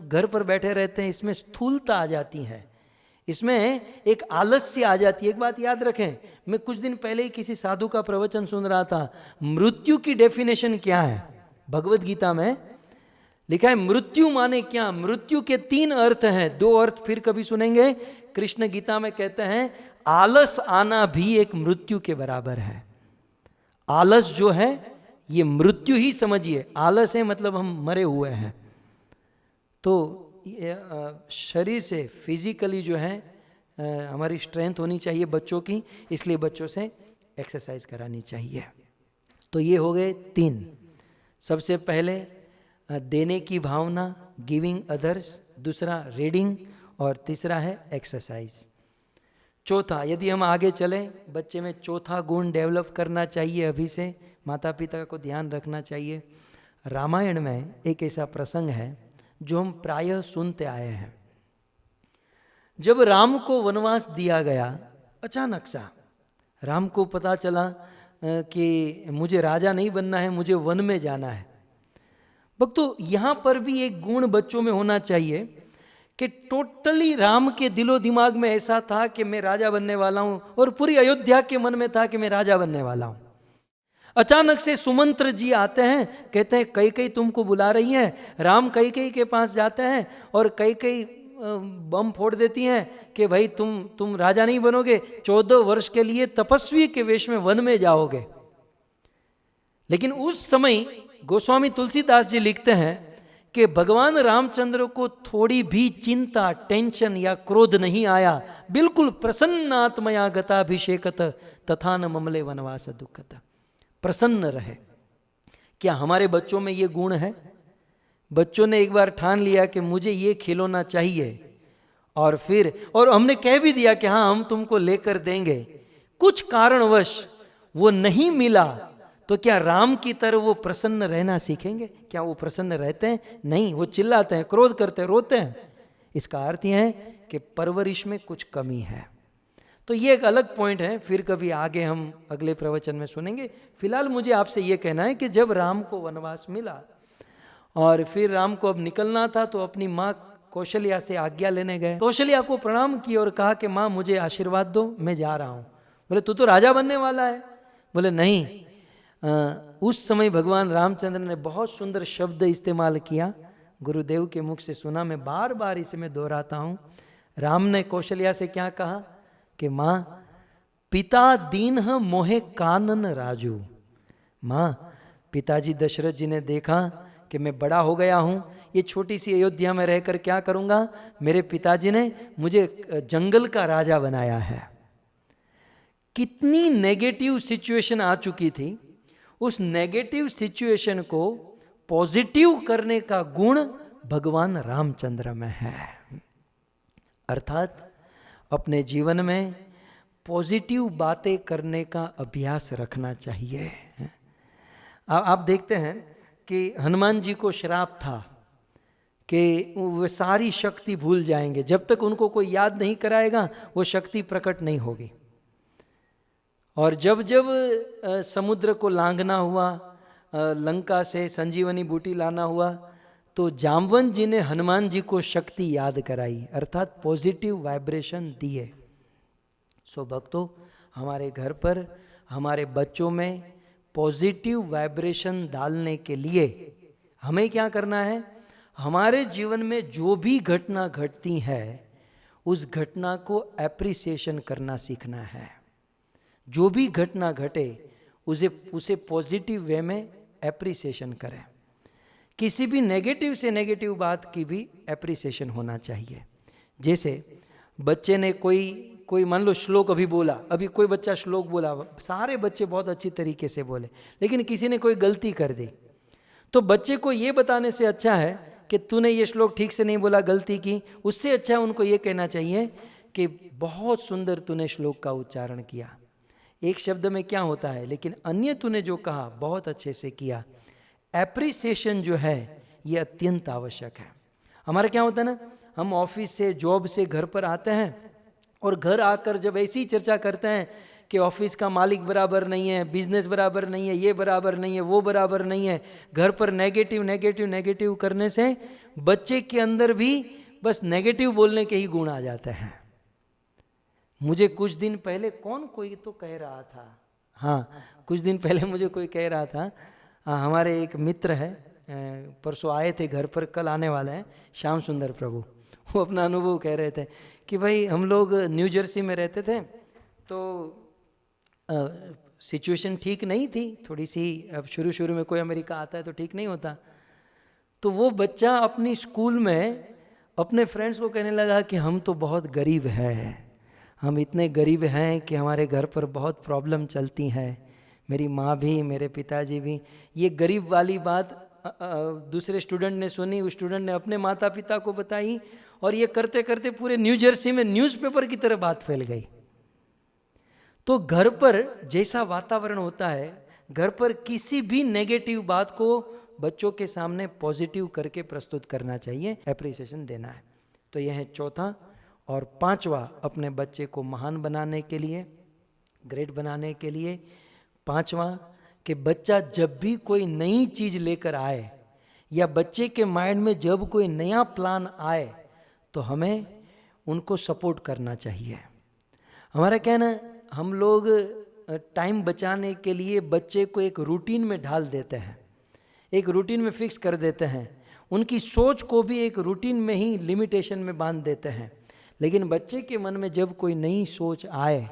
घर पर बैठे रहते हैं. इसमें स्थूलता आ जाती है, इसमें एक आलस्य आ जाती है. एक बात याद रखें, मैं कुछ दिन पहले ही किसी साधु का प्रवचन सुन रहा था, मृत्यु की डेफिनेशन क्या है. भगवत गीता में लिखा है मृत्यु माने क्या. मृत्यु के 3 अर्थ हैं, 2 अर्थ फिर कभी सुनेंगे. कृष्ण गीता में कहते हैं आलस आना भी एक मृत्यु के बराबर है. आलस जो है ये मृत्यु ही समझिए. आलस है मतलब हम मरे हुए हैं. तो शरीर से फिजिकली जो है हमारी स्ट्रेंथ होनी चाहिए बच्चों की, इसलिए बच्चों से एक्सरसाइज करानी चाहिए. तो ये हो गए 3. सबसे पहले देने की भावना, गिविंग अदर्स, दूसरा रीडिंग, और तीसरा है एक्सरसाइज. चौथा, यदि हम आगे चलें, बच्चे में चौथा गुण डेवलप करना चाहिए अभी से, माता पिता को ध्यान रखना चाहिए. रामायण में एक ऐसा प्रसंग है जो हम प्रायः सुनते आए हैं. जब राम को वनवास दिया गया, अचानक सा राम को पता चला कि मुझे राजा नहीं बनना है, मुझे वन में जाना है. भक्तों, यहां पर भी एक गुण बच्चों में होना चाहिए कि टोटली राम के दिलो दिमाग में ऐसा था कि मैं राजा बनने वाला हूं, और पूरी अयोध्या के मन में था कि मैं राजा बनने वाला हूं। अचानक से सुमंत्र जी आते हैं, कहते हैं कैकेयी तुमको बुला रही है। राम कैकेयी के पास जाते हैं और कैकेयी बम फोड़ देती हैं कि भाई तुम राजा नहीं बनोगे, 14 वर्ष के लिए तपस्वी के वेश में वन में जाओगे। लेकिन उस समय गोस्वामी तुलसीदास जी लिखते हैं कि भगवान रामचंद्र को थोड़ी भी चिंता, टेंशन या क्रोध नहीं आया। बिल्कुल प्रसन्नात्मया गताभिषेकत तथा न ममले वनवास दुखत। प्रसन्न रहे। क्या हमारे बच्चों में ये गुण है? बच्चों ने एक बार ठान लिया कि मुझे ये खिलौना चाहिए, और हमने कह भी दिया कि हाँ हम तुमको लेकर देंगे। कुछ कारणवश वो नहीं मिला, तो क्या राम की तरह वो प्रसन्न रहना सीखेंगे? क्या वो प्रसन्न रहते हैं? नहीं, वो चिल्लाते हैं, क्रोध करते हैं, रोते हैं। इसका अर्थ यह है कि परवरिश में कुछ कमी है। तो ये एक अलग पॉइंट है, फिर कभी आगे हम अगले प्रवचन में सुनेंगे। फिलहाल मुझे आपसे ये कहना है कि जब राम को वनवास मिला और फिर राम को अब निकलना था, तो अपनी माँ कौशल्या से आज्ञा लेने गए। कौशल्या को प्रणाम किया और कहा कि माँ मुझे आशीर्वाद दो, मैं जा रहा हूँ। बोले तू तो राजा बनने वाला है। बोले नहीं। उस समय भगवान रामचंद्र ने बहुत सुंदर शब्द इस्तेमाल किया, गुरुदेव के मुख से सुना, मैं बार बार इसे मैं दोहराता हूँ। राम ने कौशल्या से क्या कहा कि माँ पिता दीन मोहे कानन राजू। माँ, पिताजी दशरथ जी ने देखा कि मैं बड़ा हो गया हूँ, ये छोटी सी अयोध्या में रहकर क्या करूँगा। मेरे पिताजी ने मुझे जंगल का राजा बनाया है। कितनी नेगेटिव सिचुएशन आ चुकी थी, उस नेगेटिव सिचुएशन को पॉजिटिव करने का गुण भगवान रामचंद्र में है। अर्थात अपने जीवन में पॉजिटिव बातें करने का अभ्यास रखना चाहिए। आप देखते हैं कि हनुमान जी को श्राप था कि वे सारी शक्ति भूल जाएंगे, जब तक उनको कोई याद नहीं कराएगा वो शक्ति प्रकट नहीं होगी। और जब जब समुद्र को लांघना हुआ, लंका से संजीवनी बूटी लाना हुआ, तो जामवंत जी ने हनुमान जी को शक्ति याद कराई, अर्थात पॉजिटिव वाइब्रेशन दिए। सो भक्तों, हमारे घर पर हमारे बच्चों में पॉजिटिव वाइब्रेशन डालने के लिए हमें क्या करना है? हमारे जीवन में जो भी घटना घटती है उस घटना को एप्रिसिएशन करना सीखना है। जो भी घटना घटे उसे पॉजिटिव वे में एप्रिसिएशन करें। किसी भी नेगेटिव से नेगेटिव बात की भी एप्रिसिएशन होना चाहिए। जैसे बच्चे ने कोई मान लो श्लोक अभी बोला, अभी कोई बच्चा श्लोक बोला, सारे बच्चे बहुत अच्छी तरीके से बोले, लेकिन किसी ने कोई गलती कर दी, तो बच्चे को ये बताने से अच्छा है कि तूने ये श्लोक ठीक से नहीं बोला, गलती की। उससे अच्छा है उनको ये कहना चाहिए कि बहुत सुंदर तूने श्लोक का उच्चारण किया। एक शब्द में क्या होता है, लेकिन अन्य तूने जो कहा बहुत अच्छे से किया। एप्रिसिएशन जो है ये अत्यंत आवश्यक है। हमारा क्या होता है ना, हम ऑफिस से, जॉब से घर पर आते हैं और घर आकर जब ऐसी चर्चा करते हैं कि ऑफिस का मालिक बराबर नहीं है, बिजनेस बराबर नहीं है, ये बराबर नहीं है, वो बराबर नहीं है, घर पर नेगेटिव नेगेटिव नेगेटिव करने से बच्चे के अंदर भी बस नेगेटिव बोलने के ही गुण आ जाते हैं। मुझे कुछ दिन पहले कोई तो कह रहा था, हाँ कुछ दिन पहले मुझे कोई कह रहा था, हमारे एक मित्र है, परसों आए थे घर पर, कल आने वाले हैं, श्याम सुंदर प्रभु। वो अपना अनुभव कह रहे थे कि भाई हम लोग न्यू जर्सी में रहते थे, तो सिचुएशन ठीक नहीं थी थोड़ी सी। अब शुरू में कोई अमेरिका आता है तो ठीक नहीं होता, तो वो बच्चा अपनी स्कूल में अपने फ्रेंड्स को कहने लगा कि हम तो बहुत गरीब हैं, हम इतने गरीब हैं कि हमारे घर पर बहुत प्रॉब्लम चलती हैं, मेरी माँ भी, मेरे पिताजी भी। ये गरीब वाली बात दूसरे स्टूडेंट ने सुनी, उस स्टूडेंट ने अपने माता पिता को बताई, और ये करते करते पूरे न्यू जर्सी में न्यूज़पेपर की तरह बात फैल गई। तो घर पर जैसा वातावरण होता है, घर पर किसी भी नेगेटिव बात को बच्चों के सामने पॉजिटिव करके प्रस्तुत करना चाहिए, एप्रिसिएशन देना है। तो यह है चौथा। और पांचवा, अपने बच्चे को महान बनाने के लिए, ग्रेट बनाने के लिए, पांचवा कि बच्चा जब भी कोई नई चीज़ लेकर आए या बच्चे के माइंड में जब कोई नया प्लान आए तो हमें उनको सपोर्ट करना चाहिए। हमारा कहना है, हम लोग टाइम बचाने के लिए बच्चे को एक रूटीन में ढाल देते हैं, एक रूटीन में फिक्स कर देते हैं, उनकी सोच को भी एक रूटीन में ही लिमिटेशन में बांध देते हैं। लेकिन बच्चे के मन में जब कोई नई सोच आए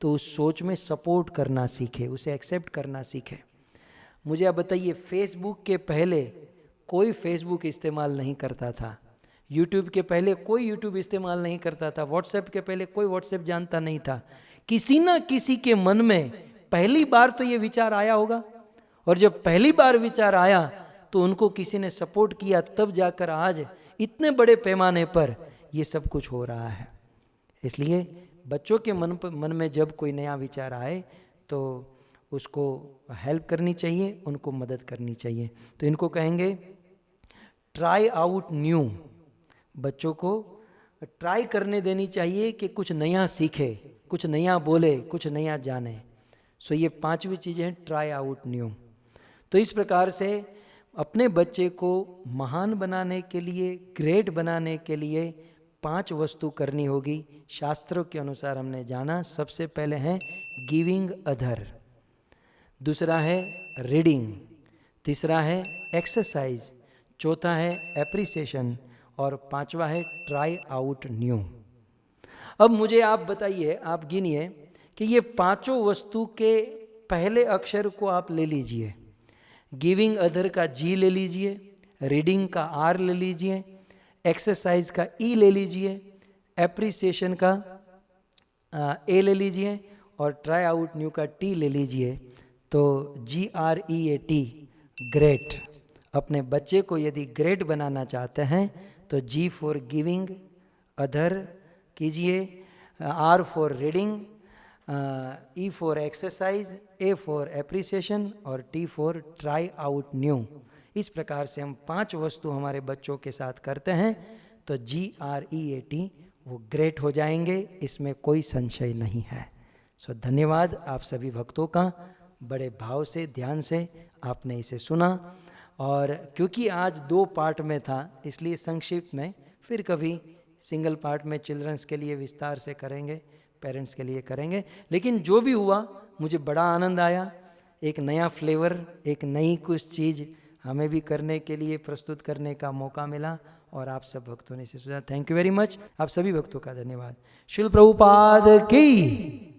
तो उस सोच में सपोर्ट करना सीखे, उसे एक्सेप्ट करना सीखे। मुझे आप बताइए, फेसबुक के पहले कोई फेसबुक इस्तेमाल नहीं करता था, यूट्यूब के पहले कोई यूट्यूब इस्तेमाल नहीं करता था, व्हाट्सएप के पहले कोई व्हाट्सएप जानता नहीं था। किसी ना किसी के मन में पहली बार तो ये विचार आया होगा, और जब पहली बार विचार आया तो उनको किसी ने सपोर्ट किया, तब जाकर आज इतने बड़े पैमाने पर ये सब कुछ हो रहा है। इसलिए बच्चों के मन में जब कोई नया विचार आए तो उसको हेल्प करनी चाहिए, उनको मदद करनी चाहिए। तो इनको कहेंगे ट्राई आउट न्यू। बच्चों को ट्राई करने देनी चाहिए कि कुछ नया सीखे, कुछ नया बोले, कुछ नया जाने। सो ये 5वीं चीज़ें हैं, ट्राई आउट न्यू। तो इस प्रकार से अपने बच्चे को महान बनाने के लिए, ग्रेट बनाने के लिए 5 वस्तु करनी होगी। शास्त्रों के अनुसार हमने जाना, सबसे पहले है गिविंग अदर, दूसरा है रीडिंग, तीसरा है एक्सरसाइज, चौथा है एप्रिसिएशन और 5वां है ट्राई आउट न्यू। अब मुझे आप बताइए, आप गिनिए कि ये 5 वस्तु के पहले अक्षर को आप ले लीजिए। गिविंग अदर का जी ले लीजिए, रीडिंग का आर ले लीजिए, एक्सरसाइज का ई ले लीजिए, एप्रिसिएशन का ए ले लीजिए और ट्राई आउट न्यू का टी ले लीजिए। तो GREAT, ग्रेट। अपने बच्चे को यदि ग्रेट बनाना चाहते हैं तो G फॉर गिविंग अदर कीजिए, R for reading, E for exercise, A for appreciation और T for try out new. इस प्रकार से हम 5 वस्तु हमारे बच्चों के साथ करते हैं तो GREAT वो ग्रेट हो जाएंगे, इसमें कोई संशय नहीं है। सो धन्यवाद आप सभी भक्तों का, बड़े भाव से, ध्यान से आपने इसे सुना। और क्योंकि आज 2 पार्ट में था इसलिए संक्षिप्त में, फिर कभी सिंगल पार्ट में चिल्ड्रंस के लिए विस्तार से करेंगे, पेरेंट्स के लिए करेंगे। लेकिन जो भी हुआ मुझे बड़ा आनंद आया, एक नया फ्लेवर, एक नई कुछ चीज़ हमें भी करने के लिए प्रस्तुत करने का मौका मिला और आप सब भक्तों ने इसे सुना। थैंक यू वेरी मच, आप सभी भक्तों का धन्यवाद। शिल प्रभुपाद की